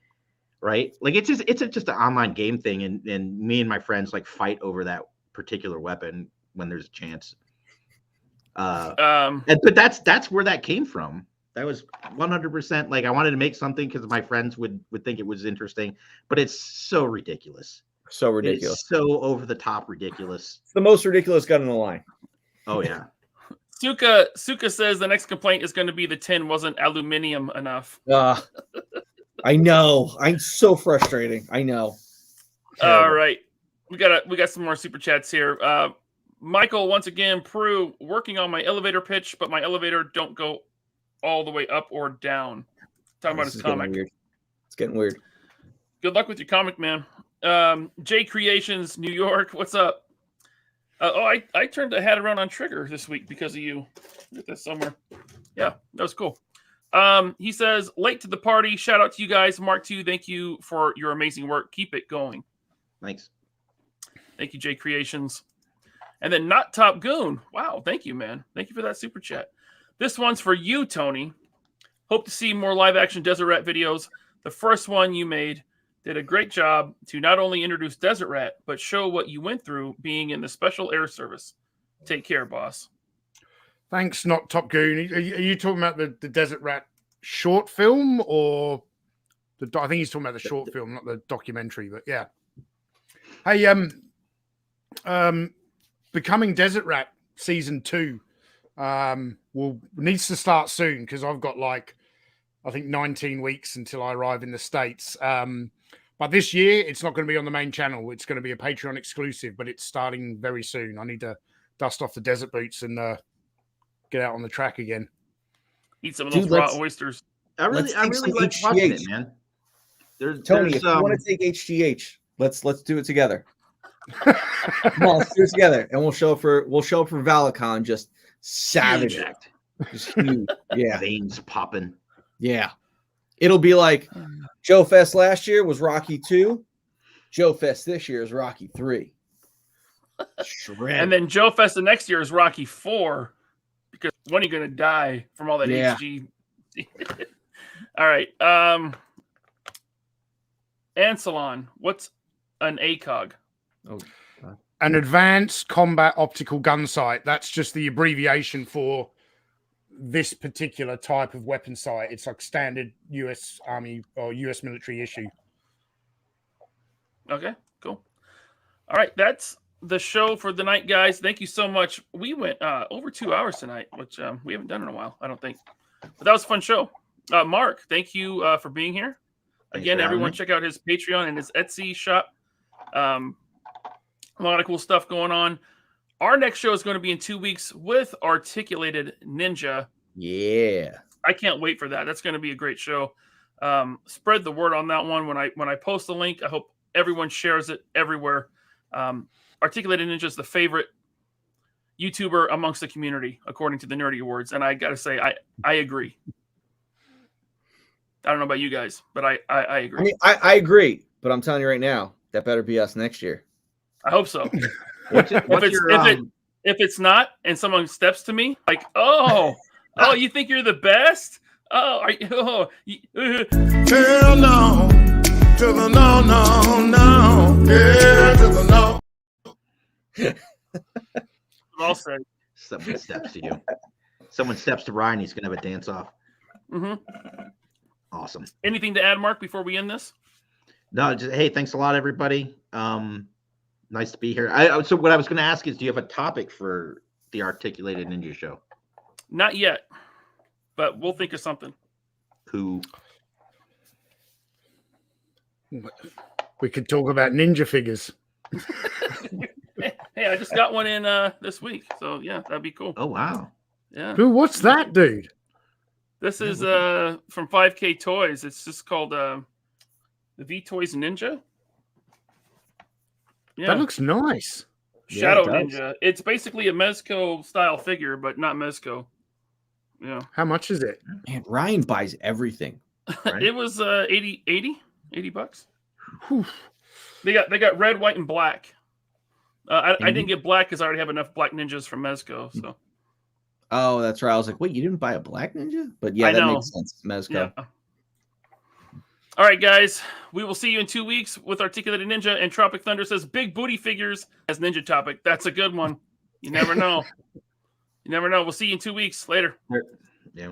right? Like it's just an online game thing, and me and my friends like fight over that particular weapon when there's a chance. But that's where that came from. That was 100% like, I wanted to make something because my friends would think it was interesting, but it's so ridiculous. So ridiculous. It's so over the top ridiculous. It's the most ridiculous gun in the line. Oh yeah. Suka says the next complaint is going to be the tin wasn't aluminium enough. I know. I'm so frustrating. I know. Terrible. All right. We got some more super chats here. Michael, once again, Prue, working on my elevator pitch, but my elevator don't go all the way up or down. Talking about his comic. It's getting weird. Good luck with your comic, man. J Creations, New York. What's up? I turned the hat around on Trigger this week because of you. Get this somewhere. Yeah, that was cool. He says, late to the party. Shout out to you guys. Mark 2, thank you for your amazing work. Keep it going. Thanks. Thank you, J Creations. And then Not Top Goon. Wow, thank you, man. Thank you for that super chat. This one's for you, Tony. Hope to see more live action Desert Rat videos. The first one you made did a great job to not only introduce Desert Rat, but show what you went through being in the Special Air Service. Take care, boss. Thanks, Not Top Goon. Are you talking about the Desert Rat short film, or I think he's talking about the short film, not the documentary, but yeah. Hey, Becoming Desert Rat season 2 needs to start soon because I've got I think 19 weeks until I arrive in the States. But this year, it's not going to be on the main channel. It's going to be a Patreon exclusive, but it's starting very soon. I need to dust off the desert boots and get out on the track again. Eat some of those raw oysters. I really like watching it, man. Tony, if you want to take HGH, let's do it together. Come on, let's do it together, and we'll show up for ValaCon just savage. Just huge. Yeah. Veins popping. Yeah. It'll be like Joe Fest last year was Rocky 2. Joe Fest this year is Rocky 3. Shred. And then Joe Fest the next year is Rocky 4 because when are you going to die from all that HG? All right. Ansalon, what's an ACOG? Oh, An advanced combat optical gun sight. That's just the abbreviation for this particular type of weapon sight. It's like standard US Army or US military issue. Okay, cool. All right, that's the show for the night, guys. Thank you so much. We went over 2 hours tonight, which we haven't done in a while, I don't think. But that was a fun show. Mark, thank you for being here. Again, everyone check out his Patreon and his Etsy shop. A lot of cool stuff going on. Our next show is going to be in 2 weeks with Articulated Ninja. yeah. I can't wait for that. That's going to be a great show. Spread the word on that one. When I post the link, I hope everyone shares it everywhere. Articulated Ninja is the favorite YouTuber amongst the community, according to the Nerdy Awards. And I got to say, I agree. I don't know about you guys, but I agree. I mean, I agree, but I'm telling you right now, that better be us next year. I hope so. What's If it's not, and someone steps to me, like, oh, you think you're the best? Hell no, to the no, yeah, to the no. I'll say. Someone steps to you. Someone steps to Ryan, he's gonna have a dance off. Mm-hmm. Awesome. Anything to add, Mark, before we end this? No, just hey, thanks a lot, everybody. Nice to be here. So what I was going to ask is, do you have a topic for the Articulated Ninja show? Not yet, but we'll think of something. Cool. We could talk about ninja figures. Hey, I just got one in this week, so yeah, that'd be cool. Oh wow. Yeah. Who? What's that, dude? This is from 5K Toys. It's just called the V Toys Ninja. Yeah. That looks nice. Shadow Yeah, it Ninja. It's basically a Mezco style figure, but not Mezco. Yeah. How much is it? Man, Ryan buys everything. Right? It was $80. Whew. They got red, white, and black. I didn't get black because I already have enough black ninjas from Mezco. So. Oh, that's right. I was like, wait, you didn't buy a black ninja? But yeah, that makes sense. Mezco. Yeah. All right, guys. We will see you in 2 weeks with Articulated Ninja. And Tropic Thunder says big booty figures as ninja topic. That's a good one. You never know. You never know. We'll see you in 2 weeks. Later. Yeah.